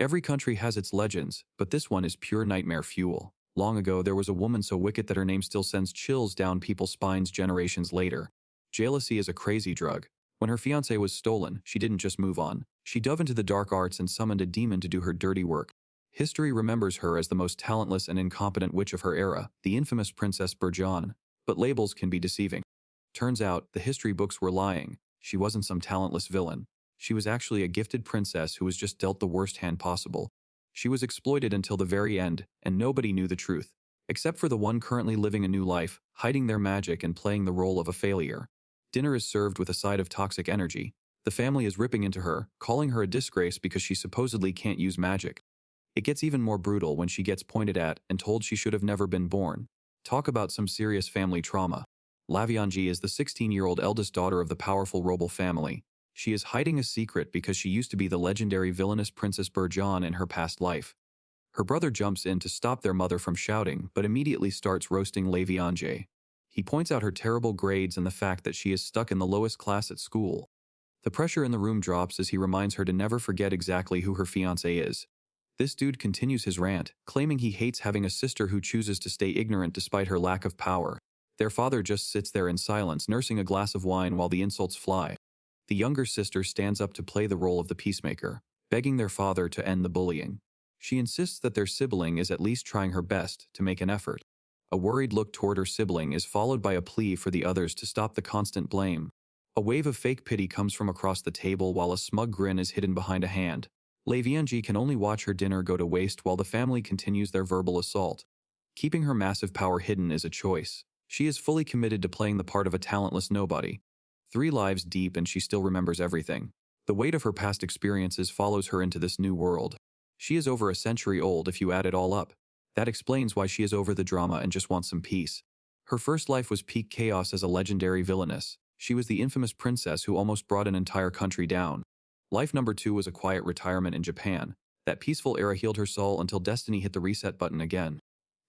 Every country has its legends, but this one is pure nightmare fuel. Long ago, there was a woman so wicked that her name still sends chills down people's spines generations later. Jealousy is a crazy drug. When her fiancé was stolen, she didn't just move on. She dove into the dark arts and summoned a demon to do her dirty work. History remembers her as the most talentless and incompetent witch of her era, the infamous Princess Burjan. But labels can be deceiving. Turns out, the history books were lying. She wasn't some talentless villain. She was actually a gifted princess who was just dealt the worst hand possible. She was exploited until the very end, and nobody knew the truth. Except for the one currently living a new life, hiding their magic and playing the role of a failure. Dinner is served with a side of toxic energy. The family is ripping into her, calling her a disgrace because she supposedly can't use magic. It gets even more brutal when she gets pointed at and told she should have never been born. Talk about some serious family trauma. Lavianji is the 16-year-old eldest daughter of the powerful Roble family. She is hiding a secret because she used to be the legendary villainous Princess Burjan in her past life. Her brother jumps in to stop their mother from shouting, but immediately starts roasting Lavianji. He points out her terrible grades and the fact that she is stuck in the lowest class at school. The pressure in the room drops as he reminds her to never forget exactly who her fiancé is. This dude continues his rant, claiming he hates having a sister who chooses to stay ignorant despite her lack of power. Their father just sits there in silence, nursing a glass of wine while the insults fly. The younger sister stands up to play the role of the peacemaker, begging their father to end the bullying. She insists that their sibling is at least trying her best to make an effort. A worried look toward her sibling is followed by a plea for the others to stop the constant blame. A wave of fake pity comes from across the table while a smug grin is hidden behind a hand. Lavianji can only watch her dinner go to waste while the family continues their verbal assault. Keeping her massive power hidden is a choice. She is fully committed to playing the part of a talentless nobody. 3 lives deep and she still remembers everything. The weight of her past experiences follows her into this new world. She is over a century old if you add it all up. That explains why she is over the drama and just wants some peace. Her first life was peak chaos as a legendary villainess. She was the infamous princess who almost brought an entire country down. Life number 2 was a quiet retirement in Japan. That peaceful era healed her soul until destiny hit the reset button again.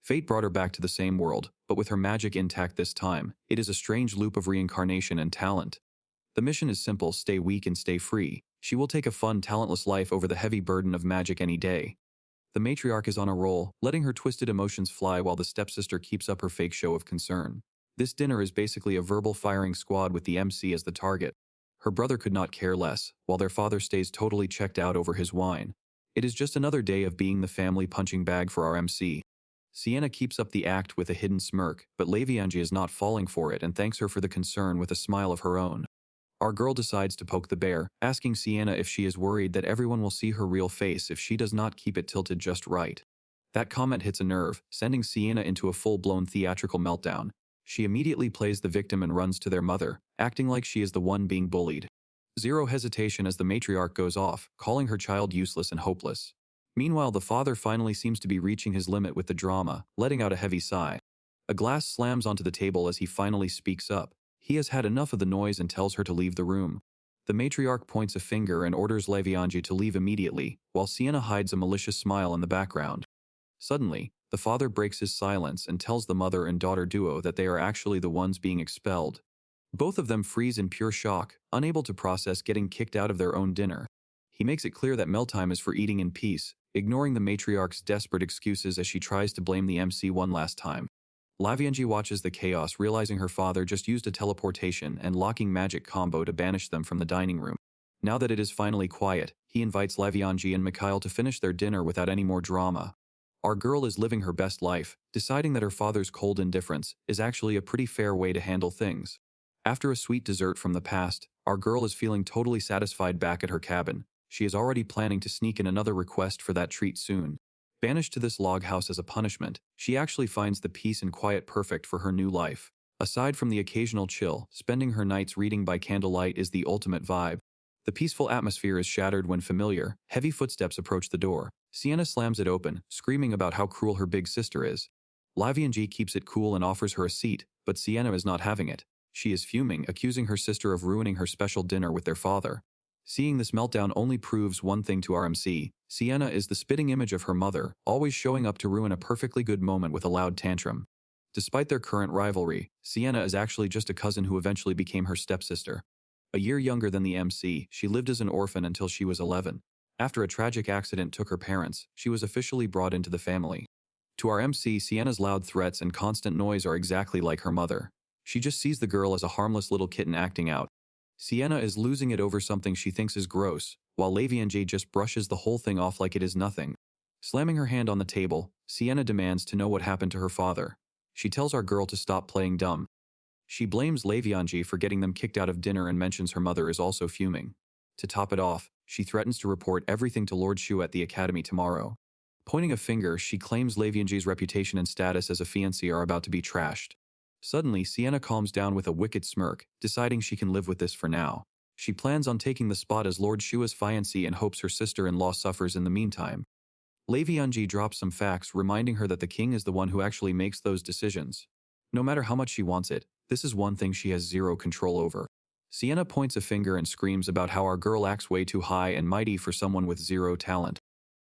Fate brought her back to the same world, but with her magic intact this time. It is a strange loop of reincarnation and talent. The mission is simple: stay weak and stay free. She will take a fun, talentless life over the heavy burden of magic any day. The matriarch is on a roll, letting her twisted emotions fly while the stepsister keeps up her fake show of concern. This dinner is basically a verbal firing squad with the MC as the target. Her brother could not care less, while their father stays totally checked out over his wine. It is just another day of being the family punching bag for our MC. Sienna keeps up the act with a hidden smirk, but Lavianji is not falling for it and thanks her for the concern with a smile of her own. Our girl decides to poke the bear, asking Sienna if she is worried that everyone will see her real face if she does not keep it tilted just right. That comment hits a nerve, sending Sienna into a full-blown theatrical meltdown. She immediately plays the victim and runs to their mother, acting like she is the one being bullied. Zero hesitation as the matriarch goes off, calling her child useless and hopeless. Meanwhile, the father finally seems to be reaching his limit with the drama, letting out a heavy sigh. A glass slams onto the table as he finally speaks up. He has had enough of the noise and tells her to leave the room. The matriarch points a finger and orders Lavianji to leave immediately, while Sienna hides a malicious smile in the background. Suddenly, the father breaks his silence and tells the mother and daughter duo that they are actually the ones being expelled. Both of them freeze in pure shock, unable to process getting kicked out of their own dinner. He makes it clear that mealtime is for eating in peace, ignoring the matriarch's desperate excuses as she tries to blame the MC one last time. Lavianji watches the chaos, realizing her father just used a teleportation and locking magic combo to banish them from the dining room. Now that it is finally quiet, he invites Lavianji and Mikhail to finish their dinner without any more drama. Our girl is living her best life, deciding that her father's cold indifference is actually a pretty fair way to handle things. After a sweet dessert from the past, our girl is feeling totally satisfied back at her cabin. She is already planning to sneak in another request for that treat soon. Banished to this log house as a punishment, she actually finds the peace and quiet perfect for her new life. Aside from the occasional chill, spending her nights reading by candlelight is the ultimate vibe. The peaceful atmosphere is shattered when familiar, heavy footsteps approach the door. Sienna slams it open, screaming about how cruel her big sister is. Lavianji keeps it cool and offers her a seat, but Sienna is not having it. She is fuming, accusing her sister of ruining her special dinner with their father. Seeing this meltdown only proves one thing to our MC. Sienna is the spitting image of her mother, always showing up to ruin a perfectly good moment with a loud tantrum. Despite their current rivalry, Sienna is actually just a cousin who eventually became her stepsister. A year younger than the MC, she lived as an orphan until she was 11. After a tragic accident took her parents, she was officially brought into the family. To our MC, Sienna's loud threats and constant noise are exactly like her mother. She just sees the girl as a harmless little kitten acting out. Sienna is losing it over something she thinks is gross, while Lavianji just brushes the whole thing off like it is nothing. Slamming her hand on the table, Sienna demands to know what happened to her father. She tells our girl to stop playing dumb. She blames Lavianji for getting them kicked out of dinner and mentions her mother is also fuming. To top it off, she threatens to report everything to Lord Shu at the academy tomorrow. Pointing a finger, she claims Lavianji's reputation and status as a fiancé are about to be trashed. Suddenly, Sienna calms down with a wicked smirk, deciding she can live with this for now. She plans on taking the spot as Lord Shua's fiancé and hopes her sister-in-law suffers in the meantime. Lavianji drops some facts, reminding her that the king is the one who actually makes those decisions. No matter how much she wants it, this is one thing she has zero control over. Sienna points a finger and screams about how our girl acts way too high and mighty for someone with zero talent.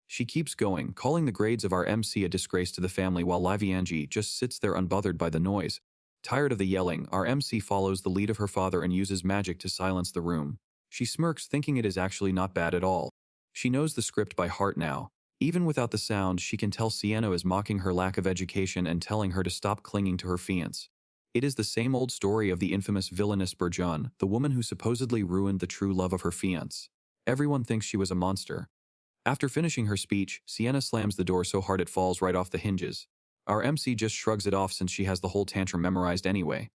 She keeps going, calling the grades of our MC a disgrace to the family while Lavianji just sits there unbothered by the noise. Tired of the yelling, our MC follows the lead of her father and uses magic to silence the room. She smirks, thinking it is actually not bad at all. She knows the script by heart now. Even without the sound, she can tell Sienna is mocking her lack of education and telling her to stop clinging to her fiancé. It is the same old story of the infamous villainess Burjun, the woman who supposedly ruined the true love of her fiancé. Everyone thinks she was a monster. After finishing her speech, Sienna slams the door so hard it falls right off the hinges. Our MC just shrugs it off since she has the whole tantrum memorized anyway.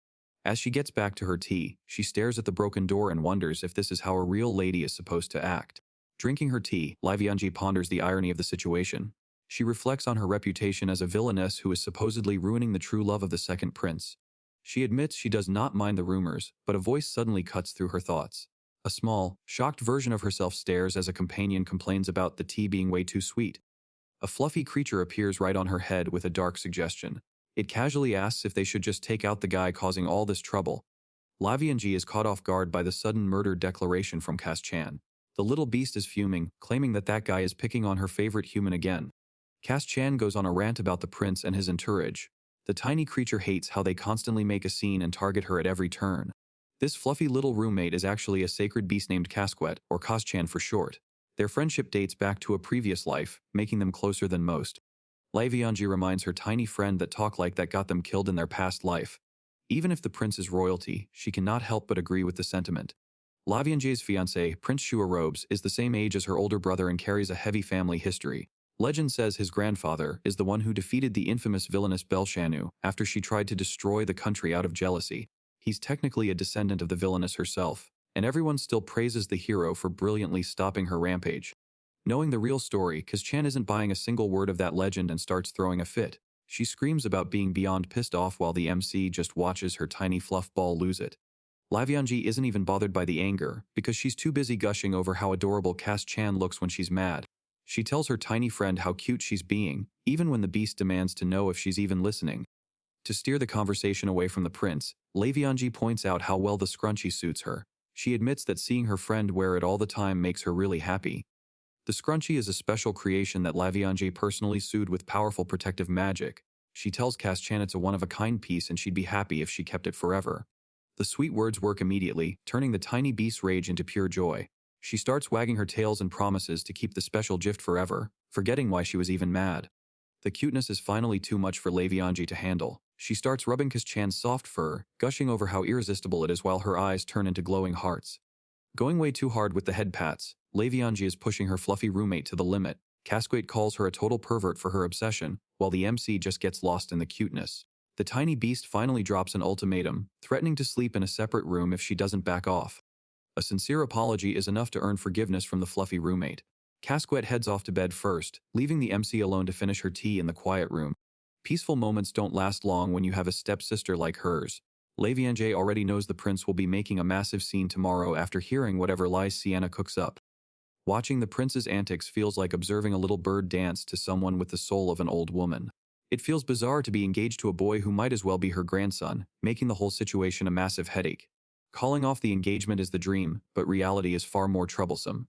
As she gets back to her tea, she stares at the broken door and wonders if this is how a real lady is supposed to act. Drinking her tea, Lavianji ponders the irony of the situation. She reflects on her reputation as a villainess who is supposedly ruining the true love of the second prince. She admits she does not mind the rumors, but a voice suddenly cuts through her thoughts. A small, shocked version of herself stares as a companion complains about the tea being way too sweet. A fluffy creature appears right on her head with a dark suggestion. It casually asks if they should just take out the guy causing all this trouble. Lavianji is caught off guard by the sudden murder declaration from Cass-chan. The little beast is fuming, claiming that guy is picking on her favorite human again. Cass-chan goes on a rant about the prince and his entourage. The tiny creature hates how they constantly make a scene and target her at every turn. This fluffy little roommate is actually a sacred beast named Casquet, or Cass-chan for short. Their friendship dates back to a previous life, making them closer than most. Lavianji reminds her tiny friend that talk like that got them killed in their past life. Even if the prince is royalty, she cannot help but agree with the sentiment. Lavianji's fiancé, Prince Shua Robes, is the same age as her older brother and carries a heavy family history. Legend says his grandfather is the one who defeated the infamous villainess Belshanu after she tried to destroy the country out of jealousy. He's technically a descendant of the villainess herself, and everyone still praises the hero for brilliantly stopping her rampage. Knowing the real story, Cass-chan isn't buying a single word of that legend and starts throwing a fit. She screams about being beyond pissed off while the MC just watches her tiny fluff ball lose it. Lavianji isn't even bothered by the anger, because she's too busy gushing over how adorable Cass-chan looks when she's mad. She tells her tiny friend how cute she's being, even when the beast demands to know if she's even listening. To steer the conversation away from the prince, Lavianji points out how well the scrunchie suits her. She admits that seeing her friend wear it all the time makes her really happy. The scrunchie is a special creation that Lavianji personally sewed with powerful protective magic. She tells Cass-chan it's a one-of-a-kind piece and she'd be happy if she kept it forever. The sweet words work immediately, turning the tiny beast's rage into pure joy. She starts wagging her tails and promises to keep the special gift forever, forgetting why she was even mad. The cuteness is finally too much for Lavianji to handle. She starts rubbing Cass-chan's soft fur, gushing over how irresistible it is while her eyes turn into glowing hearts. Going way too hard with the head pats, Lavianji is pushing her fluffy roommate to the limit. Casquet calls her a total pervert for her obsession, while the MC just gets lost in the cuteness. The tiny beast finally drops an ultimatum, threatening to sleep in a separate room if she doesn't back off. A sincere apology is enough to earn forgiveness from the fluffy roommate. Casquet heads off to bed first, leaving the MC alone to finish her tea in the quiet room. Peaceful moments don't last long when you have a stepsister like hers. Lavianji already knows the prince will be making a massive scene tomorrow after hearing whatever lies Sienna cooks up. Watching the prince's antics feels like observing a little bird dance to someone with the soul of an old woman. It feels bizarre to be engaged to a boy who might as well be her grandson, making the whole situation a massive headache. Calling off the engagement is the dream, but reality is far more troublesome.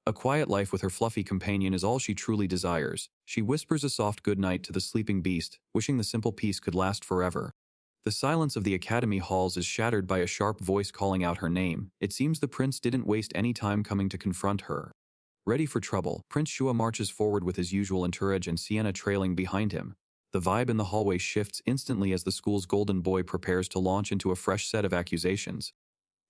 A quiet life with her fluffy companion is all she truly desires. She whispers a soft goodnight to the sleeping beast, wishing the simple peace could last forever. The silence of the academy halls is shattered by a sharp voice calling out her name. It seems the prince didn't waste any time coming to confront her. Ready for trouble, Prince Shua marches forward with his usual entourage and Sienna trailing behind him. The vibe in the hallway shifts instantly as the school's golden boy prepares to launch into a fresh set of accusations.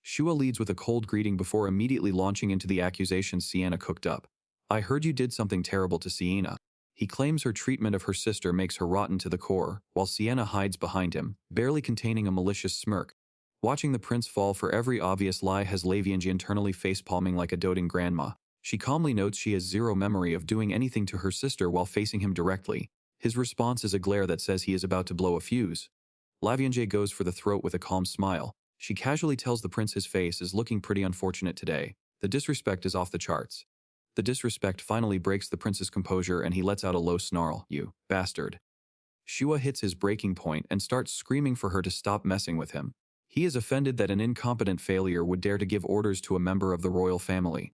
Shua leads with a cold greeting before immediately launching into the accusations Sienna cooked up. I heard you did something terrible to Sienna. He claims her treatment of her sister makes her rotten to the core, while Sienna hides behind him, barely containing a malicious smirk. Watching the prince fall for every obvious lie has Lavianji internally facepalming like a doting grandma. She calmly notes she has zero memory of doing anything to her sister while facing him directly. His response is a glare that says he is about to blow a fuse. Lavianji goes for the throat with a calm smile. She casually tells the prince his face is looking pretty unfortunate today. The disrespect is off the charts. The disrespect finally breaks the prince's composure and he lets out a low snarl. You bastard. Shua hits his breaking point and starts screaming for her to stop messing with him. He is offended that an incompetent failure would dare to give orders to a member of the royal family.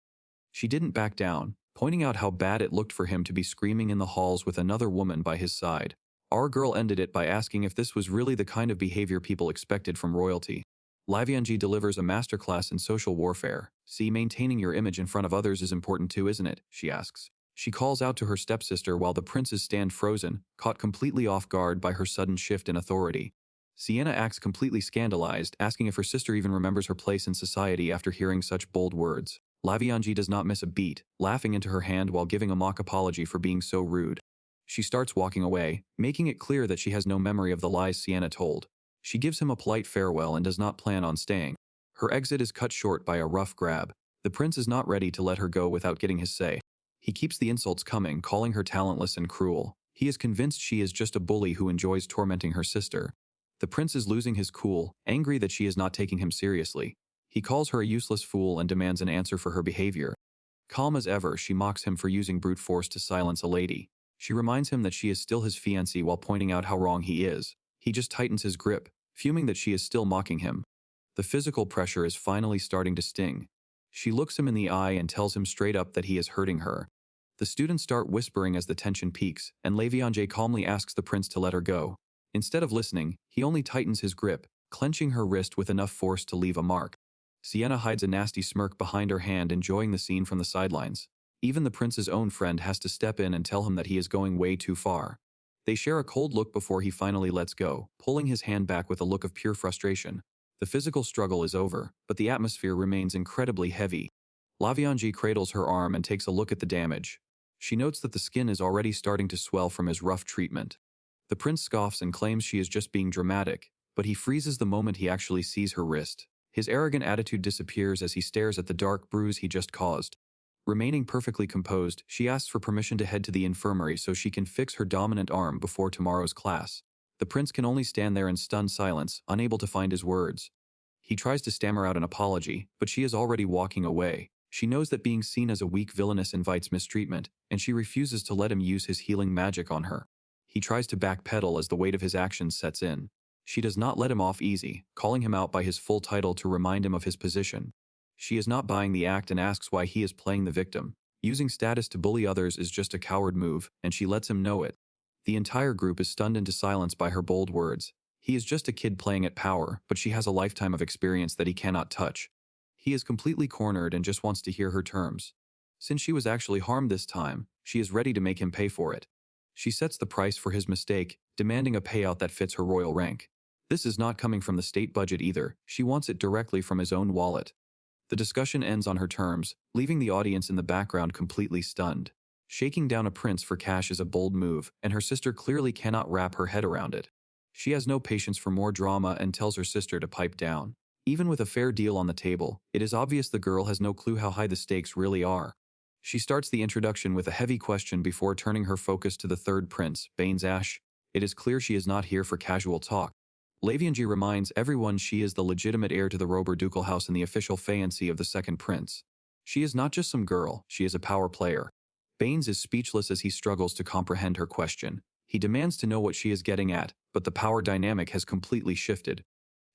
She didn't back down, pointing out how bad it looked for him to be screaming in the halls with another woman by his side. Our girl ended it by asking if this was really the kind of behavior people expected from royalty. Lavianji delivers a masterclass in social warfare. See, maintaining your image in front of others is important too, isn't it? She asks. She calls out to her stepsister while the princes stand frozen, caught completely off guard by her sudden shift in authority. Sienna acts completely scandalized, asking if her sister even remembers her place in society after hearing such bold words. Lavianji does not miss a beat, laughing into her hand while giving a mock apology for being so rude. She starts walking away, making it clear that she has no memory of the lies Sienna told. She gives him a polite farewell and does not plan on staying. Her exit is cut short by a rough grab. The prince is not ready to let her go without getting his say. He keeps the insults coming, calling her talentless and cruel. He is convinced she is just a bully who enjoys tormenting her sister. The prince is losing his cool, angry that she is not taking him seriously. He calls her a useless fool and demands an answer for her behavior. Calm as ever, she mocks him for using brute force to silence a lady. She reminds him that she is still his fiancée while pointing out how wrong he is. He just tightens his grip, fuming that she is still mocking him. The physical pressure is finally starting to sting. She looks him in the eye and tells him straight up that he is hurting her. The students start whispering as the tension peaks, and Lavianji calmly asks the prince to let her go. Instead of listening, he only tightens his grip, clenching her wrist with enough force to leave a mark. Sienna hides a nasty smirk behind her hand, enjoying the scene from the sidelines. Even the prince's own friend has to step in and tell him that he is going way too far. They share a cold look before he finally lets go, pulling his hand back with a look of pure frustration. The physical struggle is over, but the atmosphere remains incredibly heavy. Lavianji cradles her arm and takes a look at the damage. She notes that the skin is already starting to swell from his rough treatment. The prince scoffs and claims she is just being dramatic, but he freezes the moment he actually sees her wrist. His arrogant attitude disappears as he stares at the dark bruise he just caused. Remaining perfectly composed, she asks for permission to head to the infirmary so she can fix her dominant arm before tomorrow's class. The prince can only stand there in stunned silence, unable to find his words. He tries to stammer out an apology, but she is already walking away. She knows that being seen as a weak villainess invites mistreatment, and she refuses to let him use his healing magic on her. He tries to backpedal as the weight of his actions sets in. She does not let him off easy, calling him out by his full title to remind him of his position. She is not buying the act and asks why he is playing the victim. Using status to bully others is just a coward move, and she lets him know it. The entire group is stunned into silence by her bold words. He is just a kid playing at power, but she has a lifetime of experience that he cannot touch. He is completely cornered and just wants to hear her terms. Since she was actually harmed this time, she is ready to make him pay for it. She sets the price for his mistake, demanding a payout that fits her royal rank. This is not coming from the state budget either. She wants it directly from his own wallet. The discussion ends on her terms, leaving the audience in the background completely stunned. Shaking down a prince for cash is a bold move, and her sister clearly cannot wrap her head around it. She has no patience for more drama and tells her sister to pipe down. Even with a fair deal on the table, it is obvious the girl has no clue how high the stakes really are. She starts the introduction with a heavy question before turning her focus to the third prince, Baines Ash. It is clear she is not here for casual talk. Lavianji reminds everyone she is the legitimate heir to the Robur ducal house and the official fiancée of the second prince. She is not just some girl, she is a power player. Baines is speechless as he struggles to comprehend her question. He demands to know what she is getting at, but the power dynamic has completely shifted.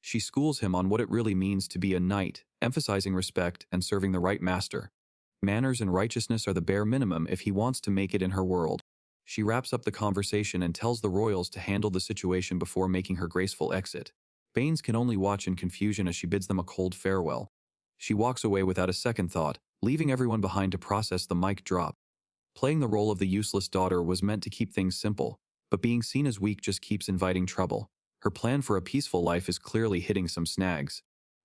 She schools him on what it really means to be a knight, emphasizing respect and serving the right master. Manners and righteousness are the bare minimum if he wants to make it in her world. She wraps up the conversation and tells the royals to handle the situation before making her graceful exit. Baines can only watch in confusion as she bids them a cold farewell. She walks away without a second thought, leaving everyone behind to process the mic drop. Playing the role of the useless daughter was meant to keep things simple, but being seen as weak just keeps inviting trouble. Her plan for a peaceful life is clearly hitting some snags.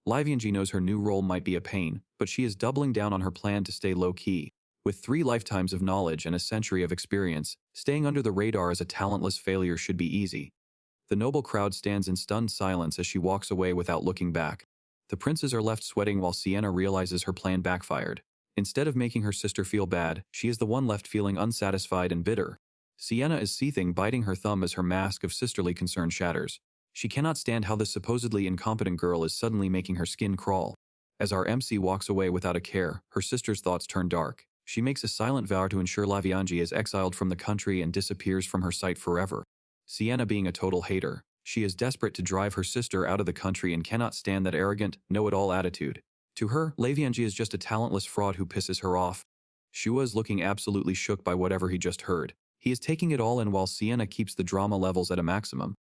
Livianji knows her new role might be a pain, but she is doubling down on her plan to stay low-key. With 3 lifetimes of knowledge and a century of experience, staying under the radar as a talentless failure should be easy. The noble crowd stands in stunned silence as she walks away without looking back. The princes are left sweating while Sienna realizes her plan backfired. Instead of making her sister feel bad, she is the one left feeling unsatisfied and bitter. Sienna is seething, biting her thumb as her mask of sisterly concern shatters. She cannot stand how this supposedly incompetent girl is suddenly making her skin crawl. As our MC walks away without a care, her sister's thoughts turn dark. She makes a silent vow to ensure Lavianji is exiled from the country and disappears from her sight forever. Sienna being a total hater, she is desperate to drive her sister out of the country and cannot stand that arrogant, know-it-all attitude. To her, Lavianji is just a talentless fraud who pisses her off. Shua is looking absolutely shook by whatever he just heard. He is taking it all in while Sienna keeps the drama levels at a maximum.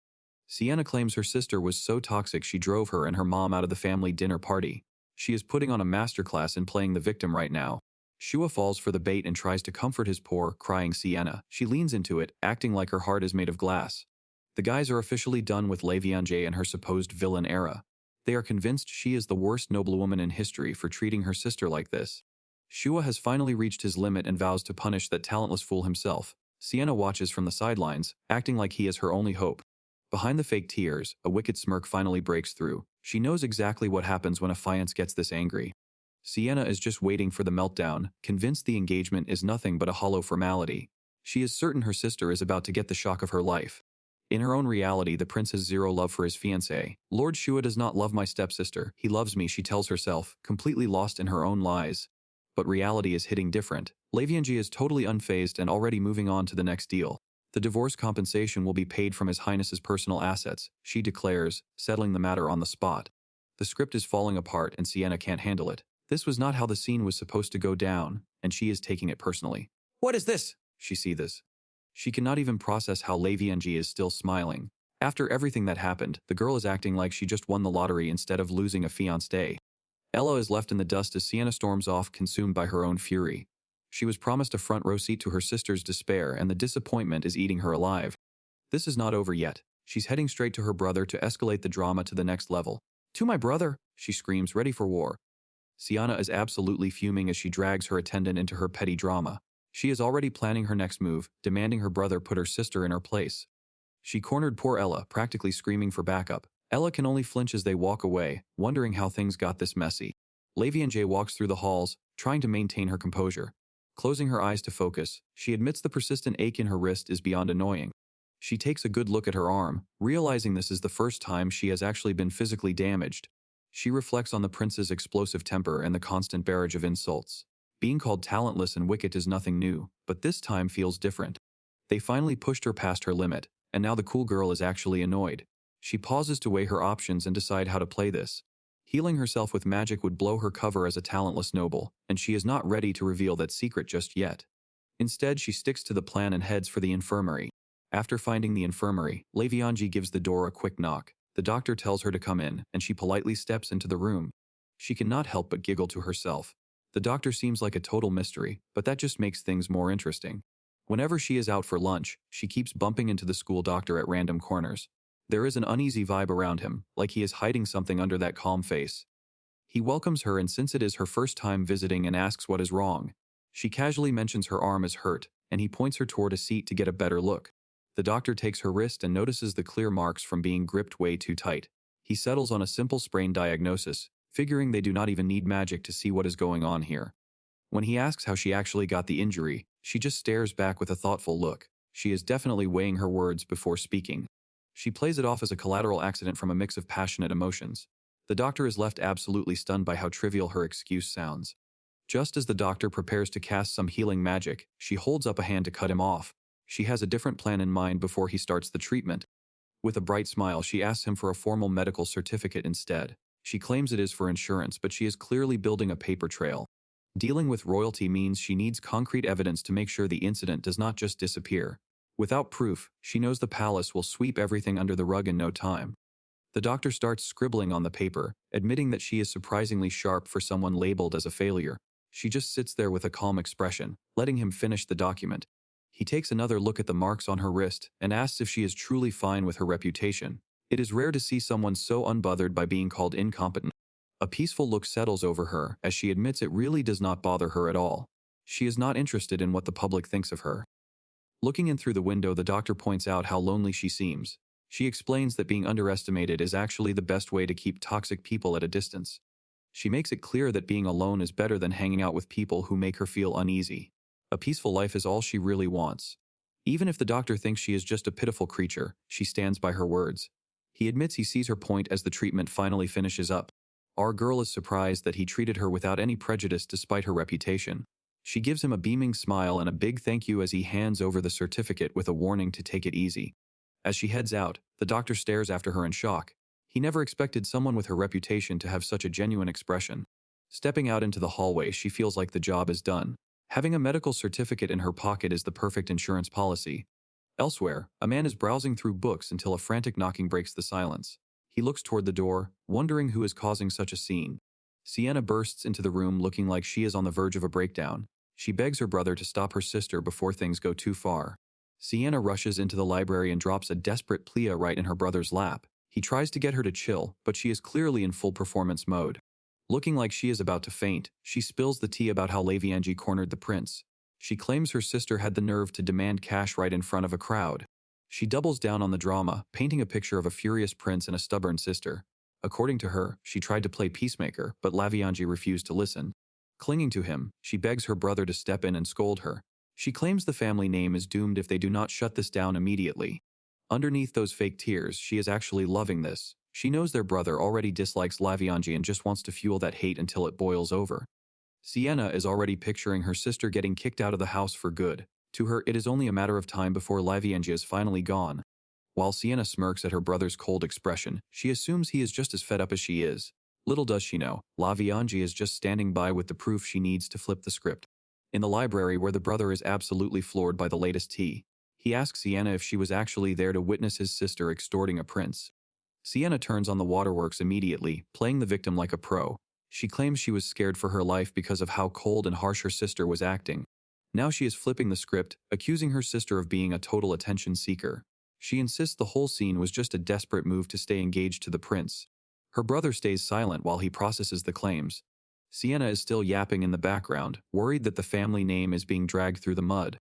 Sienna claims her sister was so toxic she drove her and her mom out of the family dinner party. She is putting on a masterclass in playing the victim right now. Shua falls for the bait and tries to comfort his poor, crying Sienna. She leans into it, acting like her heart is made of glass. The guys are officially done with Lavianji and her supposed villain era. They are convinced she is the worst noblewoman in history for treating her sister like this. Shua has finally reached his limit and vows to punish that talentless fool himself. Sienna watches from the sidelines, acting like he is her only hope. Behind the fake tears, a wicked smirk finally breaks through. She knows exactly what happens when a fiance gets this angry. Sienna is just waiting for the meltdown, convinced the engagement is nothing but a hollow formality. She is certain her sister is about to get the shock of her life. In her own reality, the prince has zero love for his fiancée. Lord Shua does not love my stepsister. He loves me, she tells herself, completely lost in her own lies. But reality is hitting different. Lavianji is totally unfazed and already moving on to the next deal. The divorce compensation will be paid from His Highness's personal assets, she declares, settling the matter on the spot. The script is falling apart and Sienna can't handle it. This was not how the scene was supposed to go down, and she is taking it personally. What is this? She sees. She cannot even process how Lavianji is still smiling. After everything that happened, the girl is acting like she just won the lottery instead of losing a fiancé. Ella is left in the dust as Sienna storms off, consumed by her own fury. She was promised a front row seat to her sister's despair, and the disappointment is eating her alive. This is not over yet. She's heading straight to her brother to escalate the drama to the next level. To my brother, she screams, ready for war. Sienna is absolutely fuming as she drags her attendant into her petty drama. She is already planning her next move, demanding her brother put her sister in her place. She cornered poor Ella, practically screaming for backup. Ella can only flinch as they walk away, wondering how things got this messy. Lavianji walks through the halls, trying to maintain her composure. Closing her eyes to focus, she admits the persistent ache in her wrist is beyond annoying. She takes a good look at her arm, realizing this is the first time she has actually been physically damaged. She reflects on the prince's explosive temper and the constant barrage of insults. Being called talentless and wicked is nothing new, but this time feels different. They finally pushed her past her limit, and now the cool girl is actually annoyed. She pauses to weigh her options and decide how to play this. Healing herself with magic would blow her cover as a talentless noble, and she is not ready to reveal that secret just yet. Instead, she sticks to the plan and heads for the infirmary. After finding the infirmary, Lavianji gives the door a quick knock. The doctor tells her to come in, and she politely steps into the room. She cannot help but giggle to herself. The doctor seems like a total mystery, but that just makes things more interesting. Whenever she is out for lunch, she keeps bumping into the school doctor at random corners. There is an uneasy vibe around him, like he is hiding something under that calm face. He welcomes her, and since it is her first time visiting, and asks what is wrong. She casually mentions her arm is hurt, and he points her toward a seat to get a better look. The doctor takes her wrist and notices the clear marks from being gripped way too tight. He settles on a simple sprain diagnosis, figuring they do not even need magic to see what is going on here. When he asks how she actually got the injury, she just stares back with a thoughtful look. She is definitely weighing her words before speaking. She plays it off as a collateral accident from a mix of passionate emotions. The doctor is left absolutely stunned by how trivial her excuse sounds. Just as the doctor prepares to cast some healing magic, she holds up a hand to cut him off. She has a different plan in mind before he starts the treatment. With a bright smile, she asks him for a formal medical certificate instead. She claims it is for insurance, but she is clearly building a paper trail. Dealing with royalty means she needs concrete evidence to make sure the incident does not just disappear. Without proof, she knows the palace will sweep everything under the rug in no time. The doctor starts scribbling on the paper, admitting that she is surprisingly sharp for someone labeled as a failure. She just sits there with a calm expression, letting him finish the document. He takes another look at the marks on her wrist and asks if she is truly fine with her reputation. It is rare to see someone so unbothered by being called incompetent. A peaceful look settles over her as she admits it really does not bother her at all. She is not interested in what the public thinks of her. Looking in through the window, the doctor points out how lonely she seems. She explains that being underestimated is actually the best way to keep toxic people at a distance. She makes it clear that being alone is better than hanging out with people who make her feel uneasy. A peaceful life is all she really wants. Even if the doctor thinks she is just a pitiful creature, she stands by her words. He admits he sees her point as the treatment finally finishes up. Our girl is surprised that he treated her without any prejudice despite her reputation. She gives him a beaming smile and a big thank you as he hands over the certificate with a warning to take it easy. As she heads out, the doctor stares after her in shock. He never expected someone with her reputation to have such a genuine expression. Stepping out into the hallway, she feels like the job is done. Having a medical certificate in her pocket is the perfect insurance policy. Elsewhere, a man is browsing through books until a frantic knocking breaks the silence. He looks toward the door, wondering who is causing such a scene. Sienna bursts into the room looking like she is on the verge of a breakdown. She begs her brother to stop her sister before things go too far. Sienna rushes into the library and drops a desperate plea right in her brother's lap. He tries to get her to chill, but she is clearly in full performance mode. Looking like she is about to faint, she spills the tea about how Lavianji cornered the prince. She claims her sister had the nerve to demand cash right in front of a crowd. She doubles down on the drama, painting a picture of a furious prince and a stubborn sister. According to her, she tried to play peacemaker, but Lavianji refused to listen. Clinging to him, she begs her brother to step in and scold her. She claims the family name is doomed if they do not shut this down immediately. Underneath those fake tears, she is actually loving this. She knows their brother already dislikes Lavianji and just wants to fuel that hate until it boils over. Sienna is already picturing her sister getting kicked out of the house for good. To her, it is only a matter of time before Lavianji is finally gone. While Sienna smirks at her brother's cold expression, she assumes he is just as fed up as she is. Little does she know, Lavianji is just standing by with the proof she needs to flip the script. In the library, where the brother is absolutely floored by the latest tea, he asks Sienna if she was actually there to witness his sister extorting a prince. Sienna turns on the waterworks immediately, playing the victim like a pro. She claims she was scared for her life because of how cold and harsh her sister was acting. Now she is flipping the script, accusing her sister of being a total attention seeker. She insists the whole scene was just a desperate move to stay engaged to the prince. Her brother stays silent while he processes the claims. Sienna is still yapping in the background, worried that the family name is being dragged through the mud.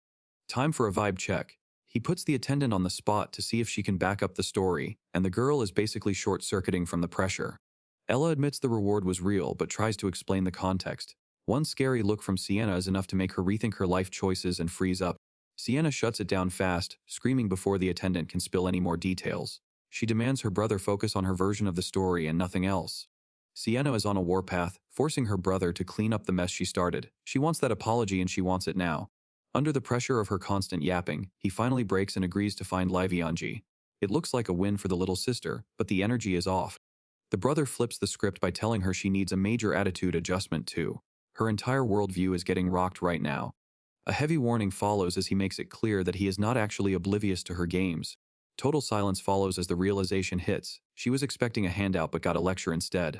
Time for a vibe check. He puts the attendant on the spot to see if she can back up the story, and the girl is basically short-circuiting from the pressure. Ella admits the reward was real but tries to explain the context. One scary look from Sienna is enough to make her rethink her life choices and freeze up. Sienna shuts it down fast, screaming before the attendant can spill any more details. She demands her brother focus on her version of the story and nothing else. Sienna is on a warpath, forcing her brother to clean up the mess she started. She wants that apology and she wants it now. Under the pressure of her constant yapping, he finally breaks and agrees to find Lavianji. It looks like a win for the little sister, but the energy is off. The brother flips the script by telling her she needs a major attitude adjustment too. Her entire worldview is getting rocked right now. A heavy warning follows as he makes it clear that he is not actually oblivious to her games. Total silence follows as the realization hits. She was expecting a handout but got a lecture instead.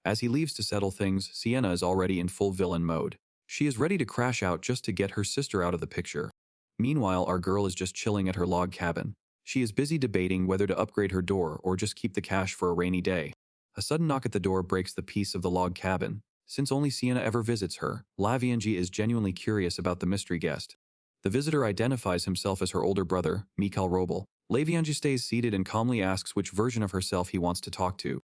As he leaves to settle things, Sienna is already in full villain mode. She is ready to crash out just to get her sister out of the picture. Meanwhile, our girl is just chilling at her log cabin. She is busy debating whether to upgrade her door or just keep the cash for a rainy day. A sudden knock at the door breaks the peace of the log cabin. Since only Sienna ever visits her, Lavianji is genuinely curious about the mystery guest. The visitor identifies himself as her older brother, Mikhail Robel. Lavianji stays seated and calmly asks which version of herself he wants to talk to.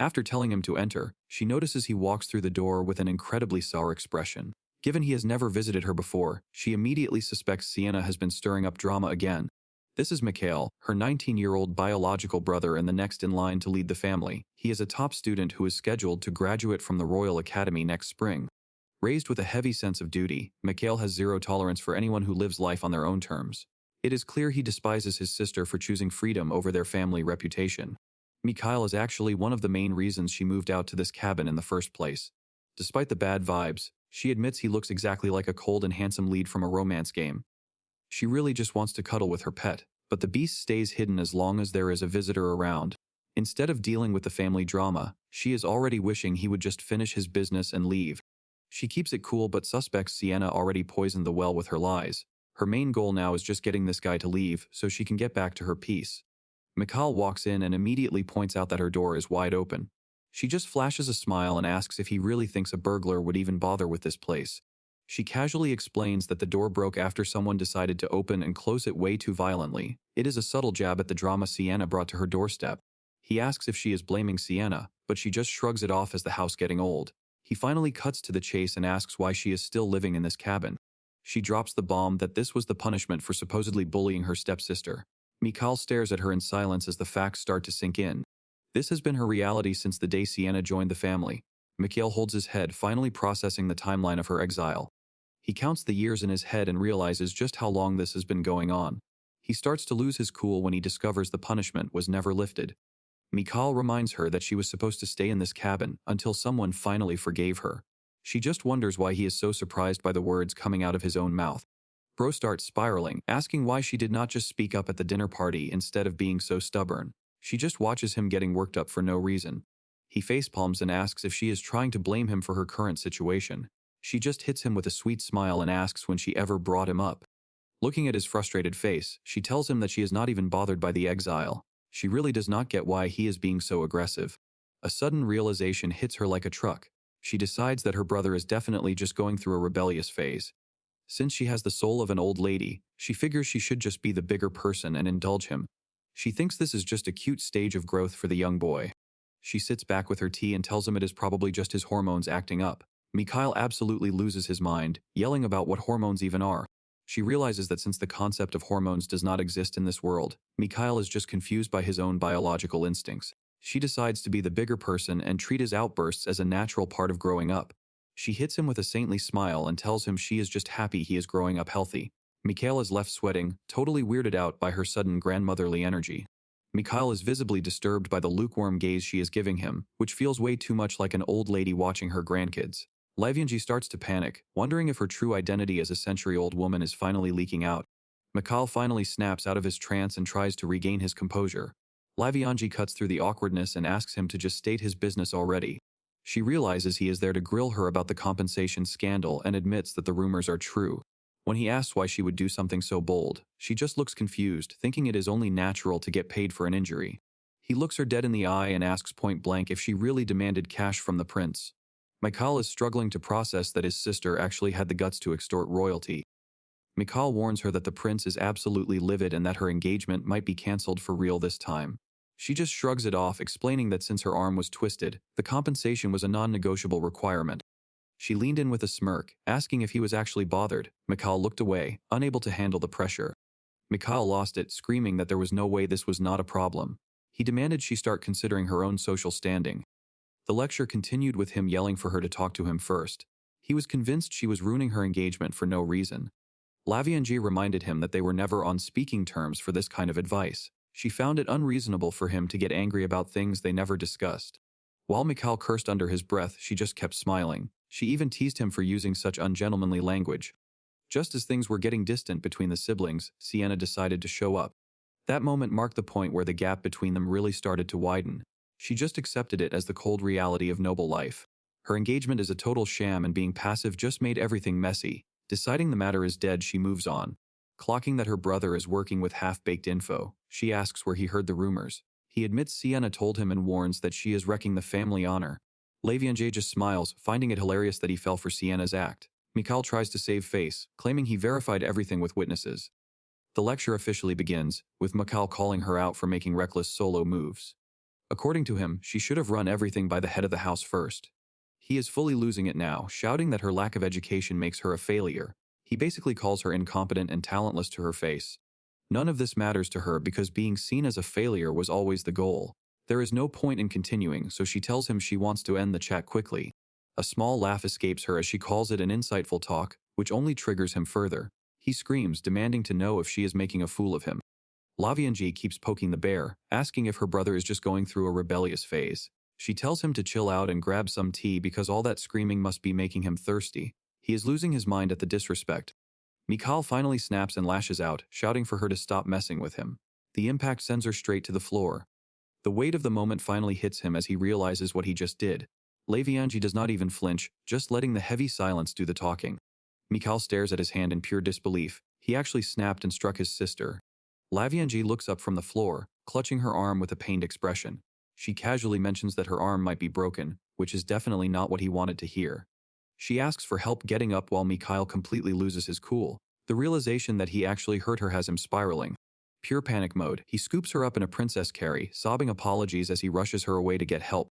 After telling him to enter, she notices he walks through the door with an incredibly sour expression. Given he has never visited her before, she immediately suspects Sienna has been stirring up drama again. This is Mikhail, her 19-year-old biological brother and the next in line to lead the family. He is a top student who is scheduled to graduate from the Royal Academy next spring. Raised with a heavy sense of duty, Mikhail has zero tolerance for anyone who lives life on their own terms. It is clear he despises his sister for choosing freedom over their family reputation. Mikhail is actually one of the main reasons she moved out to this cabin in the first place. Despite the bad vibes, she admits he looks exactly like a cold and handsome lead from a romance game. She really just wants to cuddle with her pet, but the beast stays hidden as long as there is a visitor around. Instead of dealing with the family drama, she is already wishing he would just finish his business and leave. She keeps it cool but suspects Sienna already poisoned the well with her lies. Her main goal now is just getting this guy to leave so she can get back to her peace. Mikhail walks in and immediately points out that her door is wide open. She just flashes a smile and asks if he really thinks a burglar would even bother with this place. She casually explains that the door broke after someone decided to open and close it way too violently. It is a subtle jab at the drama Sienna brought to her doorstep. He asks if she is blaming Sienna, but she just shrugs it off as the house getting old. He finally cuts to the chase and asks why she is still living in this cabin. She drops the bomb that this was the punishment for supposedly bullying her stepsister. Mikhail stares at her in silence as the facts start to sink in. This has been her reality since the day Sienna joined the family. Mikhail holds his head, finally processing the timeline of her exile. He counts the years in his head and realizes just how long this has been going on. He starts to lose his cool when he discovers the punishment was never lifted. Mikhail reminds her that she was supposed to stay in this cabin until someone finally forgave her. She just wonders why he is so surprised by the words coming out of his own mouth. Bro starts spiraling, asking why she did not just speak up at the dinner party instead of being so stubborn. She just watches him getting worked up for no reason. He facepalms and asks if she is trying to blame him for her current situation. She just hits him with a sweet smile and asks when she ever brought him up. Looking at his frustrated face, she tells him that she is not even bothered by the exile. She really does not get why he is being so aggressive. A sudden realization hits her like a truck. She decides that her brother is definitely just going through a rebellious phase. Since she has the soul of an old lady, she figures she should just be the bigger person and indulge him. She thinks this is just a cute stage of growth for the young boy. She sits back with her tea and tells him it is probably just his hormones acting up. Mikhail absolutely loses his mind, yelling about what hormones even are. She realizes that since the concept of hormones does not exist in this world, Mikhail is just confused by his own biological instincts. She decides to be the bigger person and treat his outbursts as a natural part of growing up. She hits him with a saintly smile and tells him she is just happy he is growing up healthy. Mikhail is left sweating, totally weirded out by her sudden grandmotherly energy. Mikhail is visibly disturbed by the lukewarm gaze she is giving him, which feels way too much like an old lady watching her grandkids. Lavianji starts to panic, wondering if her true identity as a century-old woman is finally leaking out. Mikhail finally snaps out of his trance and tries to regain his composure. Lavianji cuts through the awkwardness and asks him to just state his business already. She realizes he is there to grill her about the compensation scandal and admits that the rumors are true. When he asks why she would do something so bold, she just looks confused, thinking it is only natural to get paid for an injury. He looks her dead in the eye and asks point blank if she really demanded cash from the prince. Mikhail is struggling to process that his sister actually had the guts to extort royalty. Mikhail warns her that the prince is absolutely livid and that her engagement might be cancelled for real this time. She just shrugs it off, explaining that since her arm was twisted, the compensation was a non-negotiable requirement. She leaned in with a smirk, asking if he was actually bothered. Mikhail looked away, unable to handle the pressure. Mikhail lost it, screaming that there was no way this was not a problem. He demanded she start considering her own social standing. The lecture continued with him yelling for her to talk to him first. He was convinced she was ruining her engagement for no reason. Lavianji reminded him that they were never on speaking terms for this kind of advice. She found it unreasonable for him to get angry about things they never discussed. While Mikhail cursed under his breath, she just kept smiling. She even teased him for using such ungentlemanly language. Just as things were getting distant between the siblings, Sienna decided to show up. That moment marked the point where the gap between them really started to widen. She just accepted it as the cold reality of noble life. Her engagement is a total sham and being passive just made everything messy. Deciding the matter is dead, she moves on. Clocking that her brother is working with half-baked info, she asks where he heard the rumors. He admits Sienna told him and warns that she is wrecking the family honor. Lavianji just smiles, finding it hilarious that he fell for Sienna's act. Mikhail tries to save face, claiming he verified everything with witnesses. The lecture officially begins, with Mikhail calling her out for making reckless solo moves. According to him, she should have run everything by the head of the house first. He is fully losing it now, shouting that her lack of education makes her a failure. He basically calls her incompetent and talentless to her face. None of this matters to her because being seen as a failure was always the goal. There is no point in continuing, so she tells him she wants to end the chat quickly. A small laugh escapes her as she calls it an insightful talk, which only triggers him further. He screams, demanding to know if she is making a fool of him. Lavianji keeps poking the bear, asking if her brother is just going through a rebellious phase. She tells him to chill out and grab some tea because all that screaming must be making him thirsty. He is losing his mind at the disrespect. Mikhail finally snaps and lashes out, shouting for her to stop messing with him. The impact sends her straight to the floor. The weight of the moment finally hits him as he realizes what he just did. Lavianji does not even flinch, just letting the heavy silence do the talking. Mikhail stares at his hand in pure disbelief. He actually snapped and struck his sister. Lavianji looks up from the floor, clutching her arm with a pained expression. She casually mentions that her arm might be broken, which is definitely not what he wanted to hear. She asks for help getting up while Mikhail completely loses his cool. The realization that he actually hurt her has him spiraling. Pure panic mode, he scoops her up in a princess carry, sobbing apologies as he rushes her away to get help.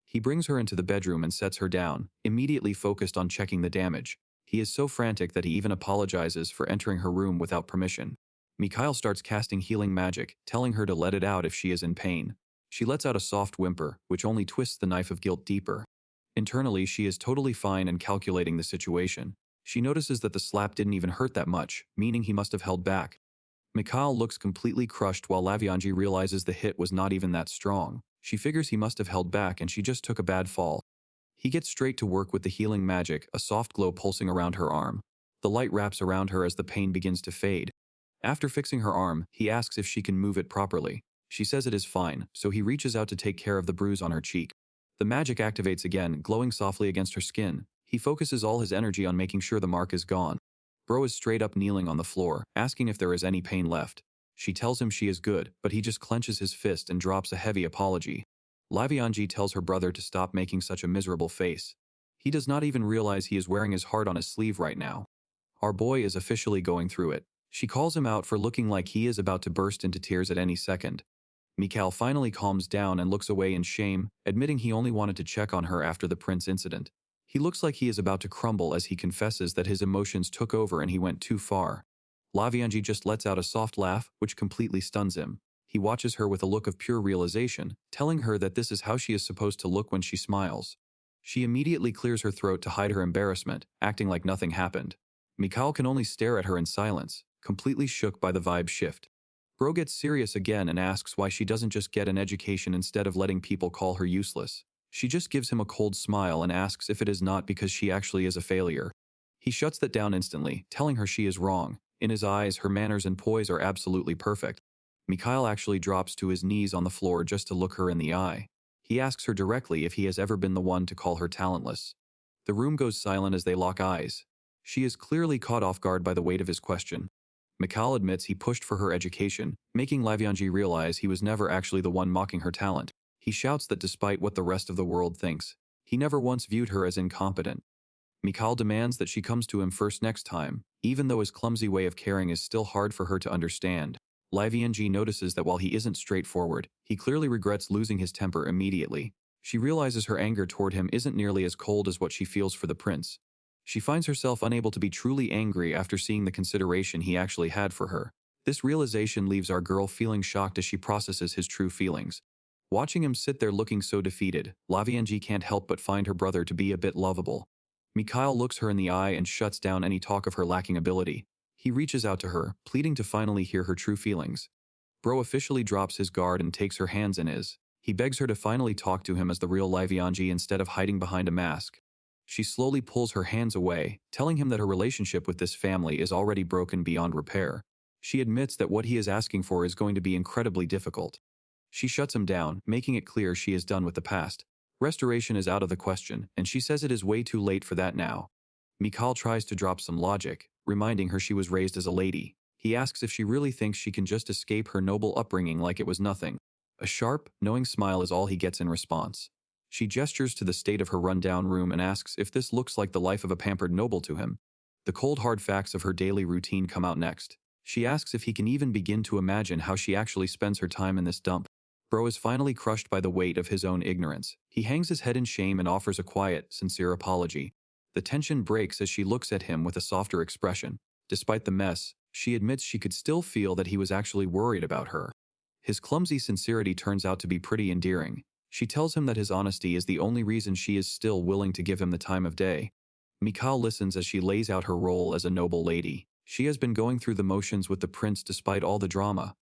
He brings her into the bedroom and sets her down, immediately focused on checking the damage. He is so frantic that he even apologizes for entering her room without permission. Mikhail starts casting healing magic, telling her to let it out if she is in pain. She lets out a soft whimper, which only twists the knife of guilt deeper. Internally, she is totally fine and calculating the situation. She notices that the slap didn't even hurt that much, meaning he must have held back. Mikhail looks completely crushed while Lavianji realizes the hit was not even that strong. She figures he must have held back and she just took a bad fall. He gets straight to work with the healing magic, a soft glow pulsing around her arm. The light wraps around her as the pain begins to fade. After fixing her arm, he asks if she can move it properly. She says it is fine, so he reaches out to take care of the bruise on her cheek. The magic activates again, glowing softly against her skin. He focuses all his energy on making sure the mark is gone. Bro is straight up kneeling on the floor, asking if there is any pain left. She tells him she is good, but he just clenches his fist and drops a heavy apology. Lavianji tells her brother to stop making such a miserable face. He does not even realize he is wearing his heart on his sleeve right now. Our boy is officially going through it. She calls him out for looking like he is about to burst into tears at any second. Mikhail finally calms down and looks away in shame, admitting he only wanted to check on her after the prince incident. He looks like he is about to crumble as he confesses that his emotions took over and he went too far. Lavianji just lets out a soft laugh, which completely stuns him. He watches her with a look of pure realization, telling her that this is how she is supposed to look when she smiles. She immediately clears her throat to hide her embarrassment, acting like nothing happened. Mikhail can only stare at her in silence, completely shook by the vibe shift. Bro gets serious again and asks why she doesn't just get an education instead of letting people call her useless. She just gives him a cold smile and asks if it is not because she actually is a failure. He shuts that down instantly, telling her she is wrong. In his eyes, her manners and poise are absolutely perfect. Mikhail actually drops to his knees on the floor just to look her in the eye. He asks her directly if he has ever been the one to call her talentless. The room goes silent as they lock eyes. She is clearly caught off guard by the weight of his question. Mikhail admits he pushed for her education, making Lavianji realize he was never actually the one mocking her talent. He shouts that despite what the rest of the world thinks, he never once viewed her as incompetent. Mikhail demands that she comes to him first next time, even though his clumsy way of caring is still hard for her to understand. Lavianji notices that while he isn't straightforward, he clearly regrets losing his temper immediately. She realizes her anger toward him isn't nearly as cold as what she feels for the prince. She finds herself unable to be truly angry after seeing the consideration he actually had for her. This realization leaves our girl feeling shocked as she processes his true feelings. Watching him sit there looking so defeated, Lavianji can't help but find her brother to be a bit lovable. Mikhail looks her in the eye and shuts down any talk of her lacking ability. He reaches out to her, pleading to finally hear her true feelings. Bro officially drops his guard and takes her hands in his. He begs her to finally talk to him as the real Lavianji instead of hiding behind a mask. She slowly pulls her hands away, telling him that her relationship with this family is already broken beyond repair. She admits that what he is asking for is going to be incredibly difficult. She shuts him down, making it clear she is done with the past. Restoration is out of the question, and she says it is way too late for that now. Mikhail tries to drop some logic, reminding her she was raised as a lady. He asks if she really thinks she can just escape her noble upbringing like it was nothing. A sharp, knowing smile is all he gets in response. She gestures to the state of her rundown room and asks if this looks like the life of a pampered noble to him. The cold hard facts of her daily routine come out next. She asks if he can even begin to imagine how she actually spends her time in this dump. Bro is finally crushed by the weight of his own ignorance. He hangs his head in shame and offers a quiet, sincere apology. The tension breaks as she looks at him with a softer expression. Despite the mess, she admits she could still feel that he was actually worried about her. His clumsy sincerity turns out to be pretty endearing. She tells him that his honesty is the only reason she is still willing to give him the time of day. Mikhail listens as she lays out her role as a noble lady. She has been going through the motions with the prince despite all the drama.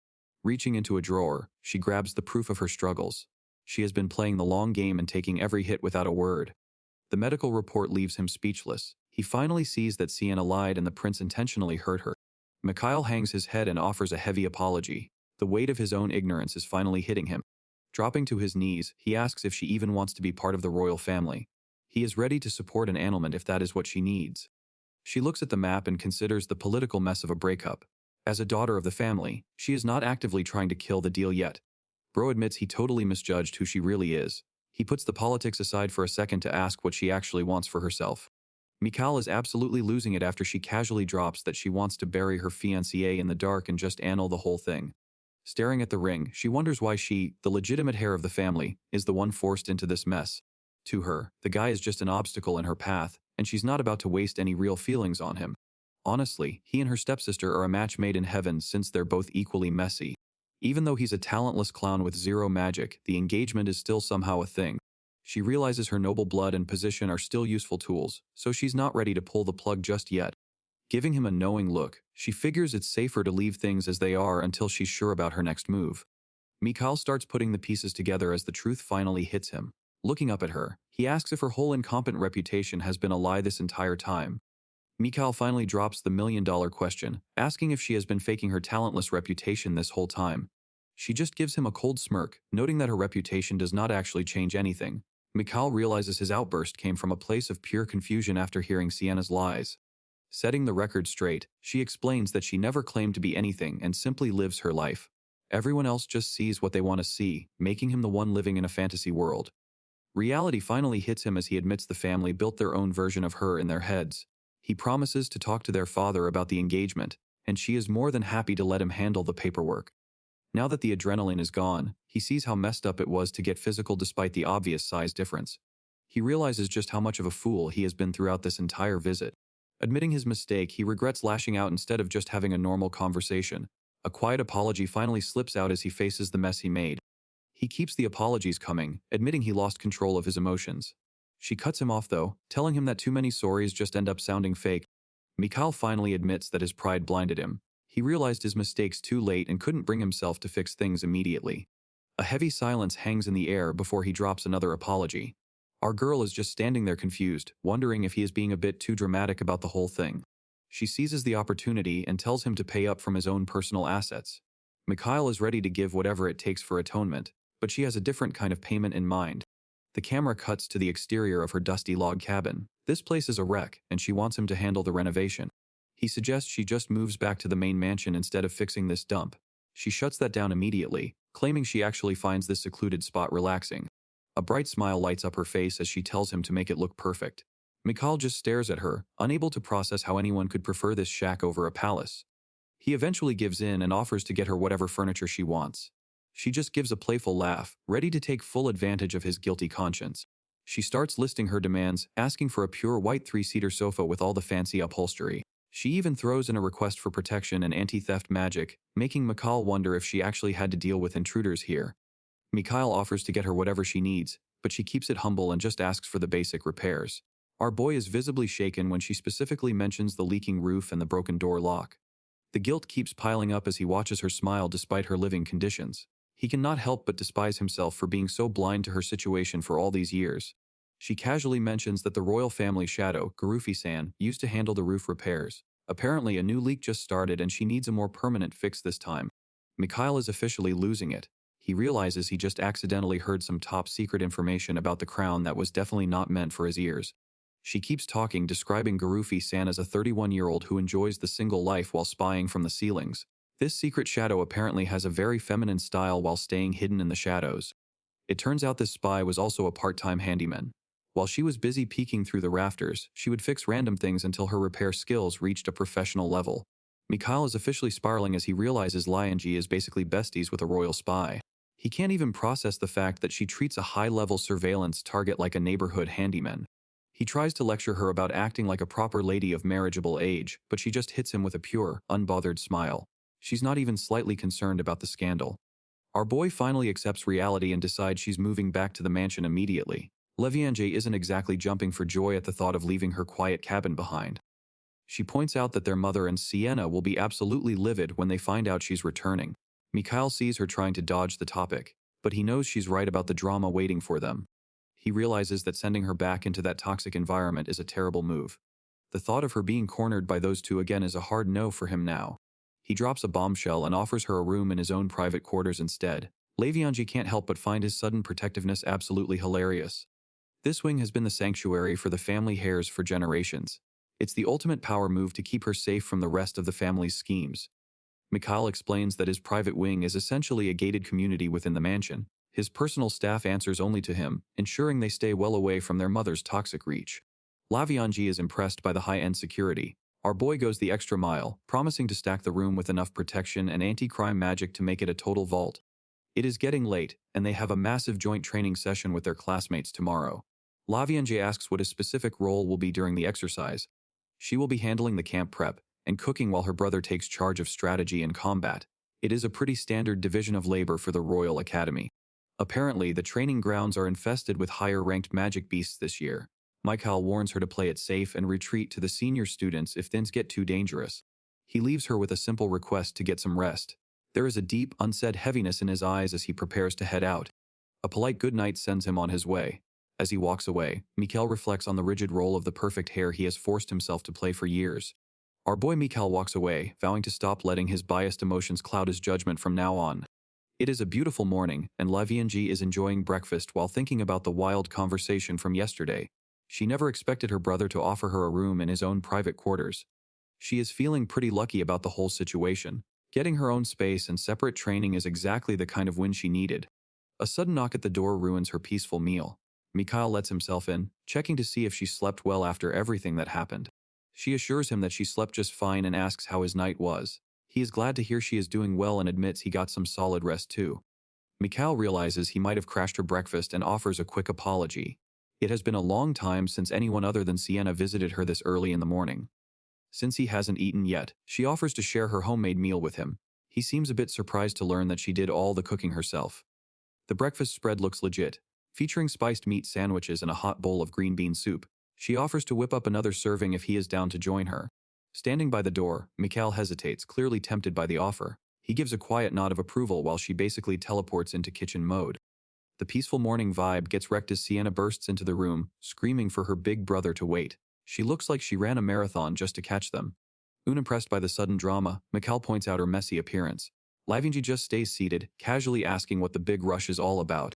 Reaching into a drawer, she grabs the proof of her struggles. She has been playing the long game and taking every hit without a word. The medical report leaves him speechless. He finally sees that Sienna lied and the prince intentionally hurt her. Mikhail hangs his head and offers a heavy apology. The weight of his own ignorance is finally hitting him. Dropping to his knees, he asks if she even wants to be part of the royal family. He is ready to support an annulment if that is what she needs. She looks at the map and considers the political mess of a breakup. As a daughter of the family, she is not actively trying to kill the deal yet. Bro admits he totally misjudged who she really is. He puts the politics aside for a second to ask what she actually wants for herself. Mikal is absolutely losing it after she casually drops that she wants to bury her fiancé in the dark and just annul the whole thing. Staring at the ring, she wonders why she, the legitimate heir of the family, is the one forced into this mess. To her, the guy is just an obstacle in her path, and she's not about to waste any real feelings on him. Honestly, he and her stepsister are a match made in heaven since they're both equally messy. Even though he's a talentless clown with zero magic, the engagement is still somehow a thing. She realizes her noble blood and position are still useful tools, so she's not ready to pull the plug just yet. Giving him a knowing look, she figures it's safer to leave things as they are until she's sure about her next move. Mikal starts putting the pieces together as the truth finally hits him. Looking up at her, he asks if her whole incompetent reputation has been a lie this entire time. Mikal finally drops the million-dollar question, asking if she has been faking her talentless reputation this whole time. She just gives him a cold smirk, noting that her reputation does not actually change anything. Mikal realizes his outburst came from a place of pure confusion after hearing Sienna's lies. Setting the record straight, she explains that she never claimed to be anything and simply lives her life. Everyone else just sees what they want to see, making him the one living in a fantasy world. Reality finally hits him as he admits the family built their own version of her in their heads. He promises to talk to their father about the engagement, and she is more than happy to let him handle the paperwork. Now that the adrenaline is gone, he sees how messed up it was to get physical despite the obvious size difference. He realizes just how much of a fool he has been throughout this entire visit. Admitting his mistake, he regrets lashing out instead of just having a normal conversation. A quiet apology finally slips out as he faces the mess he made. He keeps the apologies coming, admitting he lost control of his emotions. She cuts him off though, telling him that too many sorries just end up sounding fake. Mikal finally admits that his pride blinded him. He realized his mistakes too late and couldn't bring himself to fix things immediately. A heavy silence hangs in the air before he drops another apology. Our girl is just standing there confused, wondering if he is being a bit too dramatic about the whole thing. She seizes the opportunity and tells him to pay up from his own personal assets. Mikhail is ready to give whatever it takes for atonement, but she has a different kind of payment in mind. The camera cuts to the exterior of her dusty log cabin. This place is a wreck, and she wants him to handle the renovation. He suggests she just moves back to the main mansion instead of fixing this dump. She shuts that down immediately, claiming she actually finds this secluded spot relaxing. A bright smile lights up her face as she tells him to make it look perfect. Mikhail just stares at her, unable to process how anyone could prefer this shack over a palace. He eventually gives in and offers to get her whatever furniture she wants. She just gives a playful laugh, ready to take full advantage of his guilty conscience. She starts listing her demands, asking for a pure white 3-seater sofa with all the fancy upholstery. She even throws in a request for protection and anti-theft magic, making Mikhail wonder if she actually had to deal with intruders here. Mikhail offers to get her whatever she needs, but she keeps it humble and just asks for the basic repairs. Our boy is visibly shaken when she specifically mentions the leaking roof and the broken door lock. The guilt keeps piling up as he watches her smile despite her living conditions. He cannot help but despise himself for being so blind to her situation for all these years. She casually mentions that the royal family shadow, Garufi-san, used to handle the roof repairs. Apparently a new leak just started and she needs a more permanent fix this time. Mikhail is officially losing it. He realizes he just accidentally heard some top-secret information about the crown that was definitely not meant for his ears. She keeps talking, describing Garufi-san as a 31-year-old who enjoys the single life while spying from the ceilings. This secret shadow apparently has a very feminine style while staying hidden in the shadows. It turns out this spy was also a part-time handyman. While she was busy peeking through the rafters, she would fix random things until her repair skills reached a professional level. Mikhail is officially spiraling as he realizes Lianji is basically besties with a royal spy. He can't even process the fact that she treats a high-level surveillance target like a neighborhood handyman. He tries to lecture her about acting like a proper lady of marriageable age, but she just hits him with a pure, unbothered smile. She's not even slightly concerned about the scandal. Our boy finally accepts reality and decides she's moving back to the mansion immediately. Leviange isn't exactly jumping for joy at the thought of leaving her quiet cabin behind. She points out that their mother and Sienna will be absolutely livid when they find out she's returning. Mikhail sees her trying to dodge the topic, but he knows she's right about the drama waiting for them. He realizes that sending her back into that toxic environment is a terrible move. The thought of her being cornered by those two again is a hard no for him now. He drops a bombshell and offers her a room in his own private quarters instead. Levianji can't help but find his sudden protectiveness absolutely hilarious. This wing has been the sanctuary for the family heirs for generations. It's the ultimate power move to keep her safe from the rest of the family's schemes. Mikhail explains that his private wing is essentially a gated community within the mansion. His personal staff answers only to him, ensuring they stay well away from their mother's toxic reach. Lavianji is impressed by the high-end security. Our boy goes the extra mile, promising to stack the room with enough protection and anti-crime magic to make it a total vault. It is getting late, and they have a massive joint training session with their classmates tomorrow. Lavianji asks what his specific role will be during the exercise. She will be handling the camp prep and cooking while her brother takes charge of strategy and combat. It is a pretty standard division of labor for the Royal Academy. Apparently, the training grounds are infested with higher-ranked magic beasts this year. Mikhail warns her to play it safe and retreat to the senior students if things get too dangerous. He leaves her with a simple request to get some rest. There is a deep, unsaid heaviness in his eyes as he prepares to head out. A polite goodnight sends him on his way. As he walks away, Mikhail reflects on the rigid role of the perfect heir he has forced himself to play for years. Our boy Mikhail walks away, vowing to stop letting his biased emotions cloud his judgment from now on. It is a beautiful morning, and Lavianji is enjoying breakfast while thinking about the wild conversation from yesterday. She never expected her brother to offer her a room in his own private quarters. She is feeling pretty lucky about the whole situation. Getting her own space and separate training is exactly the kind of win she needed. A sudden knock at the door ruins her peaceful meal. Mikhail lets himself in, checking to see if she slept well after everything that happened. She assures him that she slept just fine and asks how his night was. He is glad to hear she is doing well and admits he got some solid rest too. Mikhail realizes he might have crashed her breakfast and offers a quick apology. It has been a long time since anyone other than Sienna visited her this early in the morning. Since he hasn't eaten yet, she offers to share her homemade meal with him. He seems a bit surprised to learn that she did all the cooking herself. The breakfast spread looks legit, featuring spiced meat sandwiches and a hot bowl of green bean soup. She offers to whip up another serving if he is down to join her. Standing by the door, Mikhail hesitates, clearly tempted by the offer. He gives a quiet nod of approval while she basically teleports into kitchen mode. The peaceful morning vibe gets wrecked as Sienna bursts into the room, screaming for her big brother to wait. She looks like she ran a marathon just to catch them. Unimpressed by the sudden drama, Mikhail points out her messy appearance. Lavianji just stays seated, casually asking what the big rush is all about.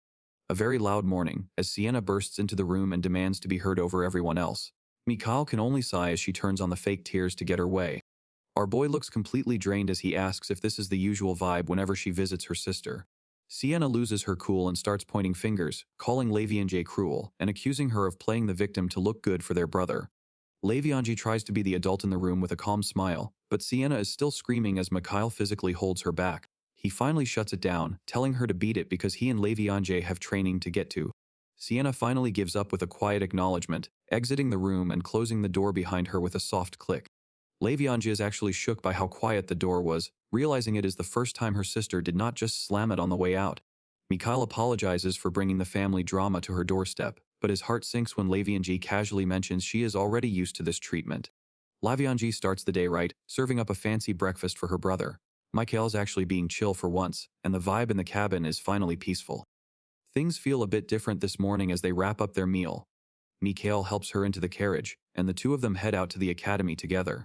A very loud morning, as Sienna bursts into the room and demands to be heard over everyone else. Mikhail can only sigh as she turns on the fake tears to get her way. Our boy looks completely drained as he asks if this is the usual vibe whenever she visits her sister. Sienna loses her cool and starts pointing fingers, calling Lavianji cruel, and accusing her of playing the victim to look good for their brother. Lavianji tries to be the adult in the room with a calm smile, but Sienna is still screaming as Mikhail physically holds her back. He finally shuts it down, telling her to beat it because he and Lavianji have training to get to. Sienna finally gives up with a quiet acknowledgement, exiting the room and closing the door behind her with a soft click. Lavianji is actually shook by how quiet the door was, realizing it is the first time her sister did not just slam it on the way out. Mikhail apologizes for bringing the family drama to her doorstep, but his heart sinks when Lavianji casually mentions she is already used to this treatment. Lavianji starts the day right, serving up a fancy breakfast for her brother. Mikhail's actually being chill for once, and the vibe in the cabin is finally peaceful. Things feel a bit different this morning as they wrap up their meal. Mikhail helps her into the carriage, and the two of them head out to the academy together.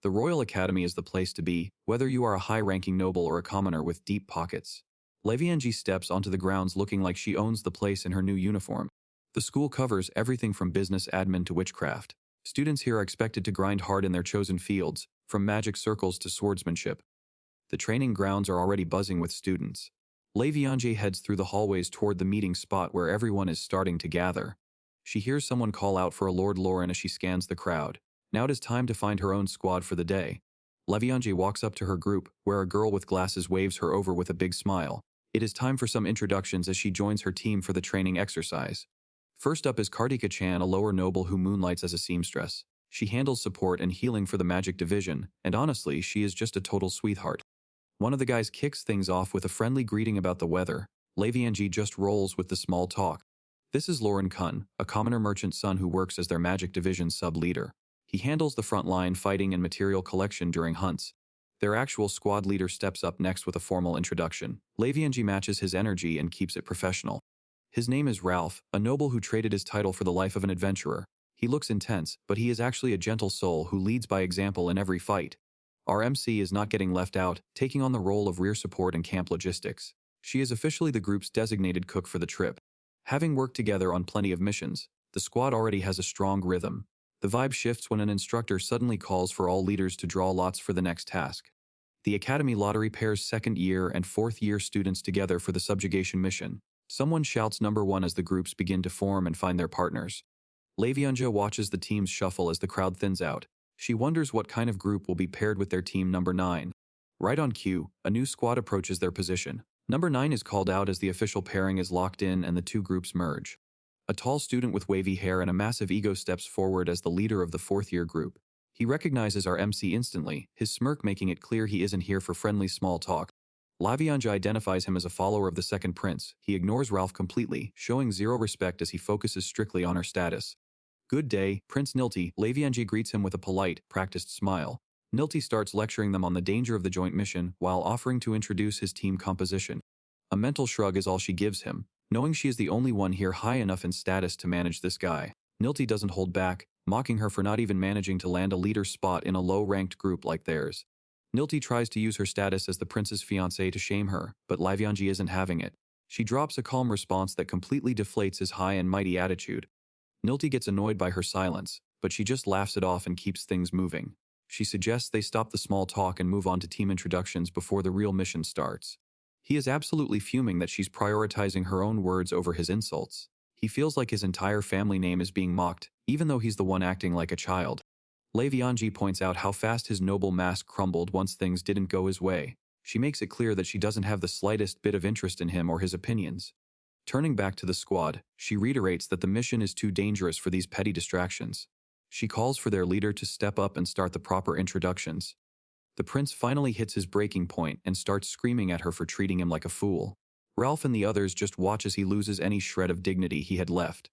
The Royal Academy is the place to be, whether you are a high-ranking noble or a commoner with deep pockets. Lavianji steps onto the grounds looking like she owns the place in her new uniform. The school covers everything from business admin to witchcraft. Students here are expected to grind hard in their chosen fields, from magic circles to swordsmanship. The training grounds are already buzzing with students. Lavianji heads through the hallways toward the meeting spot where everyone is starting to gather. She hears someone call out for a Lord Lauren as she scans the crowd. Now it is time to find her own squad for the day. Lavianji walks up to her group, where a girl with glasses waves her over with a big smile. It is time for some introductions as she joins her team for the training exercise. First up is Kartika-chan, a lower noble who moonlights as a seamstress. She handles support and healing for the magic division, and honestly, she is just a total sweetheart. One of the guys kicks things off with a friendly greeting about the weather. Lavianji just rolls with the small talk. This is Lauren Kun, a commoner merchant's son who works as their magic division sub-leader. He handles the front line fighting and material collection during hunts. Their actual squad leader steps up next with a formal introduction. Lavianji matches his energy and keeps it professional. His name is Ralph, a noble who traded his title for the life of an adventurer. He looks intense, but he is actually a gentle soul who leads by example in every fight. Our MC is not getting left out, taking on the role of rear support and camp logistics. She is officially the group's designated cook for the trip. Having worked together on plenty of missions, The squad already has a strong rhythm. The vibe shifts when an instructor suddenly calls for all leaders to draw lots for the next task. The Academy lottery pairs second-year and fourth-year students together for the subjugation mission. Someone shouts number 1 as the groups begin to form and find their partners. Levianja watches the teams shuffle as the crowd thins out. She wonders what kind of group will be paired with their team number 9. Right on cue, a new squad approaches their position. Number 9 is called out as the official pairing is locked in and the two groups merge. A tall student with wavy hair and a massive ego steps forward as the leader of the fourth-year group. He recognizes our MC instantly, his smirk making it clear he isn't here for friendly small talk. Levianja identifies him as a follower of the second prince. He ignores Ralph completely, showing zero respect as he focuses strictly on her status. Good day, Prince Nilti. Levianja greets him with a polite, practiced smile. Nilti starts lecturing them on the danger of the joint mission while offering to introduce his team composition. A mental shrug is all she gives him, knowing she is the only one here high enough in status to manage this guy. Nilti doesn't hold back, mocking her for not even managing to land a leader spot in a low-ranked group like theirs. Nilti tries to use her status as the prince's fiancée to shame her, but Levianja isn't having it. She drops a calm response that completely deflates his high and mighty attitude. Nilti gets annoyed by her silence, but she just laughs it off and keeps things moving. She suggests they stop the small talk and move on to team introductions before the real mission starts. He is absolutely fuming that she's prioritizing her own words over his insults. He feels like his entire family name is being mocked, even though he's the one acting like a child. Levianja points out how fast his noble mask crumbled once things didn't go his way. She makes it clear that she doesn't have the slightest bit of interest in him or his opinions. Turning back to the squad, she reiterates that the mission is too dangerous for these petty distractions. She calls for their leader to step up and start the proper introductions. The prince finally hits his breaking point and starts screaming at her for treating him like a fool. Ralph and the others just watch as he loses any shred of dignity he had left.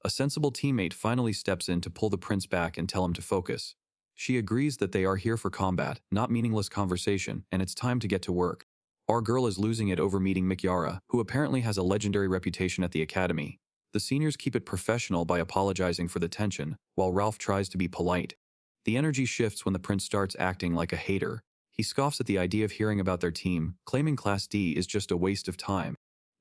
A sensible teammate finally steps in to pull the prince back and tell him to focus. She agrees that they are here for combat, not meaningless conversation, and it's time to get to work. Our girl is losing it over meeting Mikyara, who apparently has a legendary reputation at the academy. The seniors keep it professional by apologizing for the tension, while Ralph tries to be polite. The energy shifts when the prince starts acting like a hater. He scoffs at the idea of hearing about their team, claiming Class D is just a waste of time.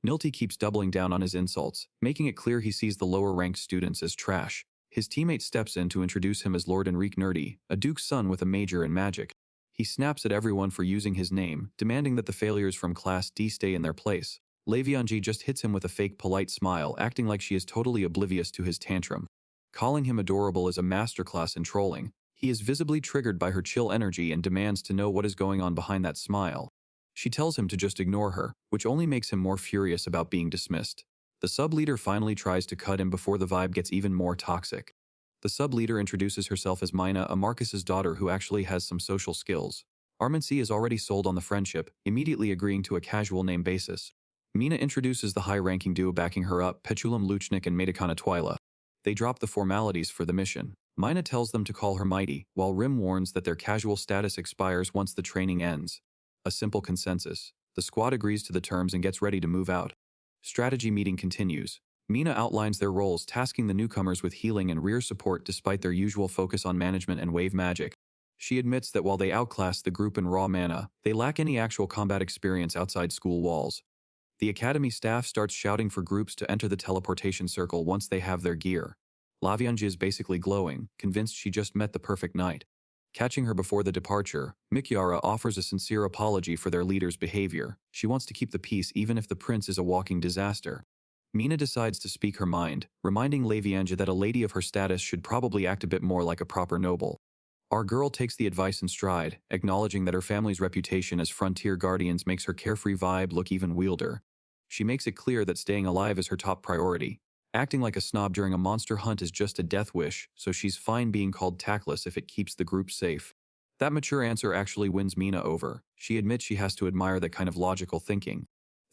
Nilti keeps doubling down on his insults, making it clear he sees the lower-ranked students as trash. His teammate steps in to introduce him as Lord Enrique Nerdy, a duke's son with a major in magic. He snaps at everyone for using his name, demanding that the failures from Class D stay in their place. Levianja just hits him with a fake polite smile, acting like she is totally oblivious to his tantrum. Calling him adorable is a masterclass in trolling. He is visibly triggered by her chill energy and demands to know what is going on behind that smile. She tells him to just ignore her, which only makes him more furious about being dismissed. The sub-leader finally tries to cut him before the vibe gets even more toxic. The sub-leader introduces herself as Mina, a Marcus's daughter who actually has some social skills. Armancy is already sold on the friendship, immediately agreeing to a casual name basis. Mina introduces the high-ranking duo backing her up, Petulam Luchnik and Medicana Twyla. They drop the formalities for the mission. Mina tells them to call her Mighty, while Rim warns that their casual status expires once the training ends. A simple consensus. The squad agrees to the terms and gets ready to move out. Strategy meeting continues. Mina outlines their roles, tasking the newcomers with healing and rear support despite their usual focus on management and wave magic. She admits that while they outclass the group in raw mana, they lack any actual combat experience outside school walls. The academy staff starts shouting for groups to enter the teleportation circle once they have their gear. Levianja is basically glowing, convinced she just met the perfect night. Catching her before the departure, Mikyara offers a sincere apology for their leader's behavior. She wants to keep the peace even if the prince is a walking disaster. Mina decides to speak her mind, reminding Levianja that a lady of her status should probably act a bit more like a proper noble. Our girl takes the advice in stride, acknowledging that her family's reputation as frontier guardians makes her carefree vibe look even weirder. She makes it clear that staying alive is her top priority. Acting like a snob during a monster hunt is just a death wish, so she's fine being called tactless if it keeps the group safe. That mature answer actually wins Mina over. She admits she has to admire that kind of logical thinking.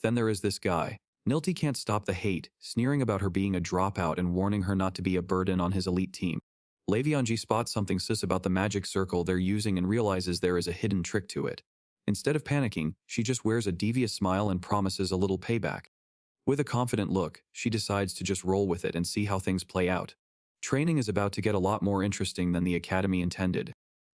Then there is this guy. Nilti can't stop the hate, sneering about her being a dropout and warning her not to be a burden on his elite team. Levianja spots something sus about the magic circle they're using and realizes there is a hidden trick to it. Instead of panicking, she just wears a devious smile and promises a little payback. With a confident look, she decides to just roll with it and see how things play out. Training is about to get a lot more interesting than the academy intended.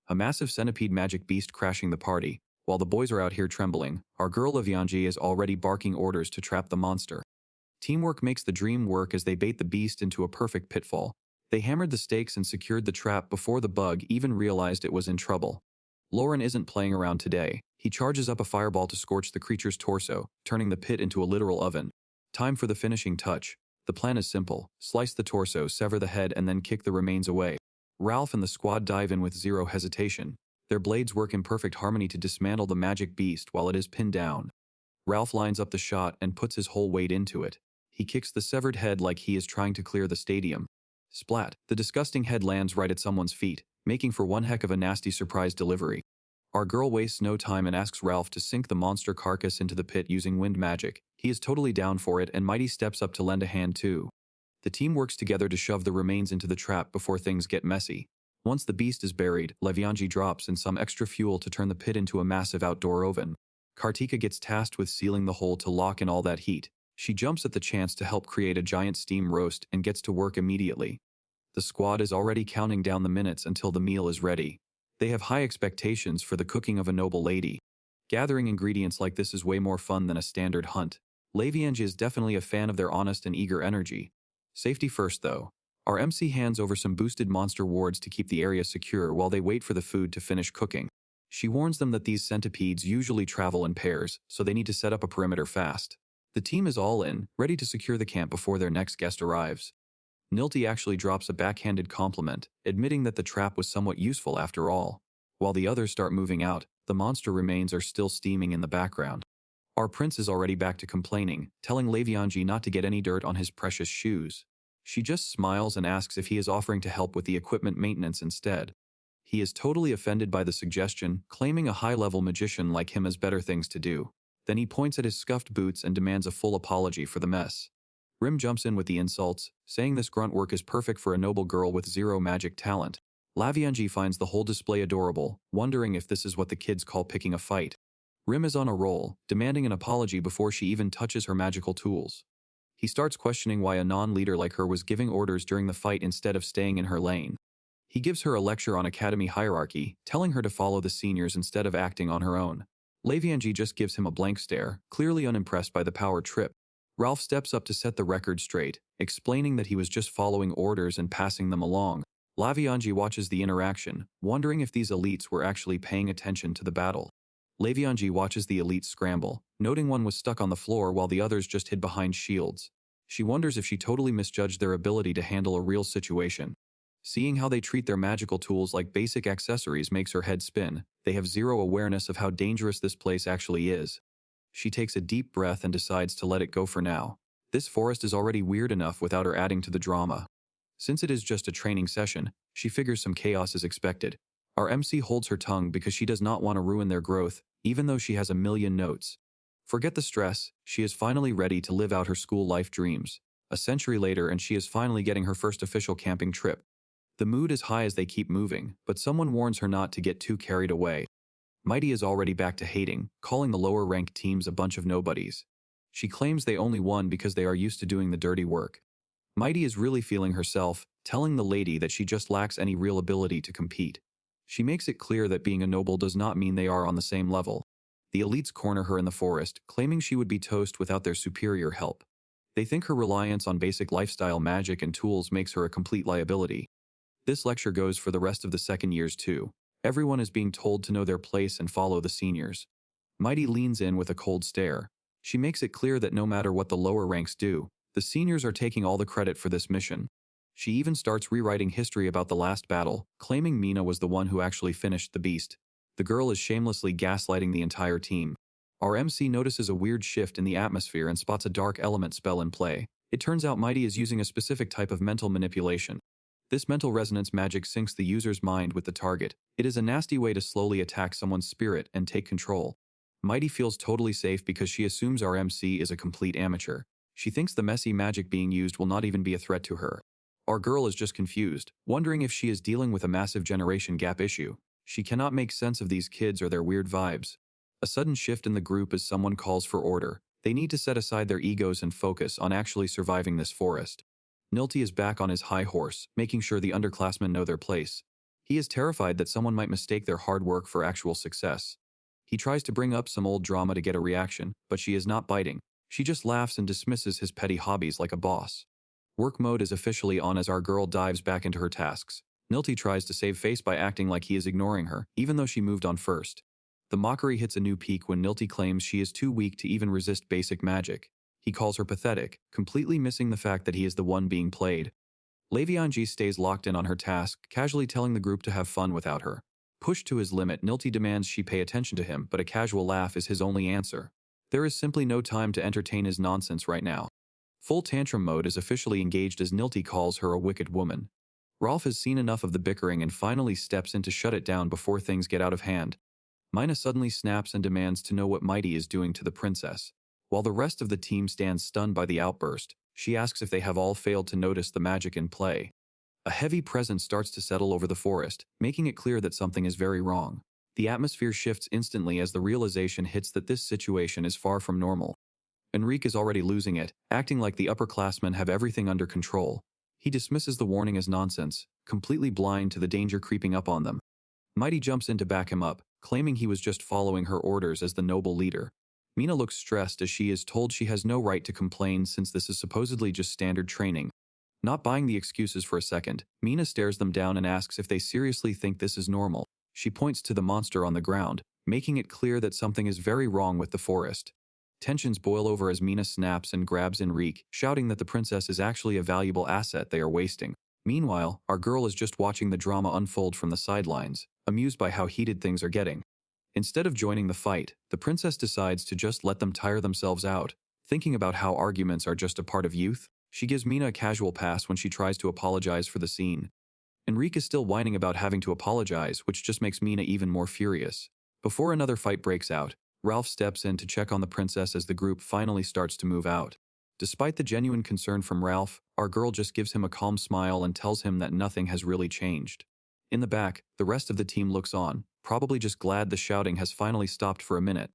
A massive centipede magic beast crashing the party. While the boys are out here trembling, our girl Levianja is already barking orders to trap the monster. Teamwork makes the dream work as they bait the beast into a perfect pitfall. They hammered the stakes and secured the trap before the bug even realized it was in trouble. Lauren isn't playing around today. He charges up a fireball to scorch the creature's torso, turning the pit into a literal oven. Time for the finishing touch. The plan is simple. Slice the torso, sever the head, and then kick the remains away. Ralph and the squad dive in with zero hesitation. Their blades work in perfect harmony to dismantle the magic beast while it is pinned down. Ralph lines up the shot and puts his whole weight into it. He kicks the severed head like he is trying to clear the stadium. Splat! The disgusting head lands right at someone's feet, making for one heck of a nasty surprise delivery. Our girl wastes no time and asks Ralph to sink the monster carcass into the pit using wind magic. He is totally down for it and Mighty steps up to lend a hand too. The team works together to shove the remains into the trap before things get messy. Once the beast is buried, Levianji drops in some extra fuel to turn the pit into a massive outdoor oven. Kartika gets tasked with sealing the hole to lock in all that heat. She jumps at the chance to help create a giant steam roast and gets to work immediately. The squad is already counting down the minutes until the meal is ready. They have high expectations for the cooking of a noble lady. Gathering ingredients like this is way more fun than a standard hunt. Levianji is definitely a fan of their honest and eager energy. Safety first though. Our MC hands over some boosted monster wards to keep the area secure while they wait for the food to finish cooking. She warns them that these centipedes usually travel in pairs, so they need to set up a perimeter fast. The team is all in, ready to secure the camp before their next guest arrives. Nilty actually drops a backhanded compliment, admitting that the trap was somewhat useful after all. While the others start moving out, the monster remains are still steaming in the background. Our prince is already back to complaining, telling Levianji not to get any dirt on his precious shoes. She just smiles and asks if he is offering to help with the equipment maintenance instead. He is totally offended by the suggestion, claiming a high-level magician like him has better things to do. Then he points at his scuffed boots and demands a full apology for the mess. Rim jumps in with the insults, saying this grunt work is perfect for a noble girl with zero magic talent. Levianji finds the whole display adorable, wondering if this is what the kids call picking a fight. Rim is on a roll, demanding an apology before she even touches her magical tools. He starts questioning why a non-leader like her was giving orders during the fight instead of staying in her lane. He gives her a lecture on academy hierarchy, telling her to follow the seniors instead of acting on her own. Levianji just gives him a blank stare, clearly unimpressed by the power trip. Ralph steps up to set the record straight, explaining that he was just following orders and passing them along. Levianji watches the interaction, wondering if these elites were actually paying attention to the battle. Levianji watches the elites scramble, noting one was stuck on the floor while the others just hid behind shields. She wonders if she totally misjudged their ability to handle a real situation. Seeing how they treat their magical tools like basic accessories makes her head spin. They have zero awareness of how dangerous this place actually is. She takes a deep breath and decides to let it go for now. This forest is already weird enough without her adding to the drama. Since it is just a training session, she figures some chaos is expected. Our MC holds her tongue because she does not want to ruin their growth, even though she has a million notes. Forget the stress, she is finally ready to live out her school life dreams. A century later and she is finally getting her first official camping trip. The mood is high as they keep moving, but someone warns her not to get too carried away. Mighty is already back to hating, calling the lower-ranked teams a bunch of nobodies. She claims they only won because they are used to doing the dirty work. Mighty is really feeling herself, telling the lady that she just lacks any real ability to compete. She makes it clear that being a noble does not mean they are on the same level. The elites corner her in the forest, claiming she would be toast without their superior help. They think her reliance on basic lifestyle magic and tools makes her a complete liability. This lecture goes for the rest of the second years too. Everyone is being told to know their place and follow the seniors. Mighty leans in with a cold stare. She makes it clear that no matter what the lower ranks do, the seniors are taking all the credit for this mission. She even starts rewriting history about the last battle, claiming Mina was the one who actually finished the beast. The girl is shamelessly gaslighting the entire team. Our MC notices a weird shift in the atmosphere and spots a dark element spell in play. It turns out Mighty is using a specific type of mental manipulation. This mental resonance magic syncs the user's mind with the target. It is a nasty way to slowly attack someone's spirit and take control. Mighty feels totally safe because she assumes our MC is a complete amateur. She thinks the messy magic being used will not even be a threat to her. Our girl is just confused, wondering if she is dealing with a massive generation gap issue. She cannot make sense of these kids or their weird vibes. A sudden shift in the group as someone calls for order. They need to set aside their egos and focus on actually surviving this forest. Nilty is back on his high horse, making sure the underclassmen know their place. He is terrified that someone might mistake their hard work for actual success. He tries to bring up some old drama to get a reaction, but she is not biting. She just laughs and dismisses his petty hobbies like a boss. Work mode is officially on as our girl dives back into her tasks. Nilty tries to save face by acting like he is ignoring her, even though she moved on first. The mockery hits a new peak when Nilty claims she is too weak to even resist basic magic. He calls her pathetic, completely missing the fact that he is the one being played. Levianji stays locked in on her task, casually telling the group to have fun without her. Pushed to his limit, Nilty demands she pay attention to him, but a casual laugh is his only answer. There is simply no time to entertain his nonsense right now. Full tantrum mode is officially engaged as Nilty calls her a wicked woman. Rolf has seen enough of the bickering and finally steps in to shut it down before things get out of hand. Mina suddenly snaps and demands to know what Mighty is doing to the princess. While the rest of the team stands stunned by the outburst, she asks if they have all failed to notice the magic in play. A heavy presence starts to settle over the forest, making it clear that something is very wrong. The atmosphere shifts instantly as the realization hits that this situation is far from normal. Enrique is already losing it, acting like the upperclassmen have everything under control. He dismisses the warning as nonsense, completely blind to the danger creeping up on them. Mighty jumps in to back him up, claiming he was just following her orders as the noble leader. Mina looks stressed as she is told she has no right to complain since this is supposedly just standard training. Not buying the excuses for a second, Mina stares them down and asks if they seriously think this is normal. She points to the monster on the ground, making it clear that something is very wrong with the forest. Tensions boil over as Mina snaps and grabs Enrique, shouting that the princess is actually a valuable asset they are wasting. Meanwhile, our girl is just watching the drama unfold from the sidelines, amused by how heated things are getting. Instead of joining the fight, the princess decides to just let them tire themselves out. Thinking about how arguments are just a part of youth, she gives Mina a casual pass when she tries to apologize for the scene. Enrique is still whining about having to apologize, which just makes Mina even more furious. Before another fight breaks out, Ralph steps in to check on the princess as the group finally starts to move out. Despite the genuine concern from Ralph, our girl just gives him a calm smile and tells him that nothing has really changed. In the back, the rest of the team looks on, probably just glad the shouting has finally stopped for a minute.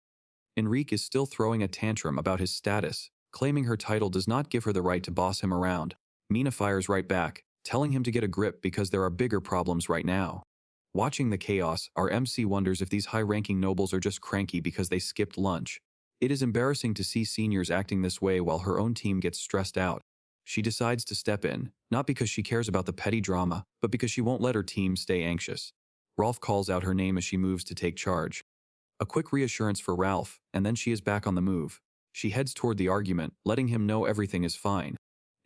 Enrique is still throwing a tantrum about his status, claiming her title does not give her the right to boss him around. Mina fires right back, telling him to get a grip because there are bigger problems right now. Watching the chaos, our MC wonders if these high-ranking nobles are just cranky because they skipped lunch. It is embarrassing to see seniors acting this way while her own team gets stressed out. She decides to step in, not because she cares about the petty drama, but because she won't let her team stay anxious. Ralph calls out her name as she moves to take charge. A quick reassurance for Ralph, and then she is back on the move. She heads toward the argument, letting him know everything is fine.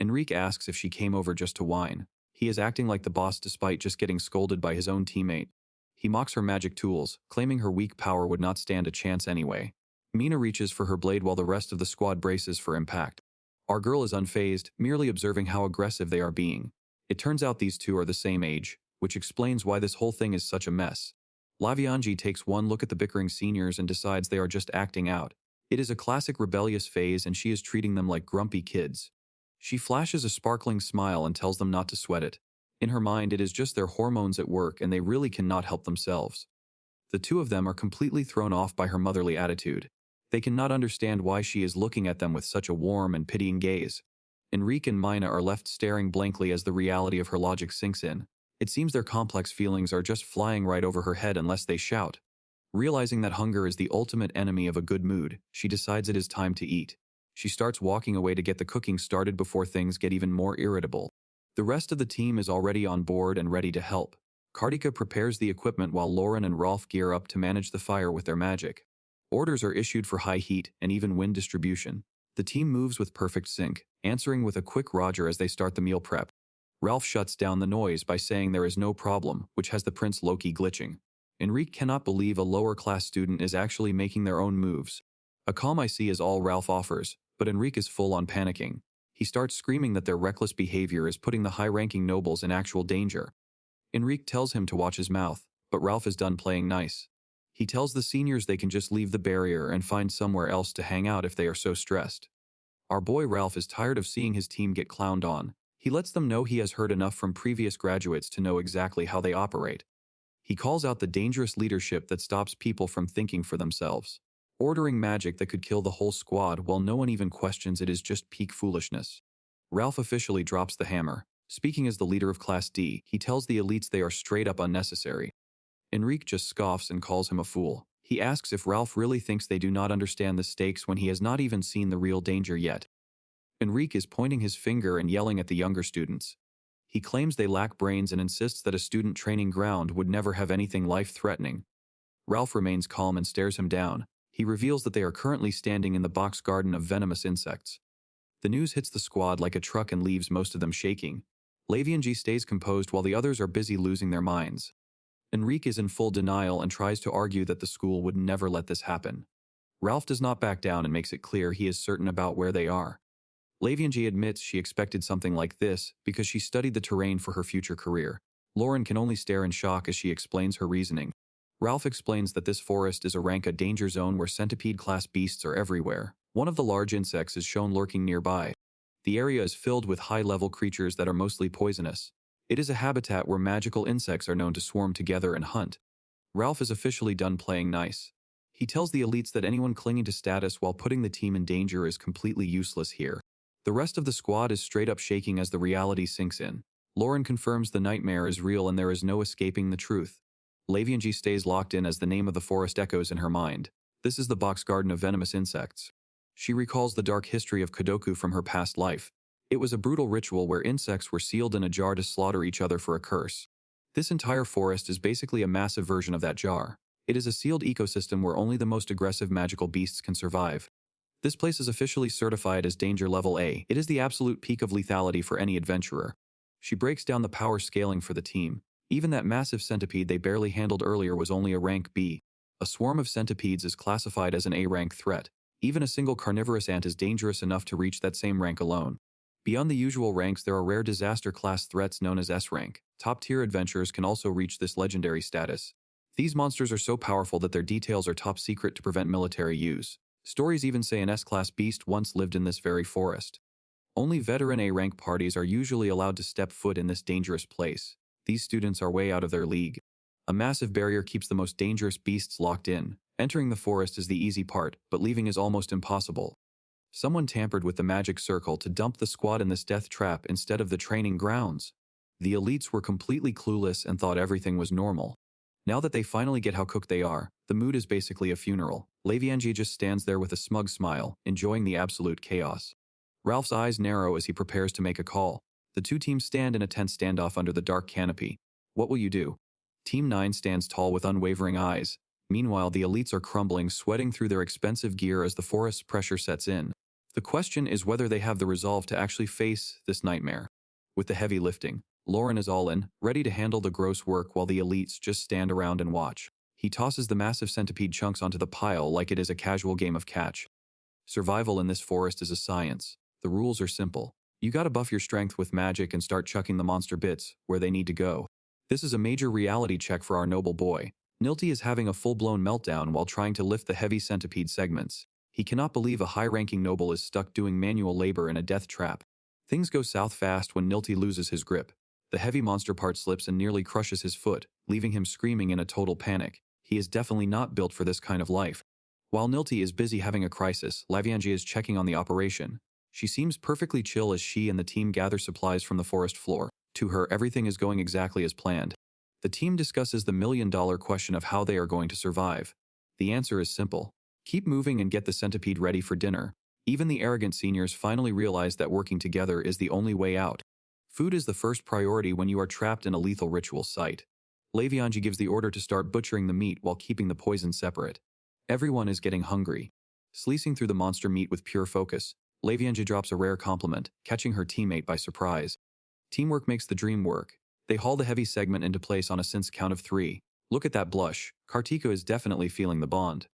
Enrique asks if she came over just to whine. He is acting like the boss despite just getting scolded by his own teammate. He mocks her magic tools, claiming her weak power would not stand a chance anyway. Mina reaches for her blade while the rest of the squad braces for impact. Our girl is unfazed, merely observing how aggressive they are being. It turns out these two are the same age, which explains why this whole thing is such a mess. Lavianji takes one look at the bickering seniors and decides they are just acting out. It is a classic rebellious phase and she is treating them like grumpy kids. She flashes a sparkling smile and tells them not to sweat it. In her mind, it is just their hormones at work and they really cannot help themselves. The two of them are completely thrown off by her motherly attitude. They cannot understand why she is looking at them with such a warm and pitying gaze. Enrique and Mina are left staring blankly as the reality of her logic sinks in. It seems their complex feelings are just flying right over her head unless they shout. Realizing that hunger is the ultimate enemy of a good mood, she decides it is time to eat. She starts walking away to get the cooking started before things get even more irritable. The rest of the team is already on board and ready to help. Kartika prepares the equipment while Lauren and Rolf gear up to manage the fire with their magic. Orders are issued for high heat and even wind distribution. The team moves with perfect sync, answering with a quick Roger as they start the meal prep. Ralph shuts down the noise by saying there is no problem, which has the Prince Loki glitching. Enrique cannot believe a lower-class student is actually making their own moves. A calm I see is all Ralph offers, but Enrique is full on panicking. He starts screaming that their reckless behavior is putting the high-ranking nobles in actual danger. Enrique tells him to watch his mouth, but Ralph is done playing nice. He tells the seniors they can just leave the barrier and find somewhere else to hang out if they are so stressed. Our boy Ralph is tired of seeing his team get clowned on. He lets them know he has heard enough from previous graduates to know exactly how they operate. He calls out the dangerous leadership that stops people from thinking for themselves. Ordering magic that could kill the whole squad while no one even questions it is just peak foolishness. Ralph officially drops the hammer. Speaking as the leader of Class D, he tells the elites they are straight up unnecessary. Enrique just scoffs and calls him a fool. He asks if Ralph really thinks they do not understand the stakes when he has not even seen the real danger yet. Enrique is pointing his finger and yelling at the younger students. He claims they lack brains and insists that a student training ground would never have anything life-threatening. Ralph remains calm and stares him down. He reveals that they are currently standing in the box garden of venomous insects. The news hits the squad like a truck and leaves most of them shaking. Lavianji stays composed while the others are busy losing their minds. Enrique is in full denial and tries to argue that the school would never let this happen. Ralph does not back down and makes it clear he is certain about where they are. Lavianji admits she expected something like this because she studied the terrain for her future career. Lauren can only stare in shock as she explains her reasoning. Ralph explains that this forest is a rank danger zone where centipede-class beasts are everywhere. One of the large insects is shown lurking nearby. The area is filled with high-level creatures that are mostly poisonous. It is a habitat where magical insects are known to swarm together and hunt. Ralph is officially done playing nice. He tells the elites that anyone clinging to status while putting the team in danger is completely useless here. The rest of the squad is straight up shaking as the reality sinks in. Lauren confirms the nightmare is real and there is no escaping the truth. Lavianji stays locked in as the name of the forest echoes in her mind. This is the box garden of venomous insects. She recalls the dark history of Kodoku from her past life. It was a brutal ritual where insects were sealed in a jar to slaughter each other for a curse. This entire forest is basically a massive version of that jar. It is a sealed ecosystem where only the most aggressive magical beasts can survive. This place is officially certified as Danger Level A. It is the absolute peak of lethality for any adventurer. She breaks down the power scaling for the team. Even that massive centipede they barely handled earlier was only a rank B. A swarm of centipedes is classified as an A-rank threat. Even a single carnivorous ant is dangerous enough to reach that same rank alone. Beyond the usual ranks, there are rare disaster-class threats known as S-rank. Top-tier adventurers can also reach this legendary status. These monsters are so powerful that their details are top secret to prevent military use. Stories even say an S-class beast once lived in this very forest. Only veteran A-rank parties are usually allowed to step foot in this dangerous place. These students are way out of their league. A massive barrier keeps the most dangerous beasts locked in. Entering the forest is the easy part, but leaving is almost impossible. Someone tampered with the magic circle to dump the squad in this death trap instead of the training grounds. The elites were completely clueless and thought everything was normal. Now that they finally get how cooked they are, the mood is basically a funeral. Lavianji just stands there with a smug smile, enjoying the absolute chaos. Ralph's eyes narrow as he prepares to make a call. The two teams stand in a tense standoff under the dark canopy. What will you do? Team 9 stands tall with unwavering eyes. Meanwhile, the elites are crumbling, sweating through their expensive gear as the forest's pressure sets in. The question is whether they have the resolve to actually face this nightmare. With the heavy lifting, Lauren is all in, ready to handle the gross work while the elites just stand around and watch. He tosses the massive centipede chunks onto the pile like it is a casual game of catch. Survival in this forest is a science. The rules are simple. You gotta buff your strength with magic and start chucking the monster bits where they need to go. This is a major reality check for our noble boy. Nilty is having a full-blown meltdown while trying to lift the heavy centipede segments. He cannot believe a high-ranking noble is stuck doing manual labor in a death trap. Things go south fast when Nilty loses his grip. The heavy monster part slips and nearly crushes his foot, leaving him screaming in a total panic. He is definitely not built for this kind of life. While Nilty is busy having a crisis, Lavianji is checking on the operation. She seems perfectly chill as she and the team gather supplies from the forest floor. To her, everything is going exactly as planned. The team discusses the million-dollar question of how they are going to survive. The answer is simple. Keep moving and get the centipede ready for dinner. Even the arrogant seniors finally realize that working together is the only way out. Food is the first priority when you are trapped in a lethal ritual site. Lavianji gives the order to start butchering the meat while keeping the poison separate. Everyone is getting hungry. Slicing through the monster meat with pure focus, Lavianji drops a rare compliment, catching her teammate by surprise. Teamwork makes the dream work. They haul the heavy segment into place on a synch's count of 3. Look at that blush. Kartika is definitely feeling the bond.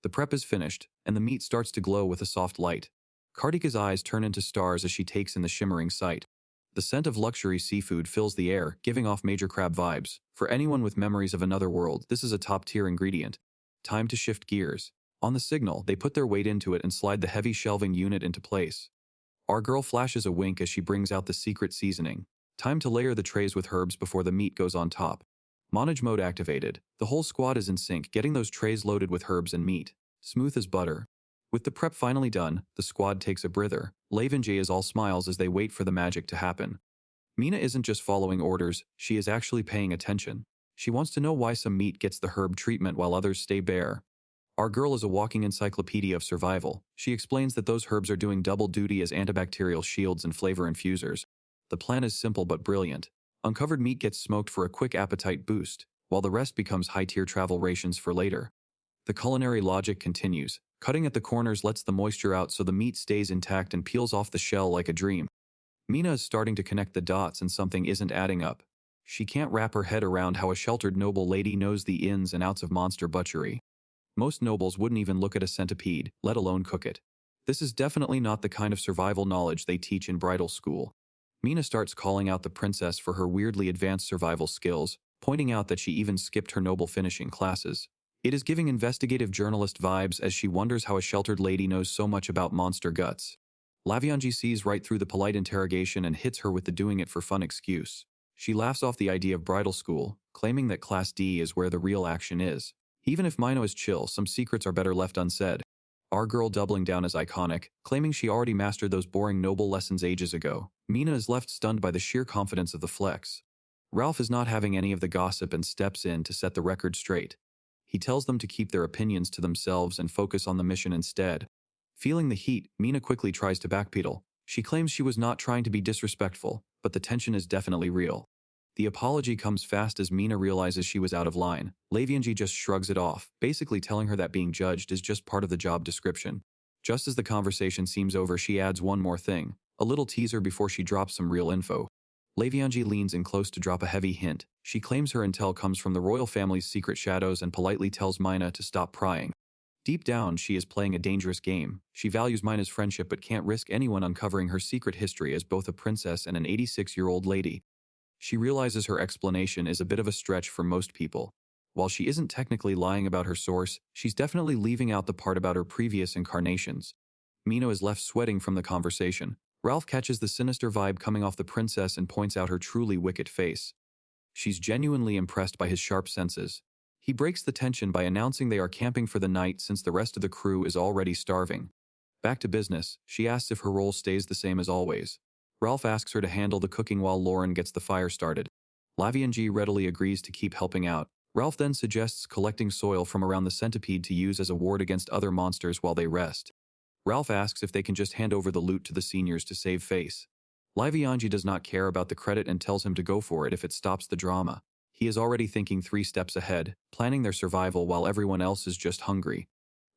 The prep is finished, and the meat starts to glow with a soft light. Kartika's eyes turn into stars as she takes in the shimmering sight. The scent of luxury seafood fills the air, giving off major crab vibes. For anyone with memories of another world, this is a top-tier ingredient. Time to shift gears. On the signal, they put their weight into it and slide the heavy shelving unit into place. Our girl flashes a wink as she brings out the secret seasoning. Time to layer the trays with herbs before the meat goes on top. Montage mode activated. The whole squad is in sync, getting those trays loaded with herbs and meat. Smooth as butter. With the prep finally done, the squad takes a breather. Lavianji is all smiles as they wait for the magic to happen. Mina isn't just following orders, she is actually paying attention. She wants to know why some meat gets the herb treatment while others stay bare. Our girl is a walking encyclopedia of survival. She explains that those herbs are doing double duty as antibacterial shields and flavor infusers. The plan is simple but brilliant. Uncovered meat gets smoked for a quick appetite boost, while the rest becomes high-tier travel rations for later. The culinary logic continues. Cutting at the corners lets the moisture out so the meat stays intact and peels off the shell like a dream. Mina is starting to connect the dots and something isn't adding up. She can't wrap her head around how a sheltered noble lady knows the ins and outs of monster butchery. Most nobles wouldn't even look at a centipede, let alone cook it. This is definitely not the kind of survival knowledge they teach in bridal school. Mina starts calling out the princess for her weirdly advanced survival skills, pointing out that she even skipped her noble finishing classes. It is giving investigative journalist vibes as she wonders how a sheltered lady knows so much about monster guts. Lavianji sees right through the polite interrogation and hits her with the doing it for fun excuse. She laughs off the idea of bridal school, claiming that Class D is where the real action is. Even if Mino is chill, some secrets are better left unsaid. Our girl doubling down is iconic, claiming she already mastered those boring noble lessons ages ago. Mina is left stunned by the sheer confidence of the flex. Ralph is not having any of the gossip and steps in to set the record straight. He tells them to keep their opinions to themselves and focus on the mission instead. Feeling the heat, Mina quickly tries to backpedal. She claims she was not trying to be disrespectful, but the tension is definitely real. The apology comes fast as Mina realizes she was out of line. Lavianji just shrugs it off, basically telling her that being judged is just part of the job description. Just as the conversation seems over, she adds one more thing, a little teaser before she drops some real info. Lavianji leans in close to drop a heavy hint. She claims her intel comes from the royal family's secret shadows and politely tells Mina to stop prying. Deep down, she is playing a dangerous game. She values Mina's friendship but can't risk anyone uncovering her secret history as both a princess and an 86-year-old lady. She realizes her explanation is a bit of a stretch for most people. While she isn't technically lying about her source, she's definitely leaving out the part about her previous incarnations. Mina is left sweating from the conversation. Ralph catches the sinister vibe coming off the princess and points out her truly wicked face. She's genuinely impressed by his sharp senses. He breaks the tension by announcing they are camping for the night since the rest of the crew is already starving. Back to business, she asks if her role stays the same as always. Ralph asks her to handle the cooking while Lauren gets the fire started. Lavianji readily agrees to keep helping out. Ralph then suggests collecting soil from around the centipede to use as a ward against other monsters while they rest. Ralph asks if they can just hand over the loot to the seniors to save face. Lavianji does not care about the credit and tells him to go for it if it stops the drama. He is already thinking 3 steps ahead, planning their survival while everyone else is just hungry.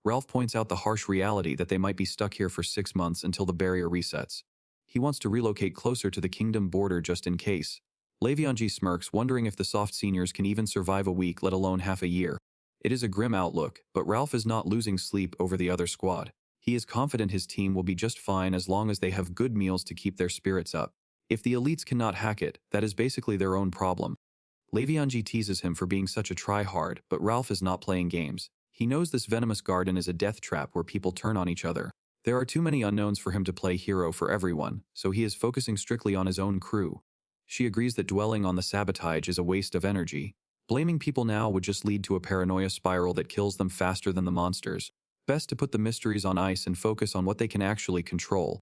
Ralph points out the harsh reality that they might be stuck here for 6 months until the barrier resets. He wants to relocate closer to the kingdom border just in case. Lavianji smirks, wondering if the soft seniors can even survive a week, let alone half a year. It is a grim outlook, but Ralph is not losing sleep over the other squad. He is confident his team will be just fine as long as they have good meals to keep their spirits up. If the elites cannot hack it, that is basically their own problem. Lavianji teases him for being such a try-hard, but Ralph is not playing games. He knows this venomous garden is a death trap where people turn on each other. There are too many unknowns for him to play hero for everyone, so he is focusing strictly on his own crew. She agrees that dwelling on the sabotage is a waste of energy. Blaming people now would just lead to a paranoia spiral that kills them faster than the monsters. Best to put the mysteries on ice and focus on what they can actually control.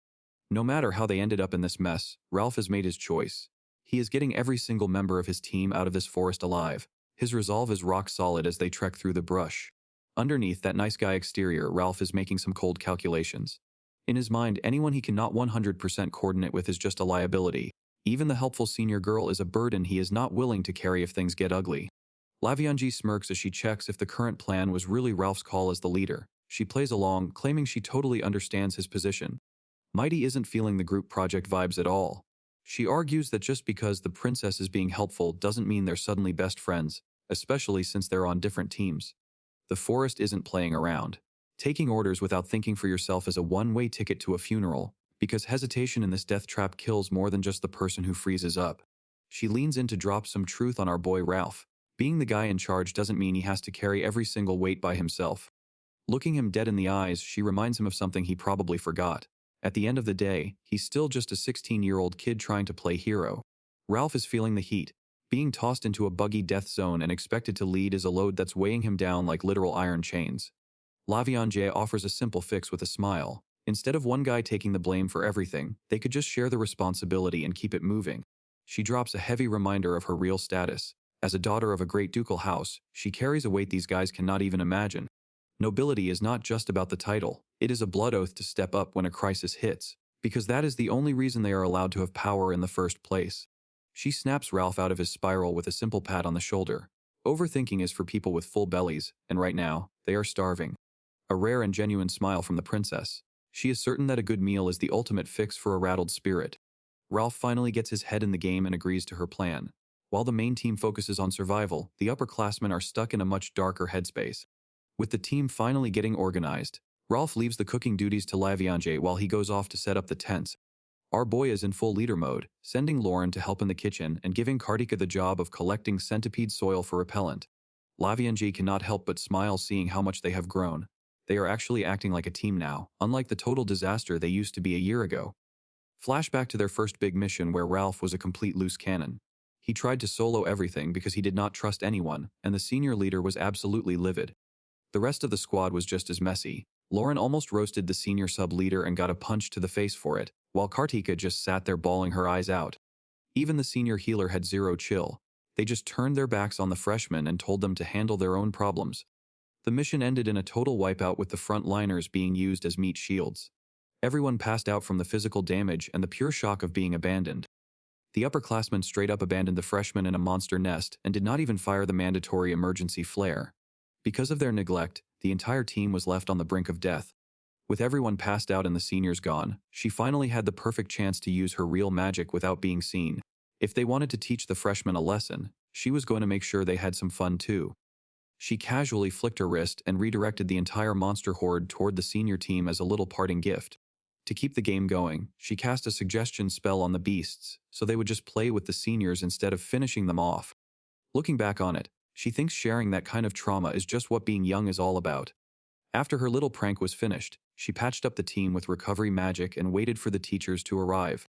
No matter how they ended up in this mess, Ralph has made his choice. He is getting every single member of his team out of this forest alive. His resolve is rock solid as they trek through the brush. Underneath that nice guy exterior, Ralph is making some cold calculations. In his mind, anyone he cannot 100% coordinate with is just a liability. Even the helpful senior girl is a burden he is not willing to carry if things get ugly. Lavianji smirks as she checks if the current plan was really Ralph's call as the leader. She plays along, claiming she totally understands his position. Mighty isn't feeling the group project vibes at all. She argues that just because the princess is being helpful doesn't mean they're suddenly best friends, especially since they're on different teams. The forest isn't playing around. Taking orders without thinking for yourself is a one-way ticket to a funeral, because hesitation in this death trap kills more than just the person who freezes up. She leans in to drop some truth on our boy Ralph. Being the guy in charge doesn't mean he has to carry every single weight by himself. Looking him dead in the eyes, she reminds him of something he probably forgot. At the end of the day, he's still just a 16-year-old kid trying to play hero. Ralph is feeling the heat. Being tossed into a buggy death zone and expected to lead is a load that's weighing him down like literal iron chains. Lavianji offers a simple fix with a smile. Instead of one guy taking the blame for everything, they could just share the responsibility and keep it moving. She drops a heavy reminder of her real status. As a daughter of a great ducal house, she carries a weight these guys cannot even imagine. Nobility is not just about the title, it is a blood oath to step up when a crisis hits, because that is the only reason they are allowed to have power in the first place. She snaps Ralph out of his spiral with a simple pat on the shoulder. Overthinking is for people with full bellies, and right now, they are starving. A rare and genuine smile from the princess. She is certain that a good meal is the ultimate fix for a rattled spirit. Ralph finally gets his head in the game and agrees to her plan. While the main team focuses on survival, the upperclassmen are stuck in a much darker headspace. With the team finally getting organized, Ralph leaves the cooking duties to Laviange while he goes off to set up the tents. Our boy is in full leader mode, sending Lauren to help in the kitchen and giving Kartika the job of collecting centipede soil for repellent. Laviange cannot help but smile seeing how much they have grown. They are actually acting like a team now, unlike the total disaster they used to be a year ago. Flashback to their first big mission where Ralph was a complete loose cannon. He tried to solo everything because he did not trust anyone, and the senior leader was absolutely livid. The rest of the squad was just as messy. Lauren almost roasted the senior sub-leader and got a punch to the face for it, while Kartika just sat there bawling her eyes out. Even the senior healer had zero chill. They just turned their backs on the freshmen and told them to handle their own problems. The mission ended in a total wipeout with the frontliners being used as meat shields. Everyone passed out from the physical damage and the pure shock of being abandoned. The upperclassmen straight up abandoned the freshmen in a monster nest and did not even fire the mandatory emergency flare. Because of their neglect, the entire team was left on the brink of death. With everyone passed out and the seniors gone, she finally had the perfect chance to use her real magic without being seen. If they wanted to teach the freshmen a lesson, she was going to make sure they had some fun too. She casually flicked her wrist and redirected the entire monster horde toward the senior team as a little parting gift. To keep the game going, she cast a suggestion spell on the beasts, so they would just play with the seniors instead of finishing them off. Looking back on it, she thinks sharing that kind of trauma is just what being young is all about. After her little prank was finished, she patched up the team with recovery magic and waited for the teachers to arrive.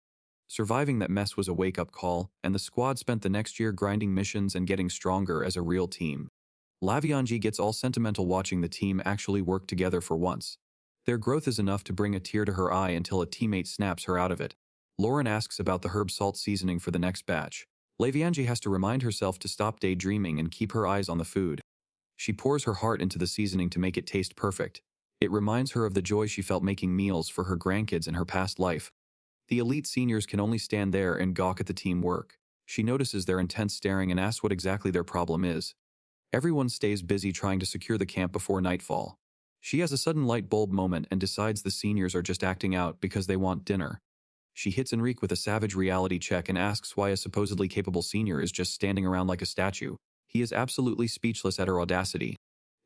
Surviving that mess was a wake-up call, and the squad spent the next year grinding missions and getting stronger as a real team. Laviange gets all sentimental watching the team actually work together for once. Their growth is enough to bring a tear to her eye until a teammate snaps her out of it. Lauren asks about the herb salt seasoning for the next batch. Laviange has to remind herself to stop daydreaming and keep her eyes on the food. She pours her heart into the seasoning to make it taste perfect. It reminds her of the joy she felt making meals for her grandkids in her past life. The elite seniors can only stand there and gawk at the team work. She notices their intense staring and asks what exactly their problem is. Everyone stays busy trying to secure the camp before nightfall. She has a sudden light bulb moment and decides the seniors are just acting out because they want dinner. She hits Enrique with a savage reality check and asks why a supposedly capable senior is just standing around like a statue. He is absolutely speechless at her audacity.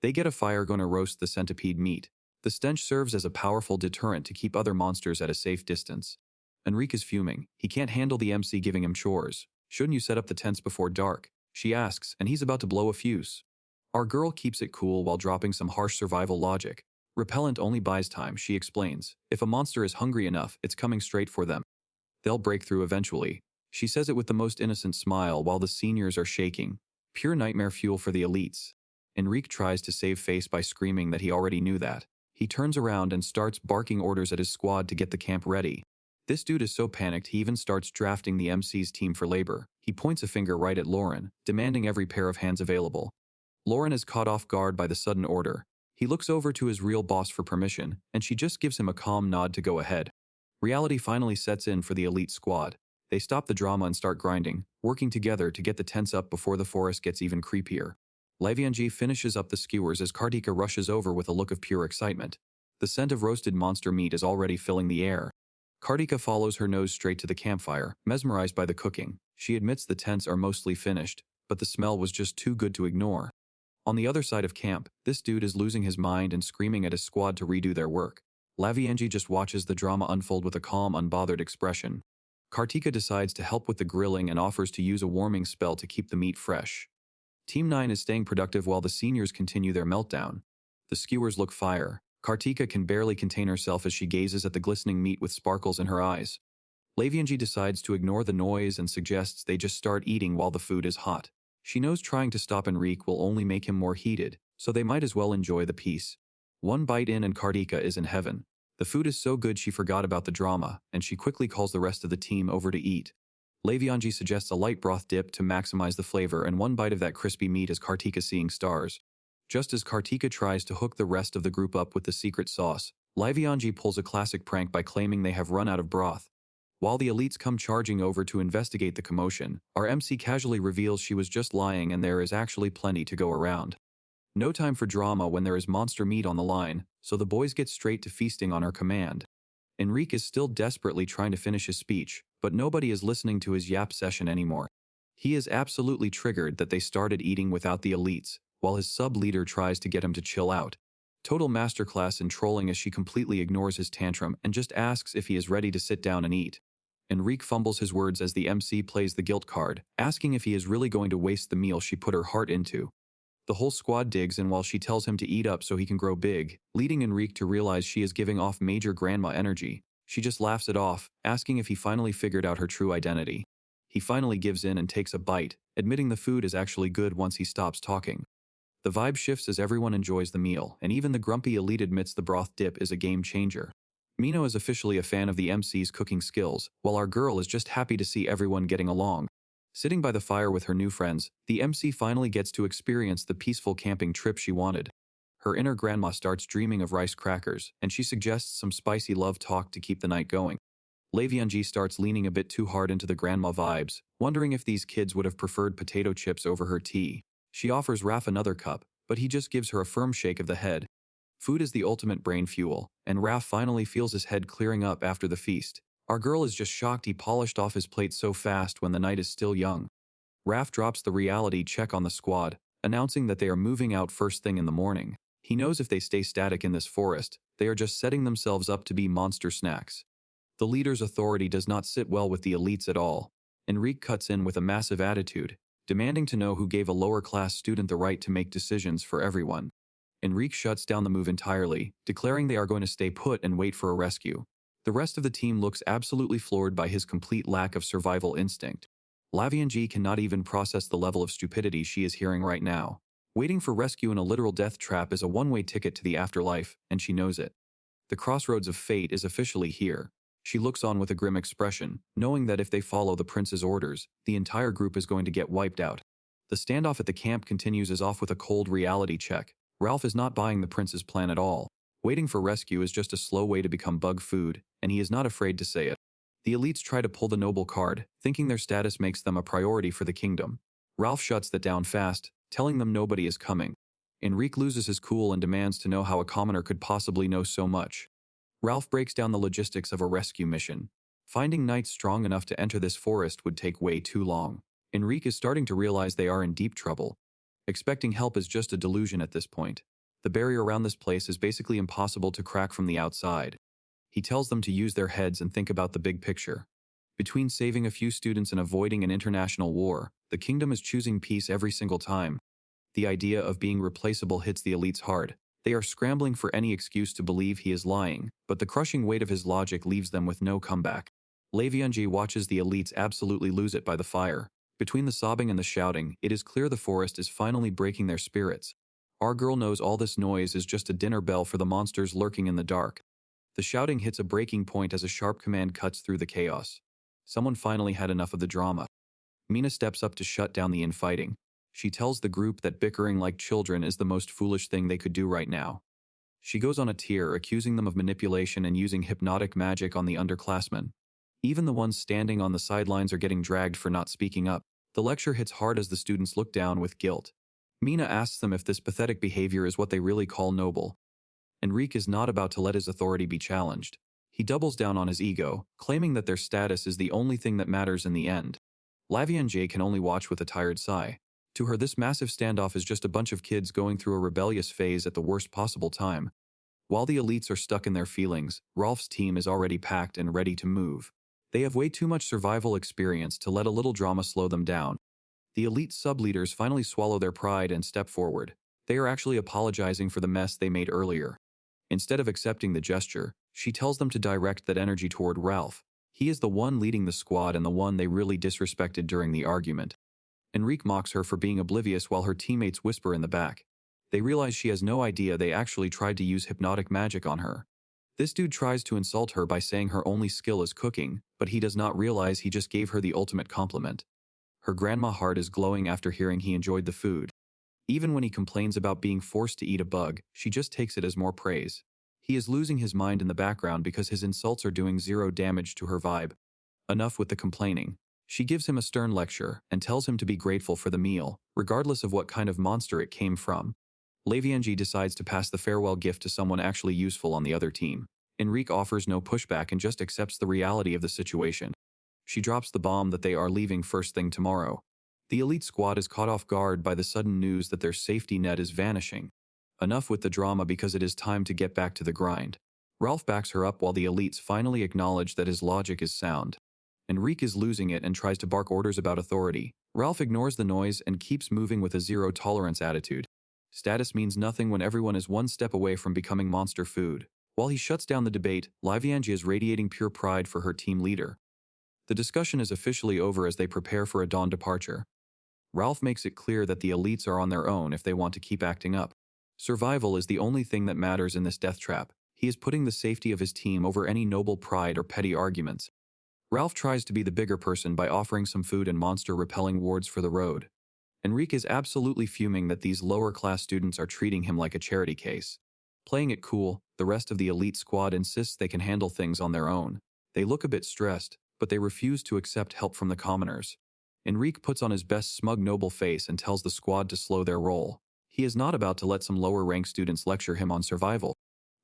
They get a fire going to roast the centipede meat. The stench serves as a powerful deterrent to keep other monsters at a safe distance. Enrique is fuming. He can't handle the MC giving him chores. Shouldn't you set up the tents before dark? She asks, and he's about to blow a fuse. Our girl keeps it cool while dropping some harsh survival logic. Repellent only buys time, she explains. If a monster is hungry enough, it's coming straight for them. They'll break through eventually. She says it with the most innocent smile while the seniors are shaking. Pure nightmare fuel for the elites. Enrique tries to save face by screaming that he already knew that. He turns around and starts barking orders at his squad to get the camp ready. This dude is so panicked he even starts drafting the MC's team for labor. He points a finger right at Lauren, demanding every pair of hands available. Lauren is caught off guard by the sudden order. He looks over to his real boss for permission, and she just gives him a calm nod to go ahead. Reality finally sets in for the elite squad. They stop the drama and start grinding, working together to get the tents up before the forest gets even creepier. Laviange finishes up the skewers as Kartika rushes over with a look of pure excitement. The scent of roasted monster meat is already filling the air. Kartika follows her nose straight to the campfire, mesmerized by the cooking. She admits the tents are mostly finished, but the smell was just too good to ignore. On the other side of camp, this dude is losing his mind and screaming at his squad to redo their work. Laviange just watches the drama unfold with a calm, unbothered expression. Kartika decides to help with the grilling and offers to use a warming spell to keep the meat fresh. Team 9 is staying productive while the seniors continue their meltdown. The skewers look fire. Kartika can barely contain herself as she gazes at the glistening meat with sparkles in her eyes. Laviange decides to ignore the noise and suggests they just start eating while the food is hot. She knows trying to stop Enrique will only make him more heated, so they might as well enjoy the peace. One bite in and Kartika is in heaven. The food is so good she forgot about the drama, and she quickly calls the rest of the team over to eat. Laviange suggests a light broth dip to maximize the flavor and one bite of that crispy meat as Kartika seeing stars. Just as Kartika tries to hook the rest of the group up with the secret sauce, Livianji pulls a classic prank by claiming they have run out of broth. While the elites come charging over to investigate the commotion, our MC casually reveals she was just lying and there is actually plenty to go around. No time for drama when there is monster meat on the line, so the boys get straight to feasting on her command. Enrique is still desperately trying to finish his speech, but nobody is listening to his yap session anymore. He is absolutely triggered that they started eating without the elites, while his sub-leader tries to get him to chill out. Total masterclass in trolling as she completely ignores his tantrum and just asks if he is ready to sit down and eat. Enrique fumbles his words as the MC plays the guilt card, asking if he is really going to waste the meal she put her heart into. The whole squad digs in while she tells him to eat up so he can grow big, leading Enrique to realize she is giving off major grandma energy. She just laughs it off, asking if he finally figured out her true identity. He finally gives in and takes a bite, admitting the food is actually good once he stops talking. The vibe shifts as everyone enjoys the meal, and even the grumpy elite admits the broth dip is a game changer. Mino is officially a fan of the MC's cooking skills, while our girl is just happy to see everyone getting along. Sitting by the fire with her new friends, the MC finally gets to experience the peaceful camping trip she wanted. Her inner grandma starts dreaming of rice crackers, and she suggests some spicy love talk to keep the night going. Levianji starts leaning a bit too hard into the grandma vibes, wondering if these kids would have preferred potato chips over her tea. She offers Raph another cup, but he just gives her a firm shake of the head. Food is the ultimate brain fuel, and Raph finally feels his head clearing up after the feast. Our girl is just shocked he polished off his plate so fast when the night is still young. Raph drops the reality check on the squad, announcing that they are moving out first thing in the morning. He knows if they stay static in this forest, they are just setting themselves up to be monster snacks. The leader's authority does not sit well with the elites at all. Enrique cuts in with a massive attitude, demanding to know who gave a lower-class student the right to make decisions for everyone. Enrique shuts down the move entirely, declaring they are going to stay put and wait for a rescue. The rest of the team looks absolutely floored by his complete lack of survival instinct. Lavianji cannot even process the level of stupidity she is hearing right now. Waiting for rescue in a literal death trap is a one-way ticket to the afterlife, and she knows it. The crossroads of fate is officially here. She looks on with a grim expression, knowing that if they follow the prince's orders, the entire group is going to get wiped out. The standoff at the camp continues as off with a cold reality check. Ralph is not buying the prince's plan at all. Waiting for rescue is just a slow way to become bug food, and he is not afraid to say it. The elites try to pull the noble card, thinking their status makes them a priority for the kingdom. Ralph shuts that down fast, telling them nobody is coming. Enrique loses his cool and demands to know how a commoner could possibly know so much. Ralph breaks down the logistics of a rescue mission. Finding knights strong enough to enter this forest would take way too long. Enrique is starting to realize they are in deep trouble. Expecting help is just a delusion at this point. The barrier around this place is basically impossible to crack from the outside. He tells them to use their heads and think about the big picture. Between saving a few students and avoiding an international war, the kingdom is choosing peace every single time. The idea of being replaceable hits the elites hard. They are scrambling for any excuse to believe he is lying, but the crushing weight of his logic leaves them with no comeback. Levianji watches the elites absolutely lose it by the fire. Between the sobbing and the shouting, it is clear the forest is finally breaking their spirits. Our girl knows all this noise is just a dinner bell for the monsters lurking in the dark. The shouting hits a breaking point as a sharp command cuts through the chaos. Someone finally had enough of the drama. Mina steps up to shut down the infighting. She tells the group that bickering like children is the most foolish thing they could do right now. She goes on a tear, accusing them of manipulation and using hypnotic magic on the underclassmen. Even the ones standing on the sidelines are getting dragged for not speaking up. The lecture hits hard as the students look down with guilt. Mina asks them if this pathetic behavior is what they really call noble. Enrique is not about to let his authority be challenged. He doubles down on his ego, claiming that their status is the only thing that matters in the end. Lavianji can only watch with a tired sigh. To her, this massive standoff is just a bunch of kids going through a rebellious phase at the worst possible time. While the elites are stuck in their feelings, Rolf's team is already packed and ready to move. They have way too much survival experience to let a little drama slow them down. The elite sub-leaders finally swallow their pride and step forward. They are actually apologizing for the mess they made earlier. Instead of accepting the gesture, she tells them to direct that energy toward Ralph. He is the one leading the squad and the one they really disrespected during the argument. Enrique mocks her for being oblivious while her teammates whisper in the back. They realize she has no idea they actually tried to use hypnotic magic on her. This dude tries to insult her by saying her only skill is cooking, but he does not realize he just gave her the ultimate compliment. Her grandma heart is glowing after hearing he enjoyed the food. Even when he complains about being forced to eat a bug, she just takes it as more praise. He is losing his mind in the background because his insults are doing zero damage to her vibe. Enough with the complaining. She gives him a stern lecture and tells him to be grateful for the meal, regardless of what kind of monster it came from. Lavianji decides to pass the farewell gift to someone actually useful on the other team. Enrique offers no pushback and just accepts the reality of the situation. She drops the bomb that they are leaving first thing tomorrow. The elite squad is caught off guard by the sudden news that their safety net is vanishing. Enough with the drama because it is time to get back to the grind. Ralph backs her up while the elites finally acknowledge that his logic is sound. Enrique is losing it and tries to bark orders about authority. Ralph ignores the noise and keeps moving with a zero-tolerance attitude. Status means nothing when everyone is one step away from becoming monster food. While he shuts down the debate, Lavianji is radiating pure pride for her team leader. The discussion is officially over as they prepare for a dawn departure. Ralph makes it clear that the elites are on their own if they want to keep acting up. Survival is the only thing that matters in this death trap. He is putting the safety of his team over any noble pride or petty arguments. Ralph tries to be the bigger person by offering some food and monster-repelling wards for the road. Enrique is absolutely fuming that these lower-class students are treating him like a charity case. Playing it cool, the rest of the elite squad insists they can handle things on their own. They look a bit stressed, but they refuse to accept help from the commoners. Enrique puts on his best smug noble face and tells the squad to slow their roll. He is not about to let some lower-ranked students lecture him on survival.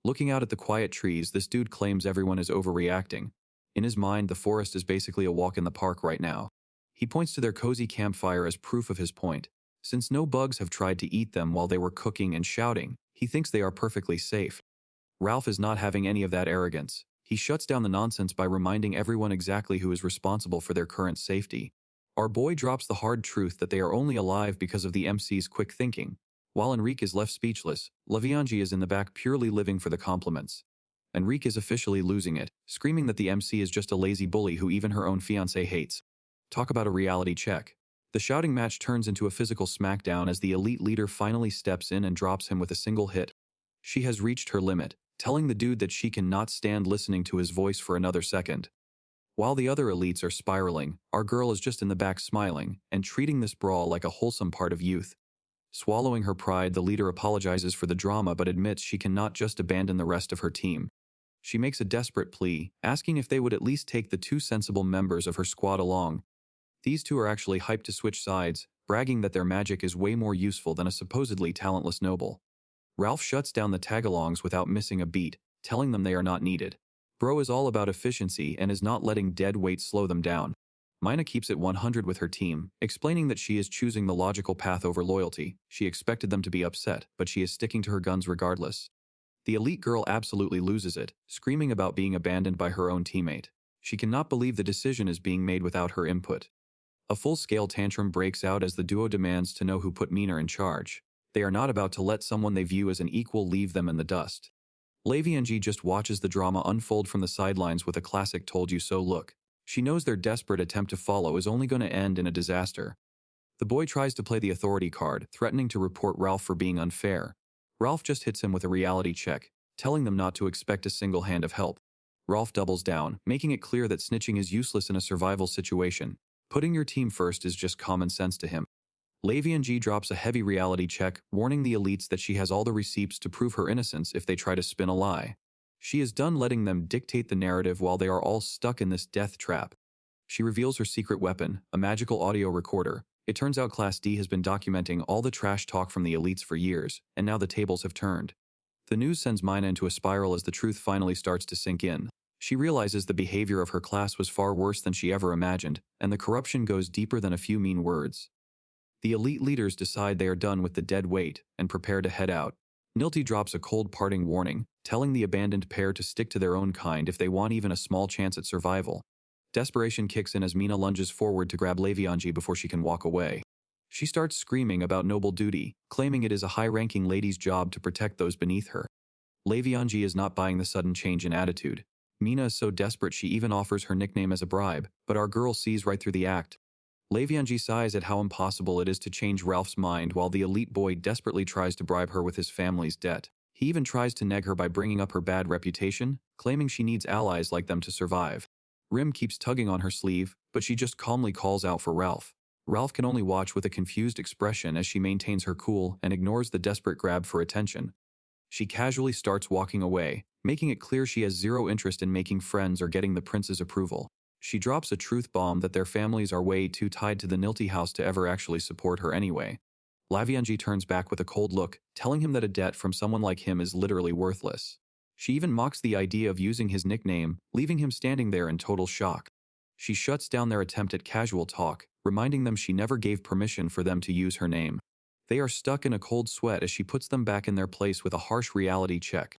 Looking out at the quiet trees, this dude claims everyone is overreacting. In his mind, the forest is basically a walk in the park right now. He points to their cozy campfire as proof of his point. Since no bugs have tried to eat them while they were cooking and shouting, he thinks they are perfectly safe. Ralph is not having any of that arrogance. He shuts down the nonsense by reminding everyone exactly who is responsible for their current safety. Our boy drops the hard truth that they are only alive because of the MC's quick thinking. While Enrique is left speechless, Lavianji is in the back purely living for the compliments. Enrique is officially losing it, screaming that the MC is just a lazy bully who even her own fiancé hates. Talk about a reality check. The shouting match turns into a physical smackdown as the elite leader finally steps in and drops him with a single hit. She has reached her limit, telling the dude that she cannot stand listening to his voice for another second. While the other elites are spiraling, our girl is just in the back smiling and treating this brawl like a wholesome part of youth. Swallowing her pride, the leader apologizes for the drama but admits she cannot just abandon the rest of her team. She makes a desperate plea, asking if they would at least take the two sensible members of her squad along. These two are actually hyped to switch sides, bragging that their magic is way more useful than a supposedly talentless noble. Ralph shuts down the tagalongs without missing a beat, telling them they are not needed. Bro is all about efficiency and is not letting dead weight slow them down. Mina keeps it 100 with her team, explaining that she is choosing the logical path over loyalty. She expected them to be upset, but she is sticking to her guns regardless. The elite girl absolutely loses it, screaming about being abandoned by her own teammate. She cannot believe the decision is being made without her input. A full-scale tantrum breaks out as the duo demands to know who put Mina in charge. They are not about to let someone they view as an equal leave them in the dust. Lavianji just watches the drama unfold from the sidelines with a classic told you so look. She knows their desperate attempt to follow is only going to end in a disaster. The boy tries to play the authority card, threatening to report Ralph for being unfair. Ralph just hits him with a reality check, telling them not to expect a single hand of help. Ralph doubles down, making it clear that snitching is useless in a survival situation. Putting your team first is just common sense to him. Lavianji drops a heavy reality check, warning the elites that she has all the receipts to prove her innocence if they try to spin a lie. She is done letting them dictate the narrative while they are all stuck in this death trap. She reveals her secret weapon, a magical audio recorder. It turns out Class D has been documenting all the trash talk from the elites for years, and now the tables have turned. The news sends Mina into a spiral as the truth finally starts to sink in. She realizes the behavior of her class was far worse than she ever imagined, and the corruption goes deeper than a few mean words. The elite leaders decide they are done with the dead weight and prepare to head out. Nilti drops a cold parting warning, telling the abandoned pair to stick to their own kind if they want even a small chance at survival. Desperation kicks in as Mina lunges forward to grab Lavianji before she can walk away. She starts screaming about noble duty, claiming it is a high-ranking lady's job to protect those beneath her. Lavianji is not buying the sudden change in attitude. Mina is so desperate she even offers her nickname as a bribe, but our girl sees right through the act. Lavianji sighs at how impossible it is to change Ralph's mind while the elite boy desperately tries to bribe her with his family's debt. He even tries to neg her by bringing up her bad reputation, claiming she needs allies like them to survive. Rim keeps tugging on her sleeve, but she just calmly calls out for Ralph. Ralph can only watch with a confused expression as she maintains her cool and ignores the desperate grab for attention. She casually starts walking away, making it clear she has zero interest in making friends or getting the prince's approval. She drops a truth bomb that their families are way too tied to the Nilty house to ever actually support her anyway. Lavianji turns back with a cold look, telling him that a debt from someone like him is literally worthless. She even mocks the idea of using his nickname, leaving him standing there in total shock. She shuts down their attempt at casual talk, reminding them she never gave permission for them to use her name. They are stuck in a cold sweat as she puts them back in their place with a harsh reality check.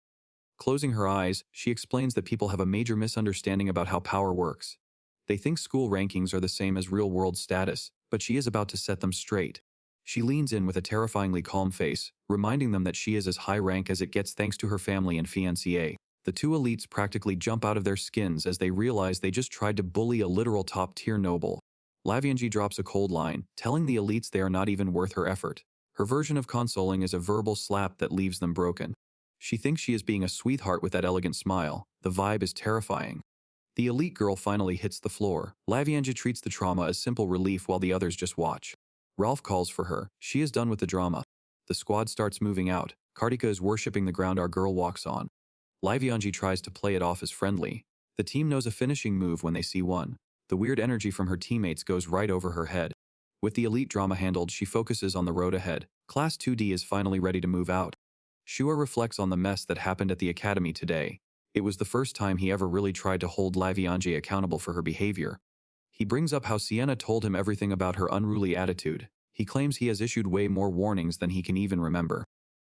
Closing her eyes, she explains that people have a major misunderstanding about how power works. They think school rankings are the same as real-world status, but she is about to set them straight. She leans in with a terrifyingly calm face, reminding them that she is as high rank as it gets thanks to her family and fiancé. The two elites practically jump out of their skins as they realize they just tried to bully a literal top-tier noble. Lavianji drops a cold line, telling the elites they are not even worth her effort. Her version of consoling is a verbal slap that leaves them broken. She thinks she is being a sweetheart with that elegant smile. The vibe is terrifying. The elite girl finally hits the floor. Lavianji treats the trauma as simple relief while the others just watch. Ralph calls for her. She is done with the drama. The squad starts moving out. Kartika is worshipping the ground our girl walks on. Lavianji tries to play it off as friendly. The team knows a finishing move when they see one. The weird energy from her teammates goes right over her head. With the elite drama handled, she focuses on the road ahead. Class 2D is finally ready to move out. Shua reflects on the mess that happened at the academy today. It was the first time he ever really tried to hold Lavianji accountable for her behavior. He brings up how Sienna told him everything about her unruly attitude. He claims he has issued way more warnings than he can even remember.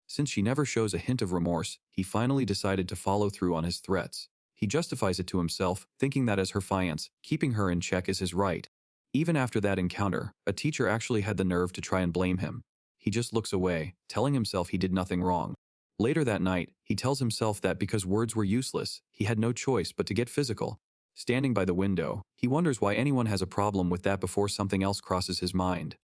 Since she never shows a hint of remorse, he finally decided to follow through on his threats. He justifies it to himself, thinking that as her fiancé, keeping her in check is his right. Even after that encounter, a teacher actually had the nerve to try and blame him. He just looks away, telling himself he did nothing wrong. Later that night, he tells himself that because words were useless, he had no choice but to get physical. Standing by the window, he wonders why anyone has a problem with that before something else crosses his mind.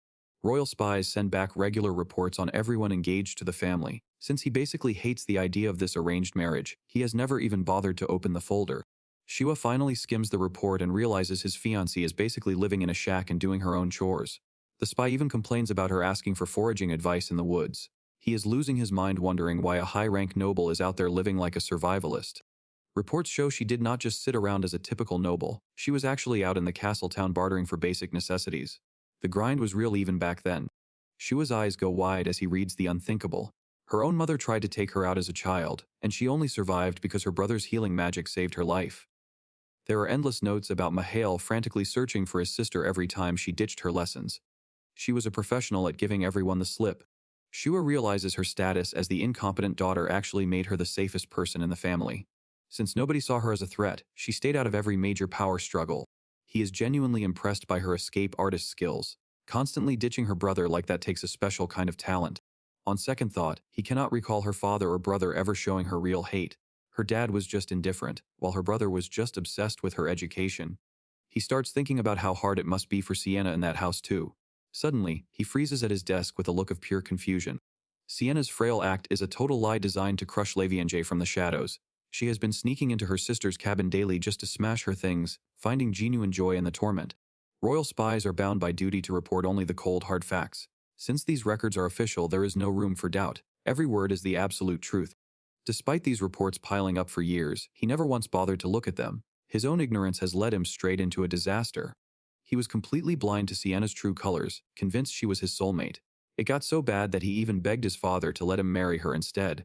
Royal spies send back regular reports on everyone engaged to the family. Since he basically hates the idea of this arranged marriage, he has never even bothered to open the folder. Shua finally skims the report and realizes his fiancée is basically living in a shack and doing her own chores. The spy even complains about her asking for foraging advice in the woods. He is losing his mind wondering why a high-rank noble is out there living like a survivalist. Reports show she did not just sit around as a typical noble, she was actually out in the castle town bartering for basic necessities. The grind was real even back then. Shua's eyes go wide as he reads the unthinkable. Her own mother tried to take her out as a child, and she only survived because her brother's healing magic saved her life. There are endless notes about Mihail frantically searching for his sister every time she ditched her lessons. She was a professional at giving everyone the slip. Shua realizes her status as the incompetent daughter actually made her the safest person in the family. Since nobody saw her as a threat, she stayed out of every major power struggle. He is genuinely impressed by her escape artist skills. Constantly ditching her brother like that takes a special kind of talent. On second thought, he cannot recall her father or brother ever showing her real hate. Her dad was just indifferent, while her brother was just obsessed with her education. He starts thinking about how hard it must be for Sienna in that house too. Suddenly, he freezes at his desk with a look of pure confusion. Sienna's frail act is a total lie designed to crush Lavianji from the shadows. She has been sneaking into her sister's cabin daily just to smash her things, finding genuine joy in the torment. Royal spies are bound by duty to report only the cold, hard facts. Since these records are official, there is no room for doubt. Every word is the absolute truth. Despite these reports piling up for years, he never once bothered to look at them. His own ignorance has led him straight into a disaster. He was completely blind to Sienna's true colors, convinced she was his soulmate. It got so bad that he even begged his father to let him marry her instead.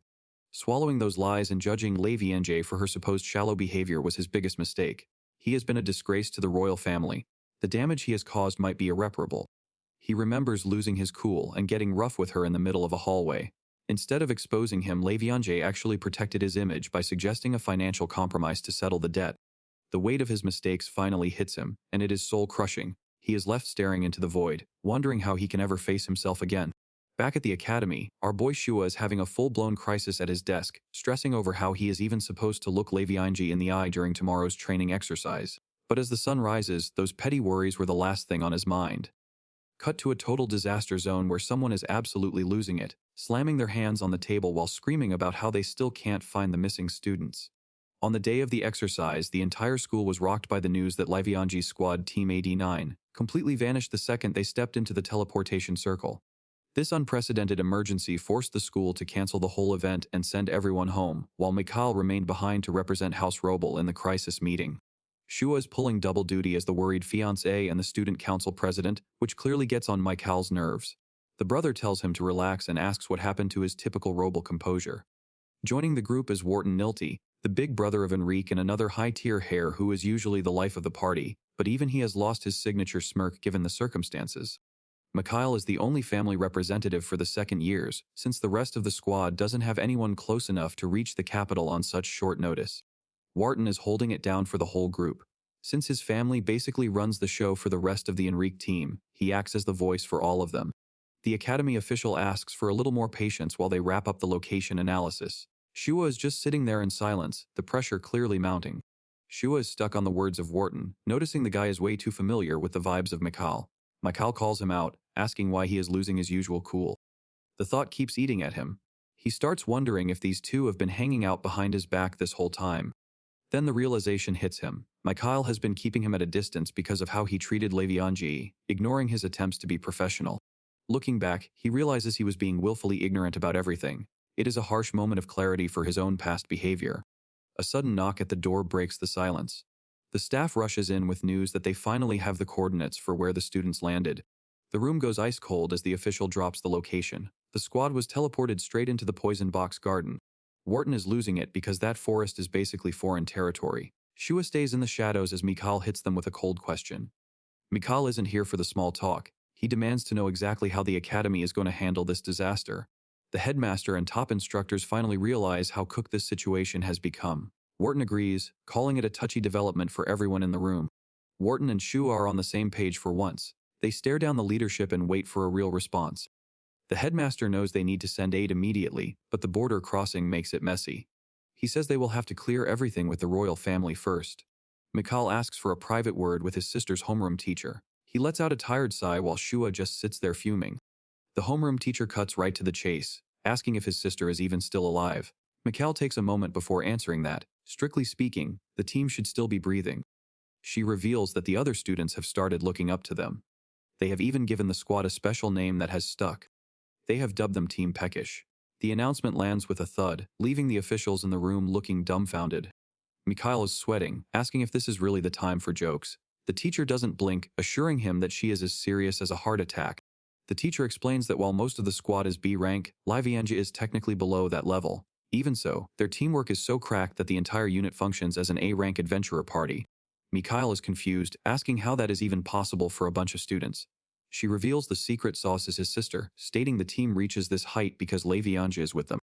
Swallowing those lies and judging Lavianji for her supposed shallow behavior was his biggest mistake. He has been a disgrace to the royal family. The damage he has caused might be irreparable. He remembers losing his cool and getting rough with her in the middle of a hallway. Instead of exposing him, Lavianji actually protected his image by suggesting a financial compromise to settle the debt. The weight of his mistakes finally hits him, and it is soul-crushing. He is left staring into the void, wondering how he can ever face himself again. Back at the academy, our boy Shua is having a full-blown crisis at his desk, stressing over how he is even supposed to look Lavianji in the eye during tomorrow's training exercise. But as the sun rises, those petty worries were the last thing on his mind. Cut to a total disaster zone where someone is absolutely losing it, slamming their hands on the table while screaming about how they still can't find the missing students. On the day of the exercise, the entire school was rocked by the news that Lavianji's squad Team AD9, completely vanished the second they stepped into the teleportation circle. This unprecedented emergency forced the school to cancel the whole event and send everyone home, while Mikhail remained behind to represent House Roble in the crisis meeting. Shua is pulling double duty as the worried fiancé and the student council president, which clearly gets on Mikhail's nerves. The brother tells him to relax and asks what happened to his typical Roble composure. Joining the group is Wharton Nilty, the big brother of Enrique and another high-tier heir who is usually the life of the party, but even he has lost his signature smirk given the circumstances. Mikhail is the only family representative for the second years, since the rest of the squad doesn't have anyone close enough to reach the capital on such short notice. Wharton is holding it down for the whole group. Since his family basically runs the show for the rest of the Enrique team, he acts as the voice for all of them. The academy official asks for a little more patience while they wrap up the location analysis. Shua is just sitting there in silence, the pressure clearly mounting. Shua is stuck on the words of Wharton, noticing the guy is way too familiar with the vibes of Mikhail. Mikhail calls him out, asking why he is losing his usual cool. The thought keeps eating at him. He starts wondering if these two have been hanging out behind his back this whole time. Then the realization hits him. Mikhail has been keeping him at a distance because of how he treated Levianji, ignoring his attempts to be professional. Looking back, he realizes he was being willfully ignorant about everything. It is a harsh moment of clarity for his own past behavior. A sudden knock at the door breaks the silence. The staff rushes in with news that they finally have the coordinates for where the students landed. The room goes ice cold as the official drops the location. The squad was teleported straight into the poison box garden. Wharton is losing it because that forest is basically foreign territory. Shua stays in the shadows as Mikhail hits them with a cold question. Mikhail isn't here for the small talk. He demands to know exactly how the academy is going to handle this disaster. The headmaster and top instructors finally realize how cooked this situation has become. Wharton agrees, calling it a touchy development for everyone in the room. Wharton and Shua are on the same page for once. They stare down the leadership and wait for a real response. The headmaster knows they need to send aid immediately, but the border crossing makes it messy. He says they will have to clear everything with the royal family first. Mikhail asks for a private word with his sister's homeroom teacher. He lets out a tired sigh while Shua just sits there fuming. The homeroom teacher cuts right to the chase, asking if his sister is even still alive. Mikhail takes a moment before answering that, strictly speaking, the team should still be breathing. She reveals that the other students have started looking up to them. They have even given the squad a special name that has stuck. They have dubbed them Team Peckish. The announcement lands with a thud, leaving the officials in the room looking dumbfounded. Mikhail is sweating, asking if this is really the time for jokes. The teacher doesn't blink, assuring him that she is as serious as a heart attack. The teacher explains that while most of the squad is B rank, Livianja is technically below that level. Even so, their teamwork is so cracked that the entire unit functions as an A-rank adventurer party. Mikhail is confused, asking how that is even possible for a bunch of students. She reveals the secret sauce is his sister, stating the team reaches this height because Levianja is with them.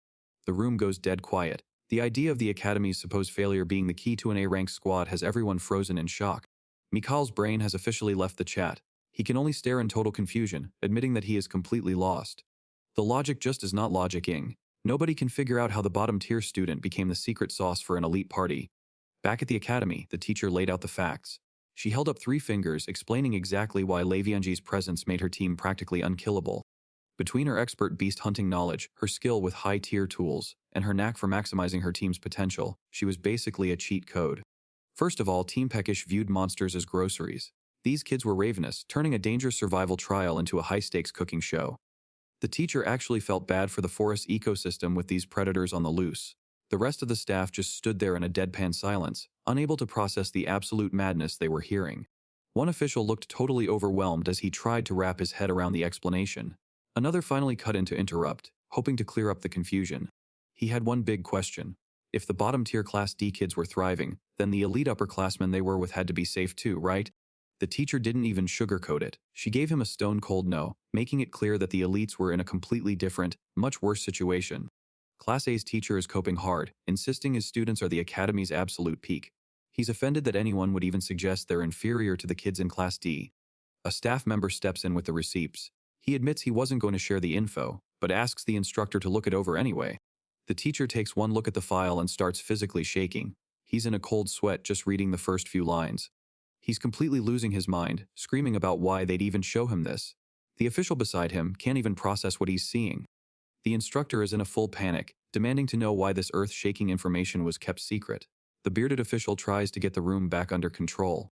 The room goes dead quiet. The idea of the academy's supposed failure being the key to an A-rank squad has everyone frozen in shock. Mikhail's brain has officially left the chat. He can only stare in total confusion, admitting that he is completely lost. The logic just is not logicking. Nobody can figure out how the bottom-tier student became the secret sauce for an elite party. Back at the academy, the teacher laid out the facts. She held up 3 fingers, explaining exactly why Levianji's presence made her team practically unkillable. Between her expert beast-hunting knowledge, her skill with high-tier tools, and her knack for maximizing her team's potential, she was basically a cheat code. First of all, Team Peckish viewed monsters as groceries. These kids were ravenous, turning a dangerous survival trial into a high-stakes cooking show. The teacher actually felt bad for the forest ecosystem with these predators on the loose. The rest of the staff just stood there in a deadpan silence, unable to process the absolute madness they were hearing. One official looked totally overwhelmed as he tried to wrap his head around the explanation. Another finally cut in to interrupt, hoping to clear up the confusion. He had one big question. If the bottom-tier Class D kids were thriving, then the elite upperclassmen they were with had to be safe too, right? The teacher didn't even sugarcoat it. She gave him a stone-cold no, making it clear that the elites were in a completely different, much worse situation. Class A's teacher is coping hard, insisting his students are the academy's absolute peak. He's offended that anyone would even suggest they're inferior to the kids in Class D. A staff member steps in with the receipts. He admits he wasn't going to share the info, but asks the instructor to look it over anyway. The teacher takes one look at the file and starts physically shaking. He's in a cold sweat just reading the first few lines. He's completely losing his mind, screaming about why they'd even show him this. The official beside him can't even process what he's seeing. The instructor is in a full panic, demanding to know why this earth-shaking information was kept secret. The bearded official tries to get the room back under control.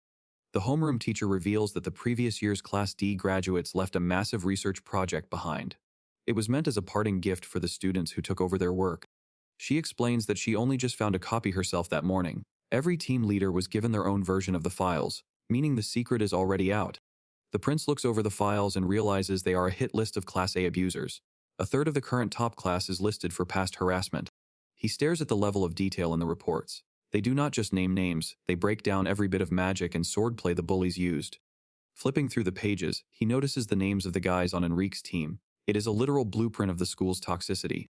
The homeroom teacher reveals that the previous year's Class D graduates left a massive research project behind. It was meant as a parting gift for the students who took over their work. She explains that she only just found a copy herself that morning. Every team leader was given their own version of the files, meaning the secret is already out. The prince looks over the files and realizes they are a hit list of Class A abusers. A third of the current top class is listed for past harassment. He stares at the level of detail in the reports. They do not just name names, they break down every bit of magic and swordplay the bullies used. Flipping through the pages, he notices the names of the guys on Enrique's team. It is a literal blueprint of the school's toxicity.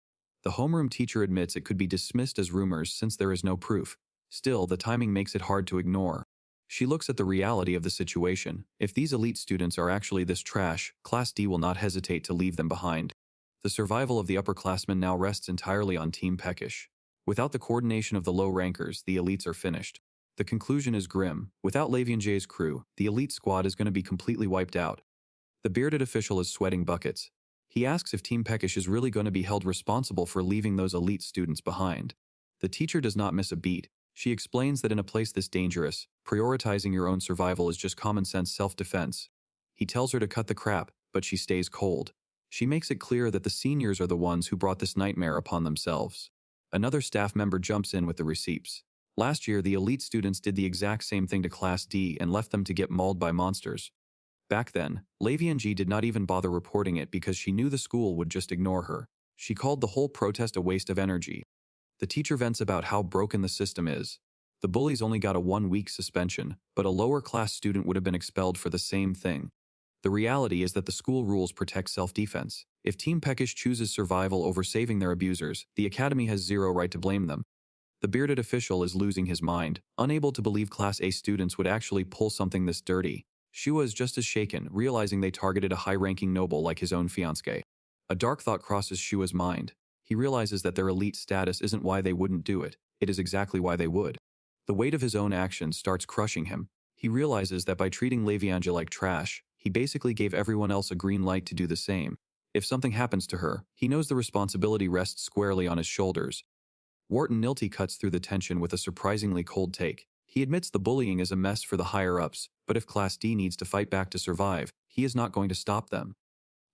The homeroom teacher admits it could be dismissed as rumors since there is no proof. Still, the timing makes it hard to ignore. She looks at the reality of the situation. If these elite students are actually this trash, Class D will not hesitate to leave them behind. The survival of the upperclassmen now rests entirely on Team Peckish. Without the coordination of the low rankers, the elites are finished. The conclusion is grim. Without Leviange's crew, the elite squad is going to be completely wiped out. The bearded official is sweating buckets. He asks if Team Peckish is really going to be held responsible for leaving those elite students behind. The teacher does not miss a beat. She explains that in a place this dangerous, prioritizing your own survival is just common sense self-defense. He tells her to cut the crap, but she stays cold. She makes it clear that the seniors are the ones who brought this nightmare upon themselves. Another staff member jumps in with the receipts. Last year, the elite students did the exact same thing to Class D and left them to get mauled by monsters. Back then, Leviange did not even bother reporting it because she knew the school would just ignore her. She called the whole protest a waste of energy. The teacher vents about how broken the system is. The bullies only got a 1-week suspension, but a lower-class student would have been expelled for the same thing. The reality is that the school rules protect self-defense. If Team Peckish chooses survival over saving their abusers, the academy has zero right to blame them. The bearded official is losing his mind, unable to believe Class A students would actually pull something this dirty. Shua is just as shaken, realizing they targeted a high-ranking noble like his own fiancé. A dark thought crosses Shua's mind. He realizes that their elite status isn't why they wouldn't do it, it is exactly why they would. The weight of his own actions starts crushing him. He realizes that by treating Leviange like trash, he basically gave everyone else a green light to do the same. If something happens to her, he knows the responsibility rests squarely on his shoulders. Wharton Nilty cuts through the tension with a surprisingly cold take. He admits the bullying is a mess for the higher-ups, but if Class D needs to fight back to survive, he is not going to stop them.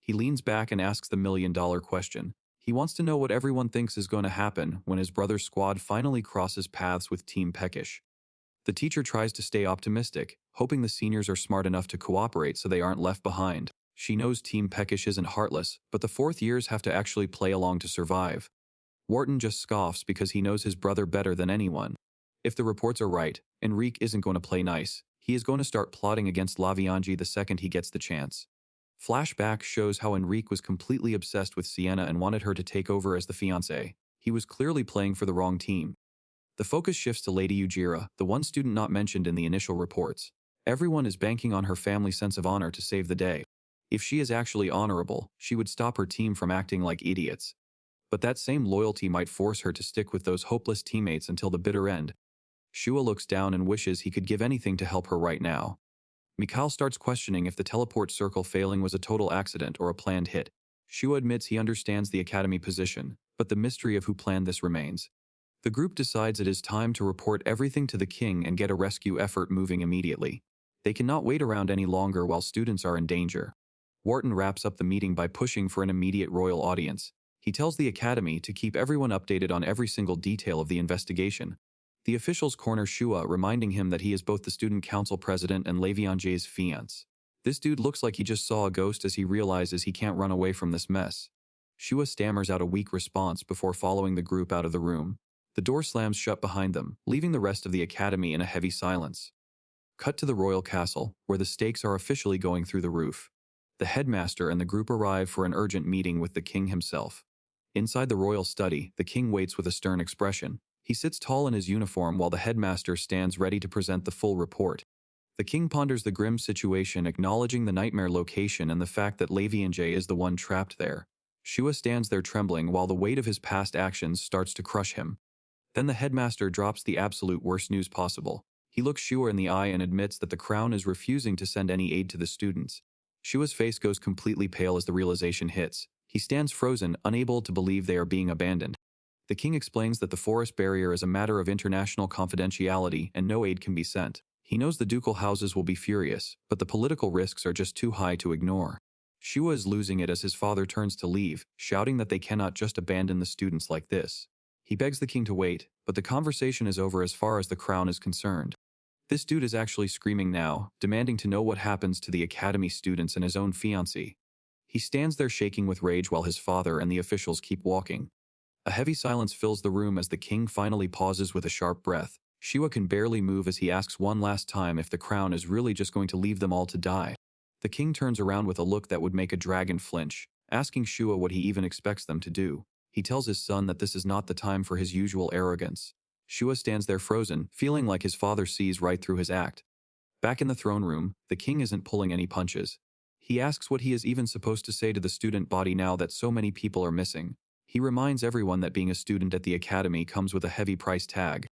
He leans back and asks the million-dollar question. He wants to know what everyone thinks is going to happen when his brother's squad finally crosses paths with Team Peckish. The teacher tries to stay optimistic, hoping the seniors are smart enough to cooperate so they aren't left behind. She knows Team Peckish isn't heartless, but the fourth years have to actually play along to survive. Wharton just scoffs because he knows his brother better than anyone. If the reports are right, Enrique isn't going to play nice. He is going to start plotting against Leviange the second he gets the chance. Flashback shows how Enrique was completely obsessed with Sienna and wanted her to take over as the fiancé. He was clearly playing for the wrong team. The focus shifts to Lady Ujira, the one student not mentioned in the initial reports. Everyone is banking on her family's sense of honor to save the day. If she is actually honorable, she would stop her team from acting like idiots. But that same loyalty might force her to stick with those hopeless teammates until the bitter end. Shua looks down and wishes he could give anything to help her right now. Mikhail starts questioning if the teleport circle failing was a total accident or a planned hit. Shua admits he understands the academy position, but the mystery of who planned this remains. The group decides it is time to report everything to the king and get a rescue effort moving immediately. They cannot wait around any longer while students are in danger. Wharton wraps up the meeting by pushing for an immediate royal audience. He tells the academy to keep everyone updated on every single detail of the investigation. The officials corner Shua, reminding him that he is both the student council president and Leviange's fiancé. This dude looks like he just saw a ghost as he realizes he can't run away from this mess. Shua stammers out a weak response before following the group out of the room. The door slams shut behind them, leaving the rest of the academy in a heavy silence. Cut to the royal castle, where the stakes are officially going through the roof. The headmaster and the group arrive for an urgent meeting with the king himself. Inside the royal study, the king waits with a stern expression. He sits tall in his uniform while the headmaster stands ready to present the full report. The king ponders the grim situation, acknowledging the nightmare location and the fact that Leviange is the one trapped there. Shua stands there trembling while the weight of his past actions starts to crush him. Then the headmaster drops the absolute worst news possible. He looks Shua in the eye and admits that the crown is refusing to send any aid to the students. Shua's face goes completely pale as the realization hits. He stands frozen, unable to believe they are being abandoned. The king explains that the forest barrier is a matter of international confidentiality and no aid can be sent. He knows the ducal houses will be furious, but the political risks are just too high to ignore. Shua is losing it as his father turns to leave, shouting that they cannot just abandon the students like this. He begs the king to wait, but the conversation is over as far as the crown is concerned. This dude is actually screaming now, demanding to know what happens to the academy students and his own fiancée. He stands there shaking with rage while his father and the officials keep walking. A heavy silence fills the room as the king finally pauses with a sharp breath. Shua can barely move as he asks one last time if the crown is really just going to leave them all to die. The king turns around with a look that would make a dragon flinch, asking Shua what he even expects them to do. He tells his son that this is not the time for his usual arrogance. Shua stands there frozen, feeling like his father sees right through his act. Back in the throne room, the king isn't pulling any punches. He asks what he is even supposed to say to the student body now that so many people are missing. He reminds everyone that being a student at the academy comes with a heavy price tag.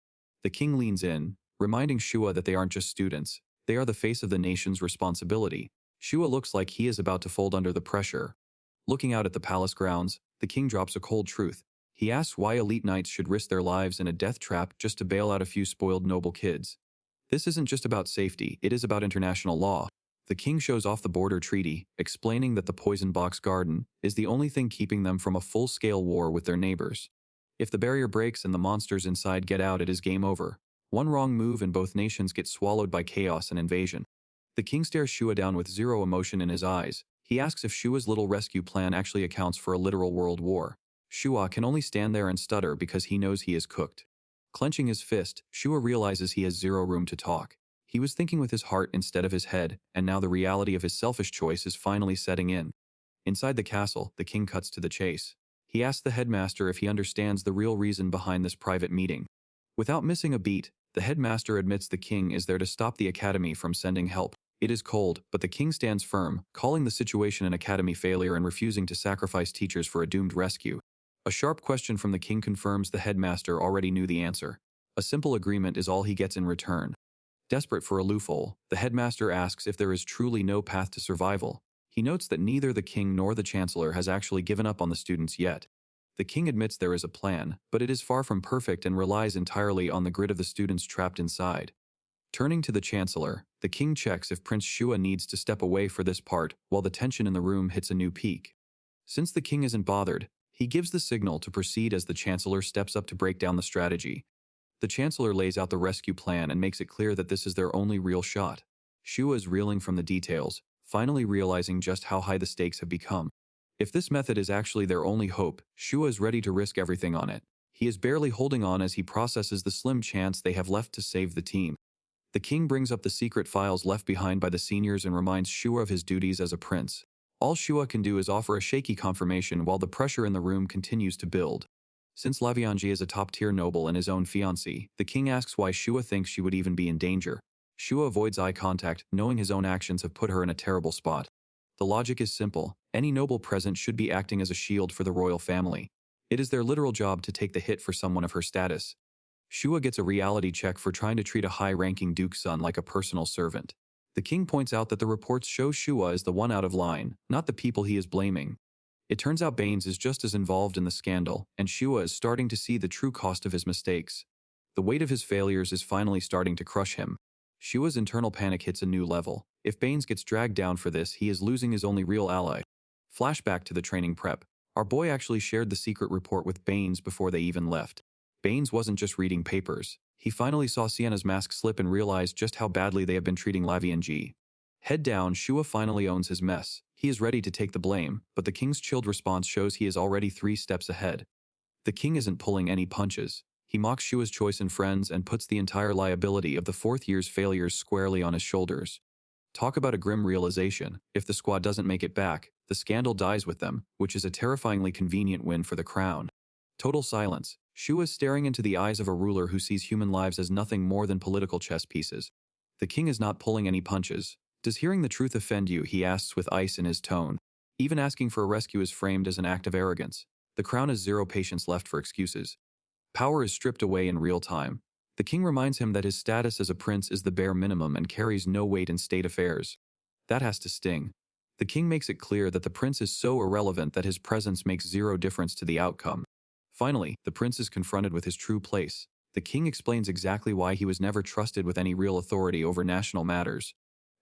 The king leans in, reminding Shua that they aren't just students, they are the face of the nation's responsibility. Shua looks like he is about to fold under the pressure. Looking out at the palace grounds, the king drops a cold truth. He asks why elite knights should risk their lives in a death trap just to bail out a few spoiled noble kids. This isn't just about safety, it is about international law. The king shows off the border treaty, explaining that the poison box garden is the only thing keeping them from a full-scale war with their neighbors. If the barrier breaks and the monsters inside get out, it is game over. One wrong move and both nations get swallowed by chaos and invasion. The king stares Shua down with zero emotion in his eyes. He asks if Shua's little rescue plan actually accounts for a literal world war. Shua can only stand there and stutter because he knows he is cooked. Clenching his fist, Shua realizes he has zero room to talk. He was thinking with his heart instead of his head, and now the reality of his selfish choice is finally setting in. Inside the castle, the king cuts to the chase. He asks the headmaster if he understands the real reason behind this private meeting. Without missing a beat, the headmaster admits the king is there to stop the academy from sending help. It is cold, but the king stands firm, calling the situation an academy failure and refusing to sacrifice teachers for a doomed rescue. A sharp question from the king confirms the headmaster already knew the answer. A simple agreement is all he gets in return. Desperate for a loophole, the headmaster asks if there is truly no path to survival. He notes that neither the king nor the chancellor has actually given up on the students yet. The king admits there is a plan, but it is far from perfect and relies entirely on the grit of the students trapped inside. Turning to the chancellor, the king checks if Prince Shua needs to step away for this part, while the tension in the room hits a new peak. Since the king isn't bothered, he gives the signal to proceed as the chancellor steps up to break down the strategy. The chancellor lays out the rescue plan and makes it clear that this is their only real shot. Shua is reeling from the details, finally realizing just how high the stakes have become. If this method is actually their only hope, Shua is ready to risk everything on it. He is barely holding on as he processes the slim chance they have left to save the team. The king brings up the secret files left behind by the seniors and reminds Shua of his duties as a prince. All Shua can do is offer a shaky confirmation while the pressure in the room continues to build. Since Lavianji is a top-tier noble and his own fiancée, the king asks why Shua thinks she would even be in danger. Shua avoids eye contact, knowing his own actions have put her in a terrible spot. The logic is simple. Any noble present should be acting as a shield for the royal family. It is their literal job to take the hit for someone of her status. Shua gets a reality check for trying to treat a high-ranking duke's son like a personal servant. The king points out that the reports show Shua is the one out of line, not the people he is blaming. It turns out Baines is just as involved in the scandal, and Shua is starting to see the true cost of his mistakes. The weight of his failures is finally starting to crush him. Shua's internal panic hits a new level. If Baines gets dragged down for this, he is losing his only real ally. Flashback to the training prep. Our boy actually shared the secret report with Baines before they even left. Baines wasn't just reading papers. He finally saw Sienna's mask slip and realized just how badly they have been treating Lavianji. Head down, Shua finally owns his mess. He is ready to take the blame, but the king's chilled response shows he is already 3 steps ahead. The king isn't pulling any punches. He mocks Shua's choice in friends and puts the entire liability of the 4th year's failures squarely on his shoulders. Talk about a grim realization. If the squad doesn't make it back, the scandal dies with them, which is a terrifyingly convenient win for the crown. Total silence. Shua is staring into the eyes of a ruler who sees human lives as nothing more than political chess pieces. The king is not pulling any punches. Does hearing the truth offend you? He asks with ice in his tone. Even asking for a rescue is framed as an act of arrogance. The crown has zero patience left for excuses. Power is stripped away in real time. The king reminds him that his status as a prince is the bare minimum and carries no weight in state affairs. That has to sting. The king makes it clear that the prince is so irrelevant that his presence makes zero difference to the outcome. Finally, the prince is confronted with his true place. The king explains exactly why he was never trusted with any real authority over national matters.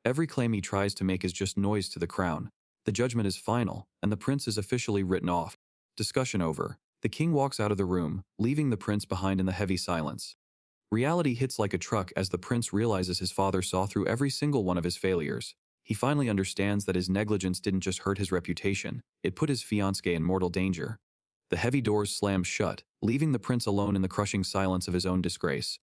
Every claim he tries to make is just noise to the crown. The judgment is final, and the prince is officially written off. Discussion over. The king walks out of the room, leaving the prince behind in the heavy silence. Reality hits like a truck as the prince realizes his father saw through every single one of his failures. He finally understands that his negligence didn't just hurt his reputation, it put his fiancée in mortal danger. The heavy doors slam shut, leaving the prince alone in the crushing silence of his own disgrace.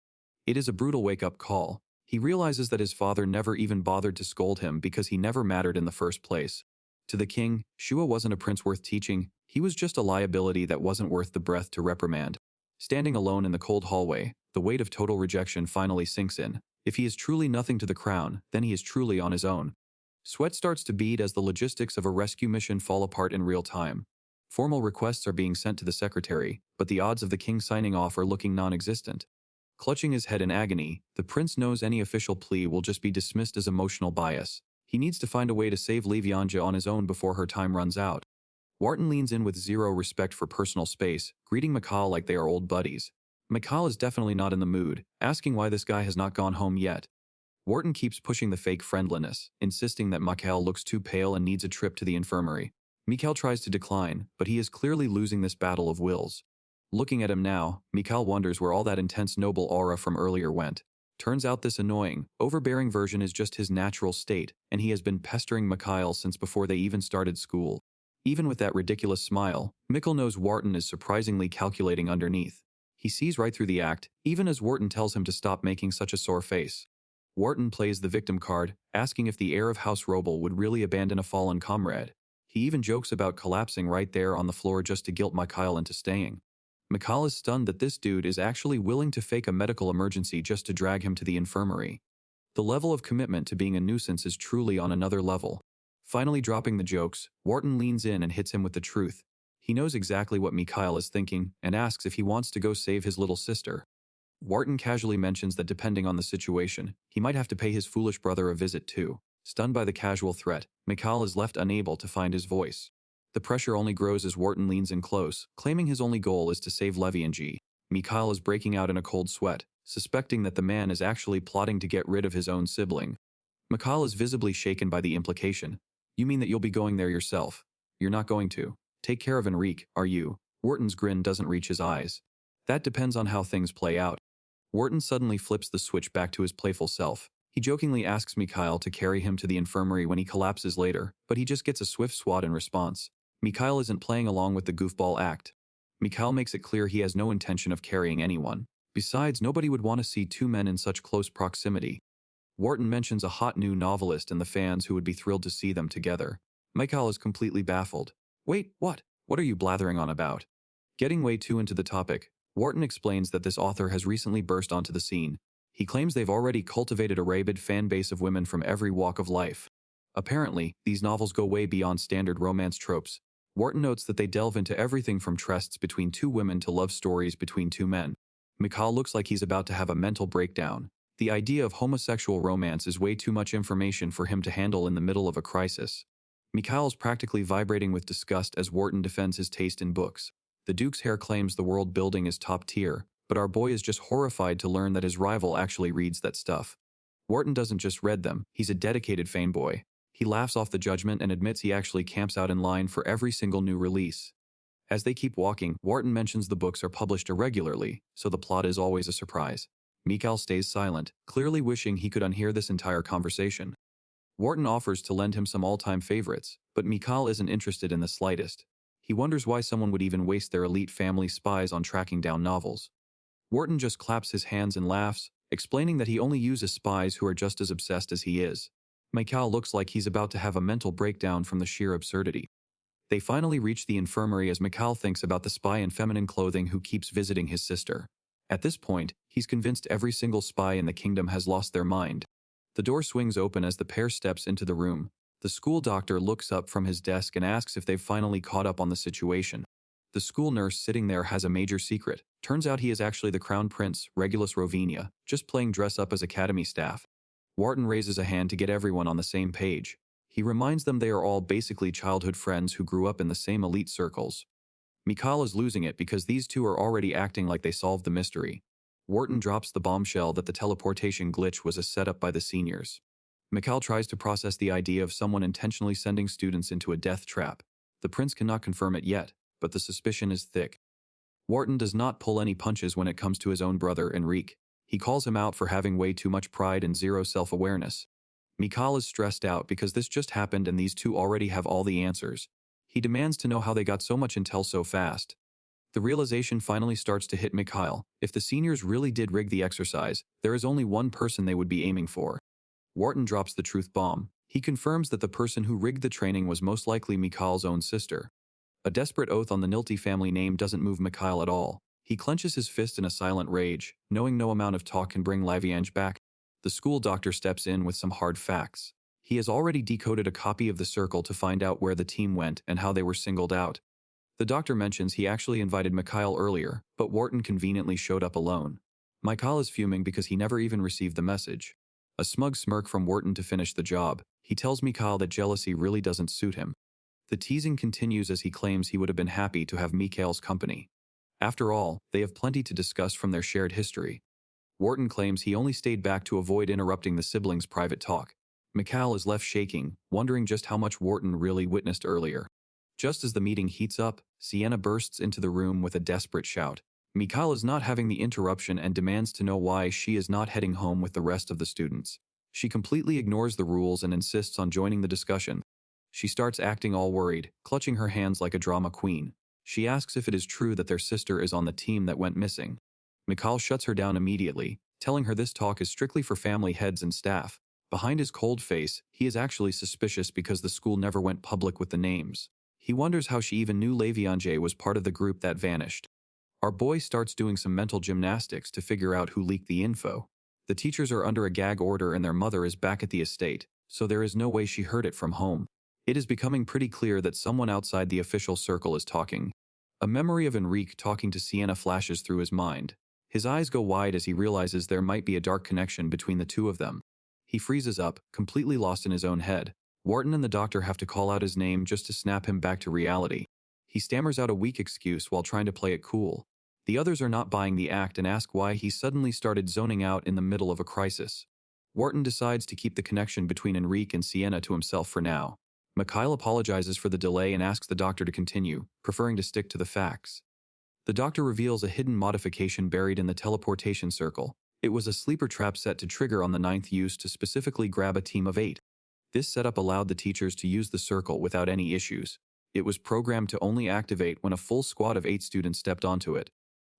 It is a brutal wake-up call. He realizes that his father never even bothered to scold him because he never mattered in the first place. To the king, Shua wasn't a prince worth teaching, he was just a liability that wasn't worth the breath to reprimand. Standing alone in the cold hallway, the weight of total rejection finally sinks in. If he is truly nothing to the crown, then he is truly on his own. Sweat starts to bead as the logistics of a rescue mission fall apart in real time. Formal requests are being sent to the secretary, but the odds of the king signing off are looking non-existent. Clutching his head in agony, the prince knows any official plea will just be dismissed as emotional bias. He needs to find a way to save Livianja on his own before her time runs out. Wharton leans in with zero respect for personal space, greeting Mikhail like they are old buddies. Mikhail is definitely not in the mood, asking why this guy has not gone home yet. Wharton keeps pushing the fake friendliness, insisting that Mikhail looks too pale and needs a trip to the infirmary. Mikhail tries to decline, but he is clearly losing this battle of wills. Looking at him now, Mikhail wonders where all that intense noble aura from earlier went. Turns out this annoying, overbearing version is just his natural state, and he has been pestering Mikhail since before they even started school. Even with that ridiculous smile, Mikhail knows Wharton is surprisingly calculating underneath. He sees right through the act, even as Wharton tells him to stop making such a sore face. Wharton plays the victim card, asking if the heir of House Roble would really abandon a fallen comrade. He even jokes about collapsing right there on the floor just to guilt Mikhail into staying. Mikhail is stunned that this dude is actually willing to fake a medical emergency just to drag him to the infirmary. The level of commitment to being a nuisance is truly on another level. Finally dropping the jokes, Wharton leans in and hits him with the truth. He knows exactly what Mikhail is thinking and asks if he wants to go save his little sister. Wharton casually mentions that depending on the situation, he might have to pay his foolish brother a visit too. Stunned by the casual threat, Mikhail is left unable to find his voice. The pressure only grows as Wharton leans in close, claiming his only goal is to save Levianji. Mikhail is breaking out in a cold sweat, suspecting that the man is actually plotting to get rid of his own sibling. Mikhail is visibly shaken by the implication. You mean that you'll be going there yourself? You're not going to take care of Enrique, are you? Wharton's grin doesn't reach his eyes. That depends on how things play out. Wharton suddenly flips the switch back to his playful self. He jokingly asks Mikhail to carry him to the infirmary when he collapses later, but he just gets a swift swat in response. Mikhail isn't playing along with the goofball act. Mikhail makes it clear he has no intention of carrying anyone. Besides, nobody would want to see two men in such close proximity. Wharton mentions a hot new novelist and the fans who would be thrilled to see them together. Mikhail is completely baffled. Wait, what? What are you blathering on about? Getting way too into the topic, Wharton explains that this author has recently burst onto the scene. He claims they've already cultivated a rabid fan base of women from every walk of life. Apparently, these novels go way beyond standard romance tropes. Wharton notes that they delve into everything from trysts between two women to love stories between two men. Mikhail looks like he's about to have a mental breakdown. The idea of homosexual romance is way too much information for him to handle in the middle of a crisis. Mikhail is practically vibrating with disgust as Wharton defends his taste in books. The Duke's heir claims the world building is top tier, but our boy is just horrified to learn that his rival actually reads that stuff. Wharton doesn't just read them, he's a dedicated fanboy. He laughs off the judgment and admits he actually camps out in line for every single new release. As they keep walking, Wharton mentions the books are published irregularly, so the plot is always a surprise. Mikhail stays silent, clearly wishing he could unhear this entire conversation. Wharton offers to lend him some all-time favorites, but Mikhail isn't interested in the slightest. He wonders why someone would even waste their elite family spies on tracking down novels. Wharton just claps his hands and laughs, explaining that he only uses spies who are just as obsessed as he is. Mikhail looks like he's about to have a mental breakdown from the sheer absurdity. They finally reach the infirmary as Mikhail thinks about the spy in feminine clothing who keeps visiting his sister. At this point, he's convinced every single spy in the kingdom has lost their mind. The door swings open as the pair steps into the room. The school doctor looks up from his desk and asks if they've finally caught up on the situation. The school nurse sitting there has a major secret. Turns out he is actually the crown prince, Regulus Rovinia, just playing dress-up as academy staff. Wharton raises a hand to get everyone on the same page. He reminds them they are all basically childhood friends who grew up in the same elite circles. Mikhail is losing it because these two are already acting like they solved the mystery. Wharton drops the bombshell that the teleportation glitch was a setup by the seniors. Mikhail tries to process the idea of someone intentionally sending students into a death trap. The prince cannot confirm it yet, but the suspicion is thick. Wharton does not pull any punches when it comes to his own brother, Enrique. He calls him out for having way too much pride and zero self-awareness. Mikhail is stressed out because this just happened and these two already have all the answers. He demands to know how they got so much intel so fast. The realization finally starts to hit Mikhail. If the seniors really did rig the exercise, there is only one person they would be aiming for. Wharton drops the truth bomb. He confirms that the person who rigged the training was most likely Mikhail's own sister. A desperate oath on the Nilti family name doesn't move Mikhail at all. He clenches his fist in a silent rage, knowing no amount of talk can bring Laviange back. The school doctor steps in with some hard facts. He has already decoded a copy of the circle to find out where the team went and how they were singled out. The doctor mentions he actually invited Mikhail earlier, but Wharton conveniently showed up alone. Mikhail is fuming because he never even received the message. A smug smirk from Wharton to finish the job. He tells Mikhail that jealousy really doesn't suit him. The teasing continues as he claims he would have been happy to have Mikhail's company. After all, they have plenty to discuss from their shared history. Wharton claims he only stayed back to avoid interrupting the siblings' private talk. Mikhail is left shaking, wondering just how much Wharton really witnessed earlier. Just as the meeting heats up, Sienna bursts into the room with a desperate shout. Mikhail is not having the interruption and demands to know why she is not heading home with the rest of the students. She completely ignores the rules and insists on joining the discussion. She starts acting all worried, clutching her hands like a drama queen. She asks if it is true that their sister is on the team that went missing. Mikhail shuts her down immediately, telling her this talk is strictly for family heads and staff. Behind his cold face, he is actually suspicious because the school never went public with the names. He wonders how she even knew Laviange was part of the group that vanished. Our boy starts doing some mental gymnastics to figure out who leaked the info. The teachers are under a gag order and their mother is back at the estate, so there is no way she heard it from home. It is becoming pretty clear that someone outside the official circle is talking. A memory of Enrique talking to Sienna flashes through his mind. His eyes go wide as he realizes there might be a dark connection between the two of them. He freezes up, completely lost in his own head. Wharton and the doctor have to call out his name just to snap him back to reality. He stammers out a weak excuse while trying to play it cool. The others are not buying the act and ask why he suddenly started zoning out in the middle of a crisis. Wharton decides to keep the connection between Enrique and Sienna to himself for now. Mikhail apologizes for the delay and asks the doctor to continue, preferring to stick to the facts. The doctor reveals a hidden modification buried in the teleportation circle. It was a sleeper trap set to trigger on the 9th use to specifically grab a team of 8. This setup allowed the teachers to use the circle without any issues. It was programmed to only activate when a full squad of 8 students stepped onto it.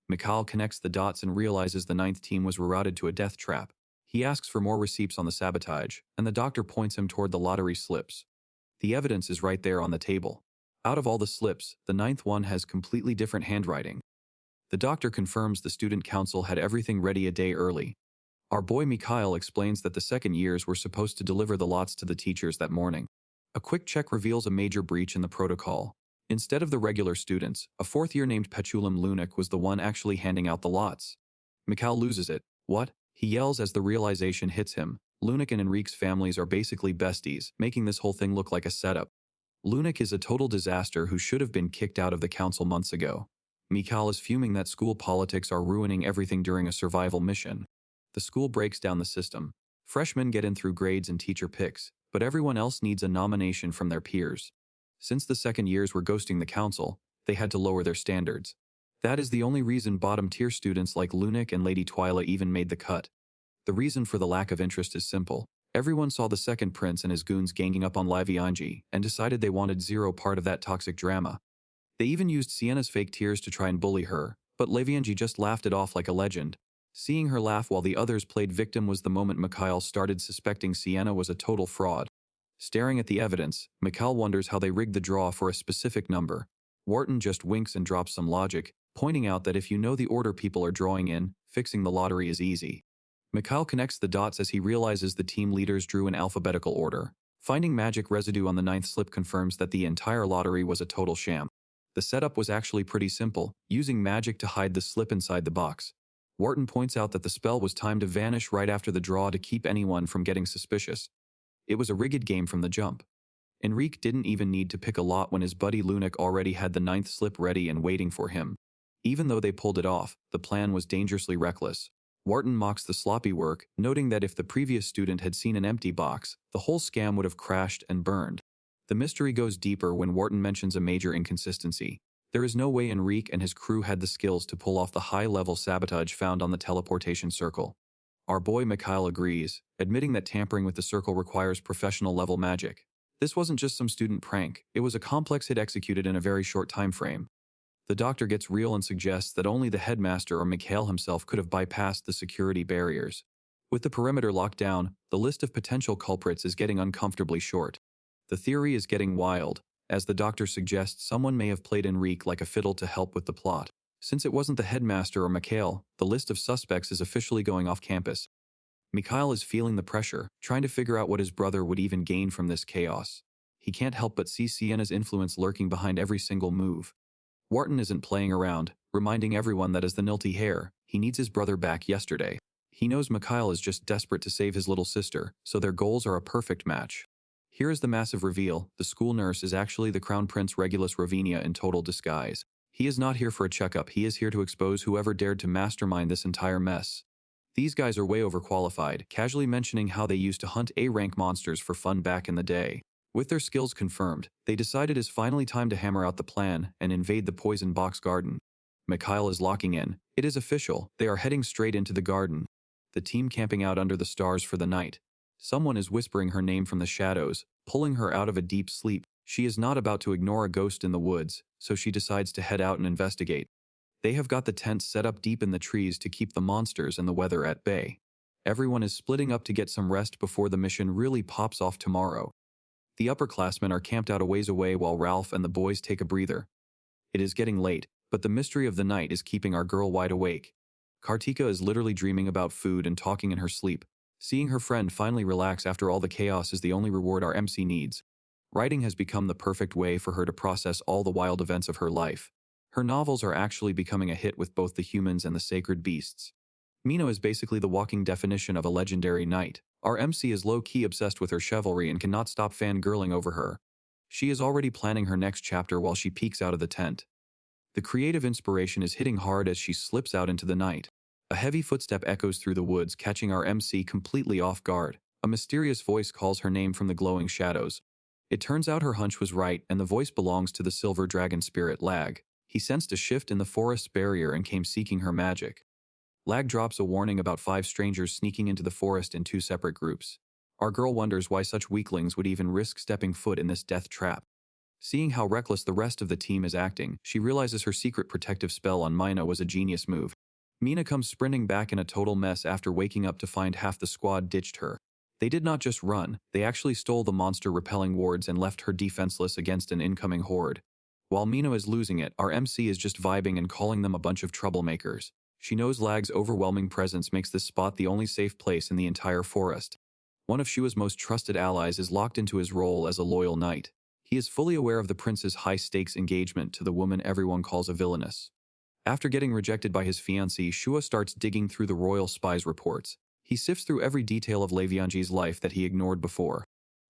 Mikhail connects the dots and realizes the 9th team was rerouted to a death trap. He asks for more receipts on the sabotage, and the doctor points him toward the lottery slips. The evidence is right there on the table. Out of all the slips, the 9th one has completely different handwriting. The doctor confirms the student council had everything ready a day early. Our boy Mikhail explains that the second years were supposed to deliver the lots to the teachers that morning. A quick check reveals a major breach in the protocol. Instead of the regular students, a 4th year named Petulim Lunik was the one actually handing out the lots. Mikhail loses it. What? He yells as the realization hits him. Lunik and Enrique's families are basically besties, making this whole thing look like a setup. Lunik is a total disaster who should have been kicked out of the council months ago. Mikhail is fuming that school politics are ruining everything during a survival mission. The school breaks down the system. Freshmen get in through grades and teacher picks, but everyone else needs a nomination from their peers. Since the second years were ghosting the council, they had to lower their standards. That is the only reason bottom-tier students like Lunik and Lady Twyla even made the cut. The reason for the lack of interest is simple. Everyone saw the second prince and his goons ganging up on Laviange and decided they wanted zero part of that toxic drama. They even used Sienna's fake tears to try and bully her, but Laviange just laughed it off like a legend. Seeing her laugh while the others played victim was the moment Mikhail started suspecting Sienna was a total fraud. Staring at the evidence, Mikhail wonders how they rigged the draw for a specific number. Wharton just winks and drops some logic, pointing out that if you know the order people are drawing in, fixing the lottery is easy. Mikhail connects the dots as he realizes the team leaders drew in alphabetical order. Finding magic residue on the 9th slip confirms that the entire lottery was a total sham. The setup was actually pretty simple, using magic to hide the slip inside the box. Wharton points out that the spell was timed to vanish right after the draw to keep anyone from getting suspicious. It was a rigged game from the jump. Enrique didn't even need to pick a lot when his buddy Lunik already had the 9th slip ready and waiting for him. Even though they pulled it off, the plan was dangerously reckless. Wharton mocks the sloppy work, noting that if the previous student had seen an empty box, the whole scam would have crashed and burned. The mystery goes deeper when Wharton mentions a major inconsistency. There is no way Enrique and his crew had the skills to pull off the high-level sabotage found on the teleportation circle. Our boy Mikhail agrees, admitting that tampering with the circle requires professional-level magic. This wasn't just some student prank, it was a complex hit executed in a very short time frame. The doctor gets real and suggests that only the headmaster or Mikhail himself could have bypassed the security barriers. With the perimeter locked down, the list of potential culprits is getting uncomfortably short. The theory is getting wild, as the doctor suggests someone may have played Enrique like a fiddle to help with the plot. Since it wasn't the headmaster or Mikhail, the list of suspects is officially going off campus. Mikhail is feeling the pressure, trying to figure out what his brother would even gain from this chaos. He can't help but see Siena's influence lurking behind every single move. Wharton isn't playing around, reminding everyone that as the Nilty Hare, he needs his brother back yesterday. He knows Mikhail is just desperate to save his little sister, so their goals are a perfect match. Here is the massive reveal: the school nurse is actually the Crown Prince Regulus Ravinia in total disguise. He is not here for a checkup, he is here to expose whoever dared to mastermind this entire mess. These guys are way overqualified, casually mentioning how they used to hunt A-rank monsters for fun back in the day. With their skills confirmed, they decided it's finally time to hammer out the plan and invade the poison box garden. Mikhail is locking in. It is official, they are heading straight into the garden. The team camping out under the stars for the night. Someone is whispering her name from the shadows, pulling her out of a deep sleep. She is not about to ignore a ghost in the woods, so she decides to head out and investigate. They have got the tents set up deep in the trees to keep the monsters and the weather at bay. Everyone is splitting up to get some rest before the mission really pops off tomorrow. The upperclassmen are camped out a ways away while Ralph and the boys take a breather. It is getting late, but the mystery of the night is keeping our girl wide awake. Kartika is literally dreaming about food and talking in her sleep. Seeing her friend finally relax after all the chaos is the only reward our MC needs. Writing has become the perfect way for her to process all the wild events of her life. Her novels are actually becoming a hit with both the humans and the sacred beasts. Mino is basically the walking definition of a legendary knight. Our MC is low-key obsessed with her chivalry and cannot stop fangirling over her. She is already planning her next chapter while she peeks out of the tent. The creative inspiration is hitting hard as she slips out into the night. A heavy footstep echoes through the woods, catching our MC completely off guard. A mysterious voice calls her name from the glowing shadows. It turns out her hunch was right, and the voice belongs to the silver dragon spirit Lag. He sensed a shift in the forest's barrier and came seeking her magic. Lag drops a warning about 5 strangers sneaking into the forest in 2 separate groups. Our girl wonders why such weaklings would even risk stepping foot in this death trap. Seeing how reckless the rest of the team is acting, she realizes her secret protective spell on Mina was a genius move. Mina comes sprinting back in a total mess after waking up to find half the squad ditched her. They did not just run, they actually stole the monster-repelling wards and left her defenseless against an incoming horde. While Mina is losing it, our MC is just vibing and calling them a bunch of troublemakers. She knows Lag's overwhelming presence makes this spot the only safe place in the entire forest. One of Shua's most trusted allies is locked into his role as a loyal knight. He is fully aware of the prince's high-stakes engagement to the woman everyone calls a villainess. After getting rejected by his fiancée, Shua starts digging through the royal spy's reports. He sifts through every detail of Levianji's life that he ignored before.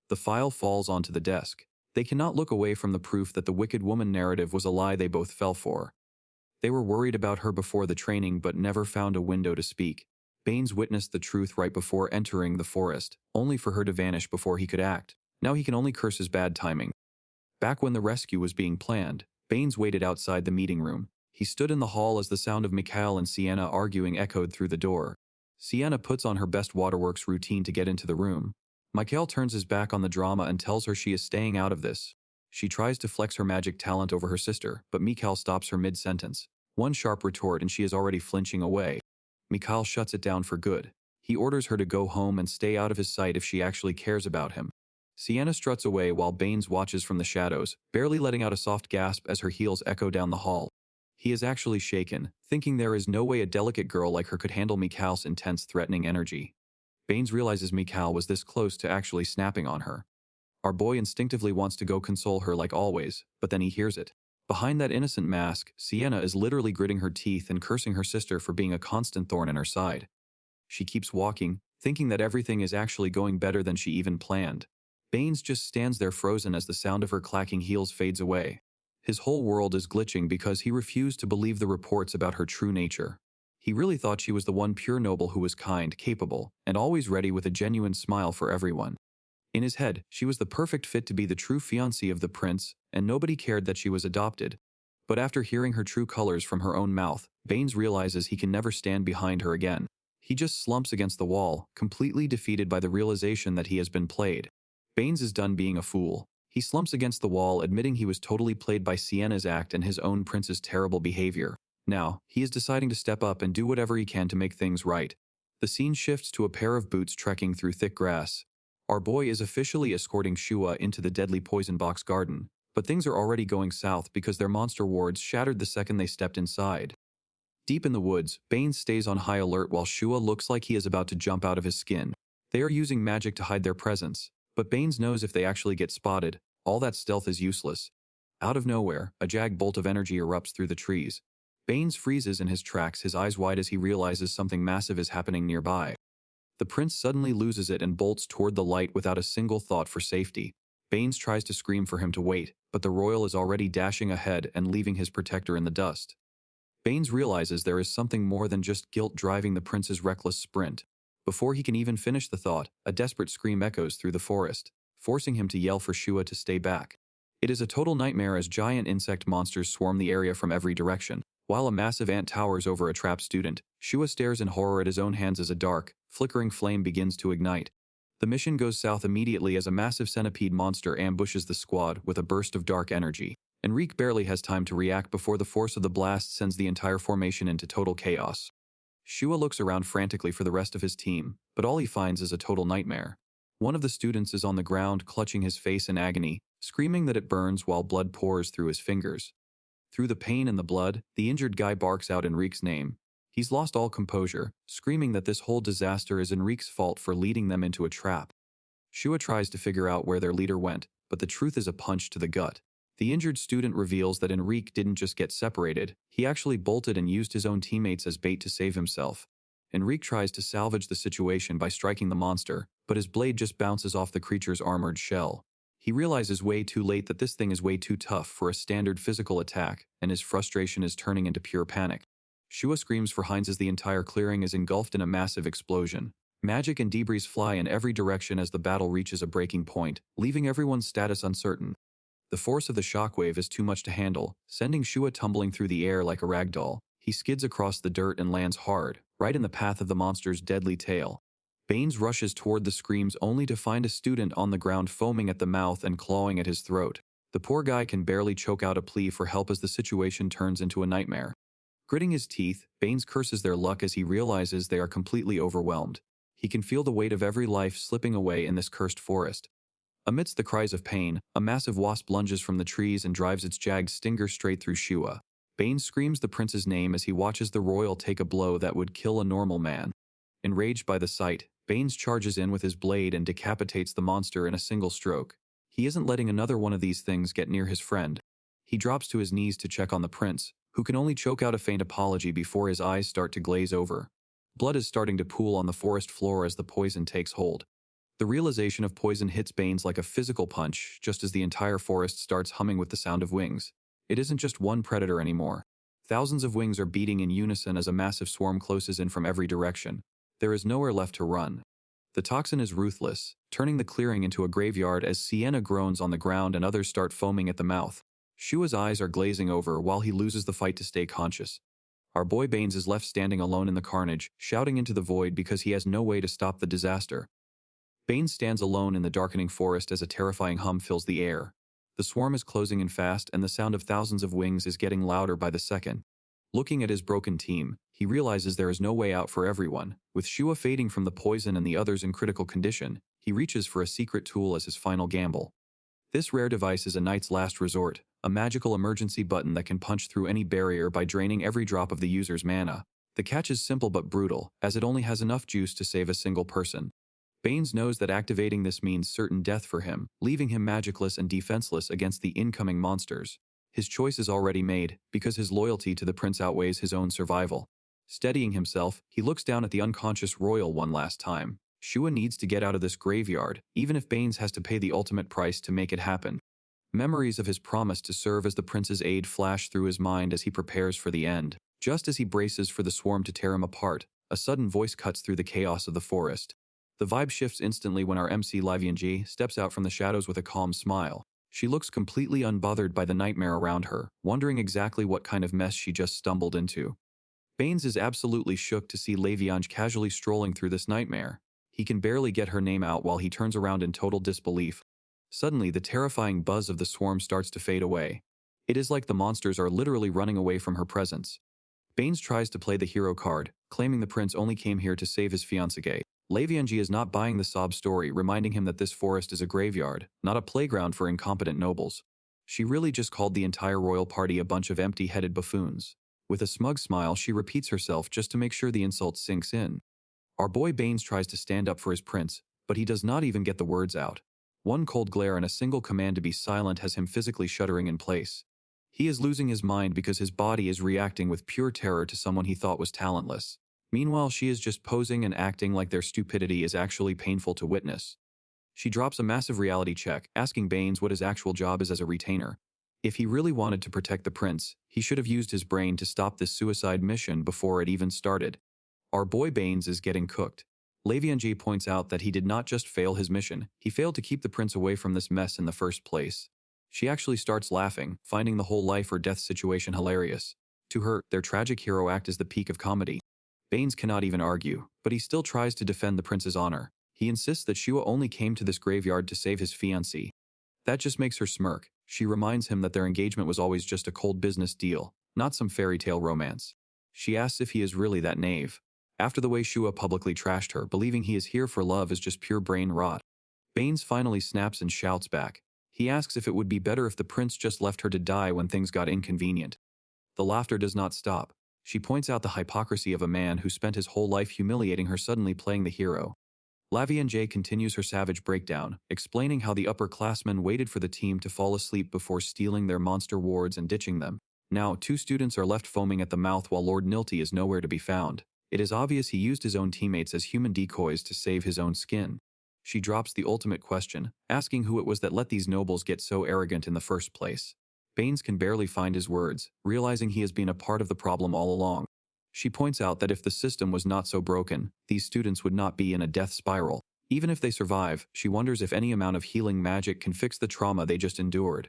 The file falls onto the desk. They cannot look away from the proof that the wicked woman narrative was a lie they both fell for. They were worried about her before the training but never found a window to speak. Baines witnessed the truth right before entering the forest, only for her to vanish before he could act. Now he can only curse his bad timing. Back when the rescue was being planned, Baines waited outside the meeting room. He stood in the hall as the sound of Mikhail and Sienna arguing echoed through the door. Sienna puts on her best waterworks routine to get into the room. Mikhail turns his back on the drama and tells her she is staying out of this. She tries to flex her magic talent over her sister, but Mikhail stops her mid-sentence. One sharp retort and she is already flinching away. Mikhail shuts it down for good. He orders her to go home and stay out of his sight if she actually cares about him. Sienna struts away while Baines watches from the shadows, barely letting out a soft gasp as her heels echo down the hall. He is actually shaken, thinking there is no way a delicate girl like her could handle Mikhail's intense, threatening energy. Baines realizes Mikhail was this close to actually snapping on her. Our boy instinctively wants to go console her like always, but then he hears it. Behind that innocent mask, Sienna is literally gritting her teeth and cursing her sister for being a constant thorn in her side. She keeps walking, thinking that everything is actually going better than she even planned. Baines just stands there frozen as the sound of her clacking heels fades away. His whole world is glitching because he refused to believe the reports about her true nature. He really thought she was the one pure noble who was kind, capable, and always ready with a genuine smile for everyone. In his head, she was the perfect fit to be the true fiancée of the prince, and nobody cared that she was adopted. But after hearing her true colors from her own mouth, Baines realizes he can never stand behind her again. He just slumps against the wall, completely defeated by the realization that he has been played. Baines is done being a fool. He slumps against the wall, admitting he was totally played by Sienna's act and his own prince's terrible behavior. Now, he is deciding to step up and do whatever he can to make things right. The scene shifts to a pair of boots trekking through thick grass. Our boy is officially escorting Shua into the deadly poison box garden, but things are already going south because their monster wards shattered the second they stepped inside. Deep in the woods, Baines stays on high alert while Shua looks like he is about to jump out of his skin. They are using magic to hide their presence, but Baines knows if they actually get spotted, all that stealth is useless. Out of nowhere, a jagged bolt of energy erupts through the trees. Baines freezes in his tracks, his eyes wide as he realizes something massive is happening nearby. The prince suddenly loses it and bolts toward the light without a single thought for safety. Baines tries to scream for him to wait, but the royal is already dashing ahead and leaving his protector in the dust. Baines realizes there is something more than just guilt driving the prince's reckless sprint. Before he can even finish the thought, a desperate scream echoes through the forest, forcing him to yell for Shua to stay back. It is a total nightmare as giant insect monsters swarm the area from every direction. While a massive ant towers over a trapped student, Shua stares in horror at his own hands as a dark, flickering flame begins to ignite. The mission goes south immediately as a massive centipede monster ambushes the squad with a burst of dark energy. Enrique barely has time to react before the force of the blast sends the entire formation into total chaos. Shua looks around frantically for the rest of his team, but all he finds is a total nightmare. One of the students is on the ground clutching his face in agony, screaming that it burns while blood pours through his fingers. Through the pain and the blood, the injured guy barks out Enrique's name. He's lost all composure, screaming that this whole disaster is Enrique's fault for leading them into a trap. Shua tries to figure out where their leader went, but the truth is a punch to the gut. The injured student reveals that Enrique didn't just get separated, he actually bolted and used his own teammates as bait to save himself. Enrique tries to salvage the situation by striking the monster, but his blade just bounces off the creature's armored shell. He realizes way too late that this thing is way too tough for a standard physical attack, and his frustration is turning into pure panic. Shua screams for Heinz as the entire clearing is engulfed in a massive explosion. Magic and debris fly in every direction as the battle reaches a breaking point, leaving everyone's status uncertain. The force of the shockwave is too much to handle, sending Shua tumbling through the air like a ragdoll. He skids across the dirt and lands hard, right in the path of the monster's deadly tail. Baines rushes toward the screams only to find a student on the ground foaming at the mouth and clawing at his throat. The poor guy can barely choke out a plea for help as the situation turns into a nightmare. Gritting his teeth, Baines curses their luck as he realizes they are completely overwhelmed. He can feel the weight of every life slipping away in this cursed forest. Amidst the cries of pain, a massive wasp lunges from the trees and drives its jagged stinger straight through Shua. Baines screams the prince's name as he watches the royal take a blow that would kill a normal man. Enraged by the sight, Baines charges in with his blade and decapitates the monster in a single stroke. He isn't letting another one of these things get near his friend. He drops to his knees to check on the prince, who can only choke out a faint apology before his eyes start to glaze over. Blood is starting to pool on the forest floor as the poison takes hold. The realization of poison hits Baines like a physical punch, just as the entire forest starts humming with the sound of wings. It isn't just one predator anymore. Thousands of wings are beating in unison as a massive swarm closes in from every direction. There is nowhere left to run. The toxin is ruthless, turning the clearing into a graveyard as Sienna groans on the ground and others start foaming at the mouth. Shua's eyes are glazing over while he loses the fight to stay conscious. Our boy Baines is left standing alone in the carnage, shouting into the void because he has no way to stop the disaster. Baines stands alone in the darkening forest as a terrifying hum fills the air. The swarm is closing in fast and the sound of thousands of wings is getting louder by the second. Looking at his broken team, he realizes there is no way out for everyone. With Shua fading from the poison and the others in critical condition, he reaches for a secret tool as his final gamble. This rare device is a knight's last resort, a magical emergency button that can punch through any barrier by draining every drop of the user's mana. The catch is simple but brutal, as it only has enough juice to save a single person. Baines knows that activating this means certain death for him, leaving him magicless and defenseless against the incoming monsters. His choice is already made, because his loyalty to the prince outweighs his own survival. Steadying himself, he looks down at the unconscious royal one last time. Shua needs to get out of this graveyard, even if Baines has to pay the ultimate price to make it happen. Memories of his promise to serve as the prince's aide flash through his mind as he prepares for the end. Just as he braces for the swarm to tear him apart, a sudden voice cuts through the chaos of the forest. The vibe shifts instantly when our MC Livianji steps out from the shadows with a calm smile. She looks completely unbothered by the nightmare around her, wondering exactly what kind of mess she just stumbled into. Baines is absolutely shook to see Laviange casually strolling through this nightmare. He can barely get her name out while he turns around in total disbelief. Suddenly, the terrifying buzz of the swarm starts to fade away. It is like the monsters are literally running away from her presence. Baines tries to play the hero card, claiming the prince only came here to save his fiancée. Lavianji is not buying the sob story, reminding him that this forest is a graveyard, not a playground for incompetent nobles. She really just called the entire royal party a bunch of empty-headed buffoons. With a smug smile, she repeats herself just to make sure the insult sinks in. Our boy Baines tries to stand up for his prince, but he does not even get the words out. One cold glare and a single command to be silent has him physically shuddering in place. He is losing his mind because his body is reacting with pure terror to someone he thought was talentless. Meanwhile, she is just posing and acting like their stupidity is actually painful to witness. She drops a massive reality check, asking Baines what his actual job is as a retainer. If he really wanted to protect the prince, he should have used his brain to stop this suicide mission before it even started. Our boy Baines is getting cooked. Lavianji points out that he did not just fail his mission, he failed to keep the prince away from this mess in the first place. She actually starts laughing, finding the whole life or death situation hilarious. To her, their tragic hero act is the peak of comedy. Baines cannot even argue, but he still tries to defend the prince's honor. He insists that Shua only came to this graveyard to save his fiancée. That just makes her smirk. She reminds him that their engagement was always just a cold business deal, not some fairy tale romance. She asks if he is really that knave. After the way Shua publicly trashed her, believing he is here for love is just pure brain rot. Baines finally snaps and shouts back. He asks if it would be better if the prince just left her to die when things got inconvenient. The laughter does not stop. She points out the hypocrisy of a man who spent his whole life humiliating her suddenly playing the hero. Lavianji continues her savage breakdown, explaining how the upperclassmen waited for the team to fall asleep before stealing their monster wards and ditching them. Now, 2 students are left foaming at the mouth while Lord Nilty is nowhere to be found. It is obvious he used his own teammates as human decoys to save his own skin. She drops the ultimate question, asking who it was that let these nobles get so arrogant in the first place. Baines can barely find his words, realizing he has been a part of the problem all along. She points out that if the system was not so broken, these students would not be in a death spiral. Even if they survive, she wonders if any amount of healing magic can fix the trauma they just endured.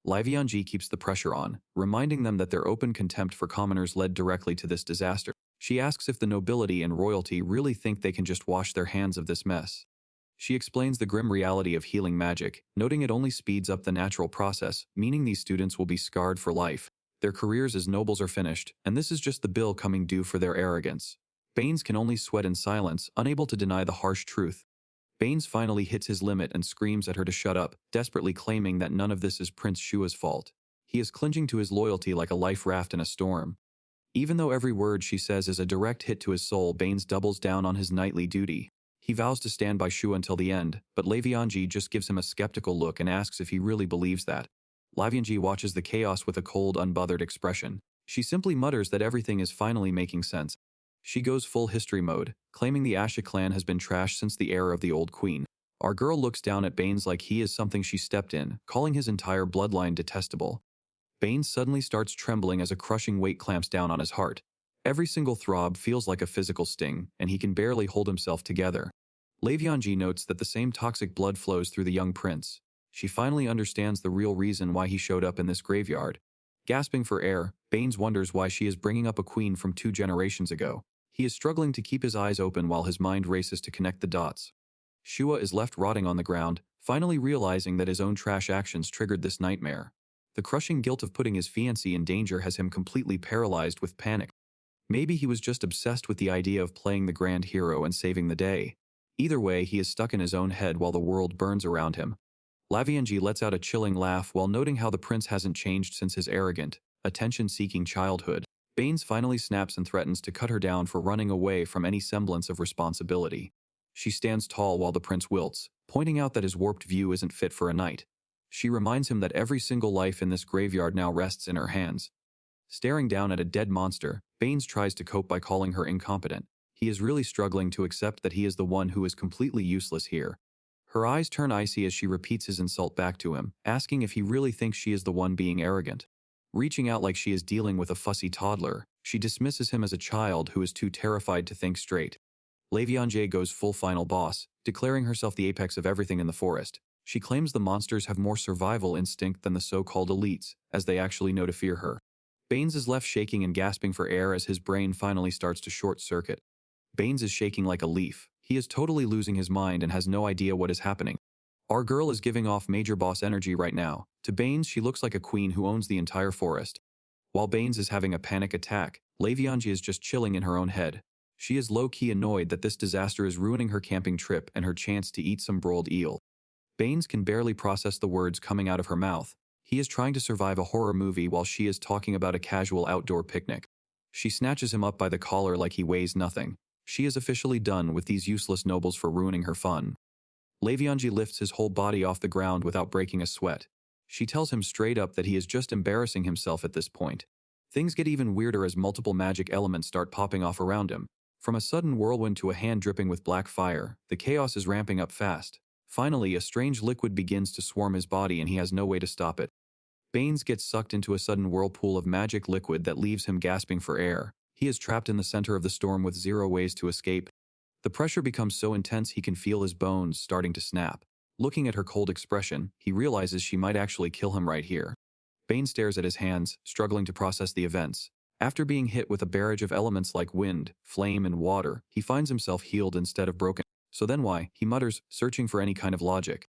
Livianji keeps the pressure on, reminding them that their open contempt for commoners led directly to this disaster. She asks if the nobility and royalty really think they can just wash their hands of this mess. She explains the grim reality of healing magic, noting it only speeds up the natural process, meaning these students will be scarred for life. Their careers as nobles are finished, and this is just the bill coming due for their arrogance. Baines can only sweat in silence, unable to deny the harsh truth. Baines finally hits his limit and screams at her to shut up, desperately claiming that none of this is Prince Shua's fault. He is clinging to his loyalty like a life raft in a storm. Even though every word she says is a direct hit to his soul, Baines doubles down on his knightly duty. He vows to stand by Shua until the end, but Lavianji just gives him a skeptical look and asks if he really believes that. Lavianji watches the chaos with a cold, unbothered expression. She simply mutters that everything is finally making sense. She goes full history mode, claiming the Asha clan has been trashed since the era of the old queen. Our girl looks down at Baines like he is something she stepped in, calling his entire bloodline detestable. Baines suddenly starts trembling as a crushing weight clamps down on his heart. Every single throb feels like a physical sting, and he can barely hold himself together. Lavianji notes that the same toxic blood flows through the young prince. She finally understands the real reason why he showed up in this graveyard. Gasping for air, Baines wonders why she is bringing up a queen from 2 generations ago. He is struggling to keep his eyes open while his mind races to connect the dots. Shua is left rotting on the ground, finally realizing that his own trash actions triggered this nightmare. The crushing guilt of putting his fiancée in danger has him completely paralyzed with panic. Maybe he was just obsessed with the idea of playing the grand hero and saving the day. Either way, he is stuck in his own head while the world burns around him. Lavianji lets out a chilling laugh while noting how the prince hasn't changed since his arrogant, attention-seeking childhood. Baines finally snaps and threatens to cut her down for running away from any semblance of responsibility. She stands tall while the prince wilts, pointing out that his warped view isn't fit for a knight. She reminds him that every single life in this graveyard now rests in her hands. Staring down at a dead monster, Baines tries to cope by calling her incompetent. He is really struggling to accept that he is the one who is completely useless here. Her eyes turn icy as she repeats his insult back to him, asking if he really thinks she is the one being arrogant. Reaching out like she is dealing with a fussy toddler, She dismisses him as a child who is too terrified to think straight. Leviange goes full final boss, declaring herself the apex of everything in the forest. She claims the monsters have more survival instinct than the so-called elites, as they actually know to fear her. Baines is left shaking and gasping for air as his brain finally starts to short-circuit. Baines is shaking like a leaf. He is totally losing his mind and has no idea what is happening. Our girl is giving off major boss energy right now. To Baines, she looks like a queen who owns the entire forest. While Baines is having a panic attack, Leviange is just chilling in her own head. She is low-key annoyed that this disaster is ruining her camping trip and her chance to eat some broiled eel. Baines can barely process the words coming out of her mouth. He is trying to survive a horror movie while she is talking about a casual outdoor picnic. She snatches him up by the collar like he weighs nothing. She is officially done with these useless nobles for ruining her fun. Leviange lifts his whole body off the ground without breaking a sweat. She tells him straight up that he is just embarrassing himself at this point. Things get even weirder as multiple magic elements start popping off around him. From a sudden whirlwind to a hand dripping with black fire, the chaos is ramping up fast. Finally, a strange liquid begins to swarm his body and he has no way to stop it. Baines gets sucked into a sudden whirlpool of magic liquid that leaves him gasping for air. He is trapped in the center of the storm with zero ways to escape. The pressure becomes so intense he can feel his bones starting to snap. Looking at her cold expression, he realizes she might actually kill him right here. Baines stares at his hands, struggling to process the events. After being hit with a barrage of elements like wind, flame, and water, he finds himself healed instead of broken. So then why? He mutters, searching for any kind of logic.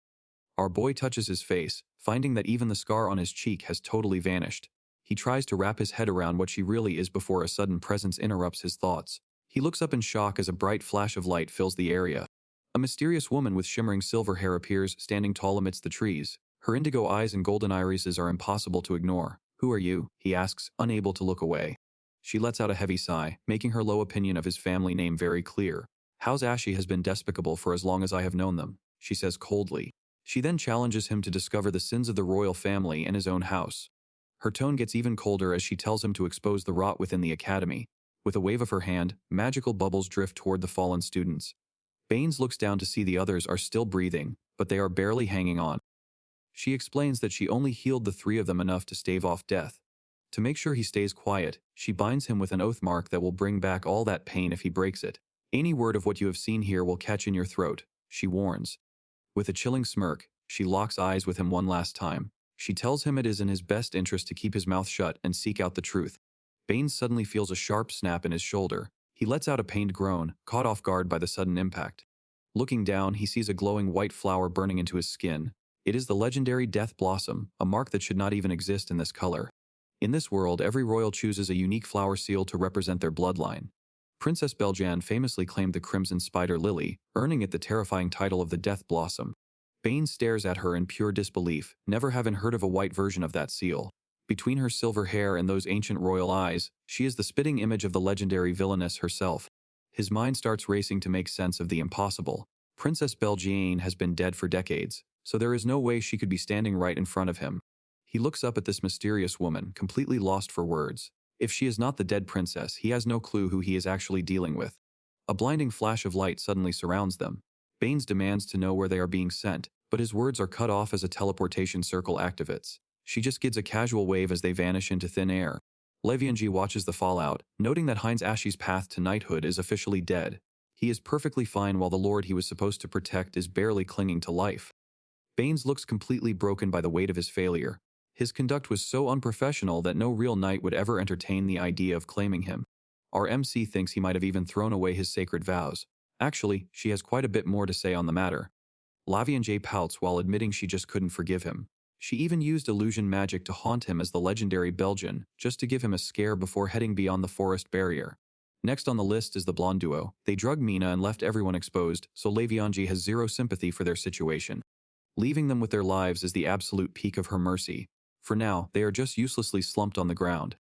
Our boy touches his face, finding that even the scar on his cheek has totally vanished. He tries to wrap his head around what she really is before a sudden presence interrupts his thoughts. He looks up in shock as a bright flash of light fills the area. A mysterious woman with shimmering silver hair appears, standing tall amidst the trees. Her indigo eyes and golden irises are impossible to ignore. "Who are you?" he asks, unable to look away. She lets out a heavy sigh, making her low opinion of his family name very clear. "House Ashi has been despicable for as long as I have known them," she says coldly. She then challenges him to discover the sins of the royal family and his own house. Her tone gets even colder as she tells him to expose the rot within the academy. With a wave of her hand, magical bubbles drift toward the fallen students. Baines looks down to see the others are still breathing, but they are barely hanging on. She explains that she only healed the 3 of them enough to stave off death. To make sure he stays quiet, she binds him with an oath mark that will bring back all that pain if he breaks it. "Any word of what you have seen here will catch in your throat," she warns. With a chilling smirk, she locks eyes with him one last time. She tells him it is in his best interest to keep his mouth shut and seek out the truth. Baines suddenly feels a sharp snap in his shoulder. He lets out a pained groan, caught off guard by the sudden impact. Looking down, he sees a glowing white flower burning into his skin. It is the legendary Death Blossom, a mark that should not even exist in this color. In this world, every royal chooses a unique flower seal to represent their bloodline. Princess Beljan famously claimed the Crimson Spider Lily, earning it the terrifying title of the Death Blossom. Baines stares at her in pure disbelief, never having heard of a white version of that seal. Between her silver hair and those ancient royal eyes, she is the spitting image of the legendary villainess herself. His mind starts racing to make sense of the impossible. Princess Belgiane has been dead for decades, so there is no way she could be standing right in front of him. He looks up at this mysterious woman, completely lost for words. If she is not the dead princess, he has no clue who he is actually dealing with. A blinding flash of light suddenly surrounds them. Baines demands to know where they are being sent, but his words are cut off as a teleportation circle activates. She just gives a casual wave as they vanish into thin air. Leviange watches the fallout, noting that Heinz Ashi's path to knighthood is officially dead. He is perfectly fine while the lord he was supposed to protect is barely clinging to life. Baines looks completely broken by the weight of his failure. His conduct was so unprofessional that no real knight would ever entertain the idea of claiming him. Our MC thinks he might have even thrown away his sacred vows. Actually, she has quite a bit more to say on the matter. Leviange pouts while admitting she just couldn't forgive him. She even used illusion magic to haunt him as the legendary Belgian, just to give him a scare before heading beyond the forest barrier. Next on the list is the blonde duo. They drugged Mina and left everyone exposed, so Leviange has zero sympathy for their situation. Leaving them with their lives is the absolute peak of her mercy. For now, they are just uselessly slumped on the ground.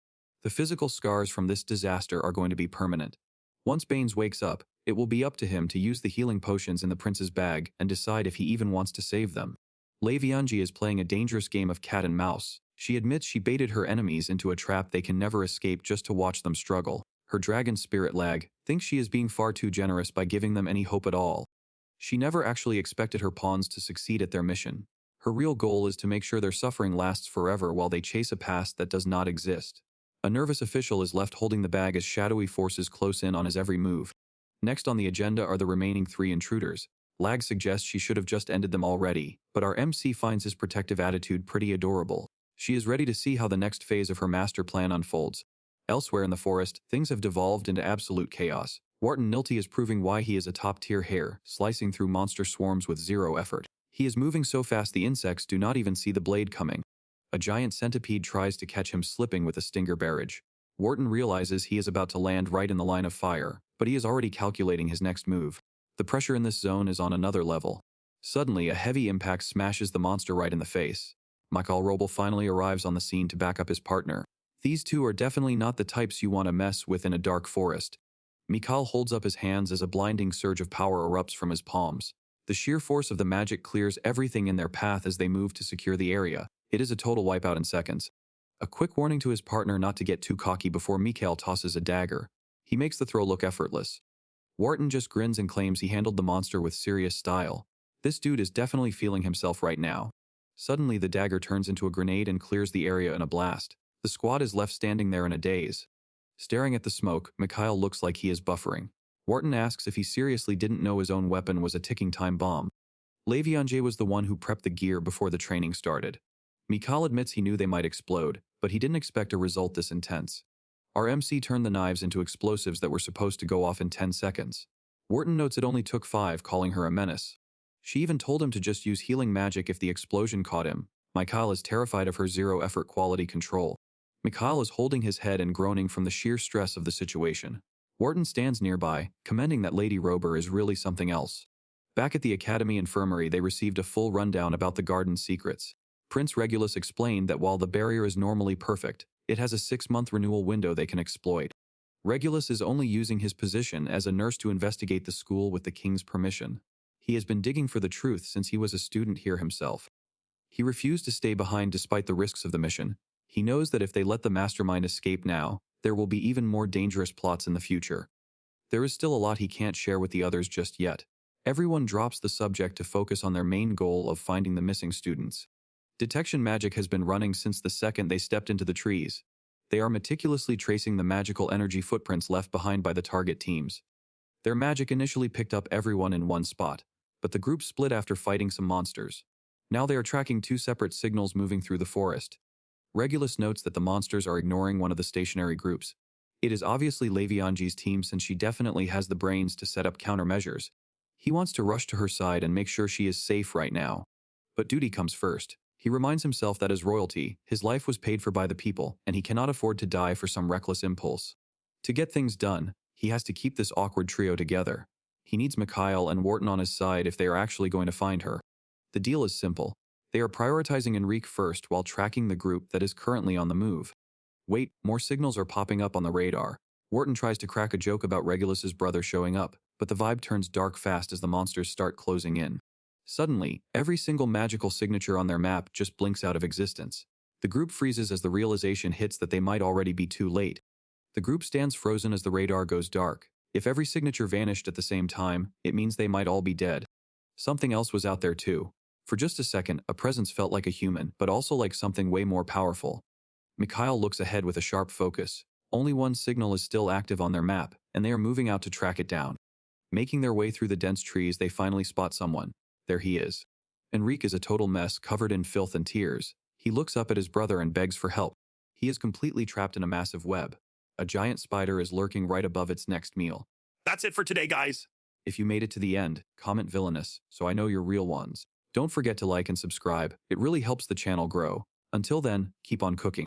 The physical scars from this disaster are going to be permanent. Once Baines wakes up, it will be up to him to use the healing potions in the prince's bag and decide if he even wants to save them. Leviange is playing a dangerous game of cat and mouse. She admits she baited her enemies into a trap they can never escape just to watch them struggle. Her dragon spirit lag thinks she is being far too generous by giving them any hope at all. She never actually expected her pawns to succeed at their mission. Her real goal is to make sure their suffering lasts forever while they chase a past that does not exist. A nervous official is left holding the bag as shadowy forces close in on his every move. Next on the agenda are the remaining 3 intruders. Lag suggests she should have just ended them already, but our MC finds his protective attitude pretty adorable. She is ready to see how the next phase of her master plan unfolds. Elsewhere in the forest, things have devolved into absolute chaos. Wharton Nilty is proving why he is a top-tier hare, slicing through monster swarms with zero effort. He is moving so fast the insects do not even see the blade coming. A giant centipede tries to catch him slipping with a stinger barrage. Wharton realizes he is about to land right in the line of fire, but he is already calculating his next move. The pressure in this zone is on another level. Suddenly, a heavy impact smashes the monster right in the face. Michael Roble finally arrives on the scene to back up his partner. These two are definitely not the types you want to mess with in a dark forest. Mikhail holds up his hands as a blinding surge of power erupts from his palms. The sheer force of the magic clears everything in their path as they move to secure the area. It is a total wipeout in seconds. A quick warning to his partner not to get too cocky before Mikhail tosses a dagger. He makes the throw look effortless. Wharton just grins and claims he handled the monster with serious style. This dude is definitely feeling himself right now. Suddenly, the dagger turns into a grenade and clears the area in a blast. The squad is left standing there in a daze. Staring at the smoke, Mikhail looks like he is buffering. Wharton asks if he seriously didn't know his own weapon was a ticking time bomb. Leviange was the one who prepped the gear before the training started. Mikhail admits he knew they might explode, but he didn't expect a result this intense. Our MC turned the knives into explosives that were supposed to go off in 10 seconds. Wharton notes it only took 5, calling her a menace. She even told him to just use healing magic if the explosion caught him. Mikhail is terrified of her zero-effort quality control. Mikhail is holding his head and groaning from the sheer stress of the situation. Wharton stands nearby, commending that Lady Rober is really something else. Back at the Academy Infirmary, they received a full rundown about the garden's secrets. Prince Regulus explained that while the barrier is normally perfect, it has a 6-month renewal window they can exploit. Regulus is only using his position as a nurse to investigate the school with the king's permission. He has been digging for the truth since he was a student here himself. He refused to stay behind despite the risks of the mission. He knows that if they let the mastermind escape now, there will be even more dangerous plots in the future. There is still a lot he can't share with the others just yet. Everyone drops the subject to focus on their main goal of finding the missing students. Detection magic has been running since the second they stepped into the trees. They are meticulously tracing the magical energy footprints left behind by the target teams. Their magic initially picked up everyone in one spot, but the group split after fighting some monsters. Now they are tracking 2 separate signals moving through the forest. Regulus notes that the monsters are ignoring one of the stationary groups. It is obviously Leviange's team since she definitely has the brains to set up countermeasures. He wants to rush to her side and make sure she is safe right now. But duty comes first. He reminds himself that as royalty, his life was paid for by the people, and he cannot afford to die for some reckless impulse. To get things done, he has to keep this awkward trio together. He needs Mikhail and Wharton on his side if they are actually going to find her. The deal is simple. They are prioritizing Enrique first while tracking the group that is currently on the move. Wait, more signals are popping up on the radar. Wharton tries to crack a joke about Regulus's brother showing up, but the vibe turns dark fast as the monsters start closing in. Suddenly, every single magical signature on their map just blinks out of existence. The group freezes as the realization hits that they might already be too late. The group stands frozen as the radar goes dark. If every signature vanished at the same time, it means they might all be dead. Something else was out there too. For just a second, a presence felt like a human, but also like something way more powerful. Mikhail looks ahead with a sharp focus. Only one signal is still active on their map, and they are moving out to track it down. Making their way through the dense trees, they finally spot someone. There he is. Enrique is a total mess, covered in filth and tears. He looks up at his brother and begs for help. He is completely trapped in a massive web. A giant spider is lurking right above its next meal. That's it for today, guys. If you made it to the end, comment villainous, so I know you're real ones. Don't forget to like and subscribe. It really helps the channel grow. Until then, keep on cooking.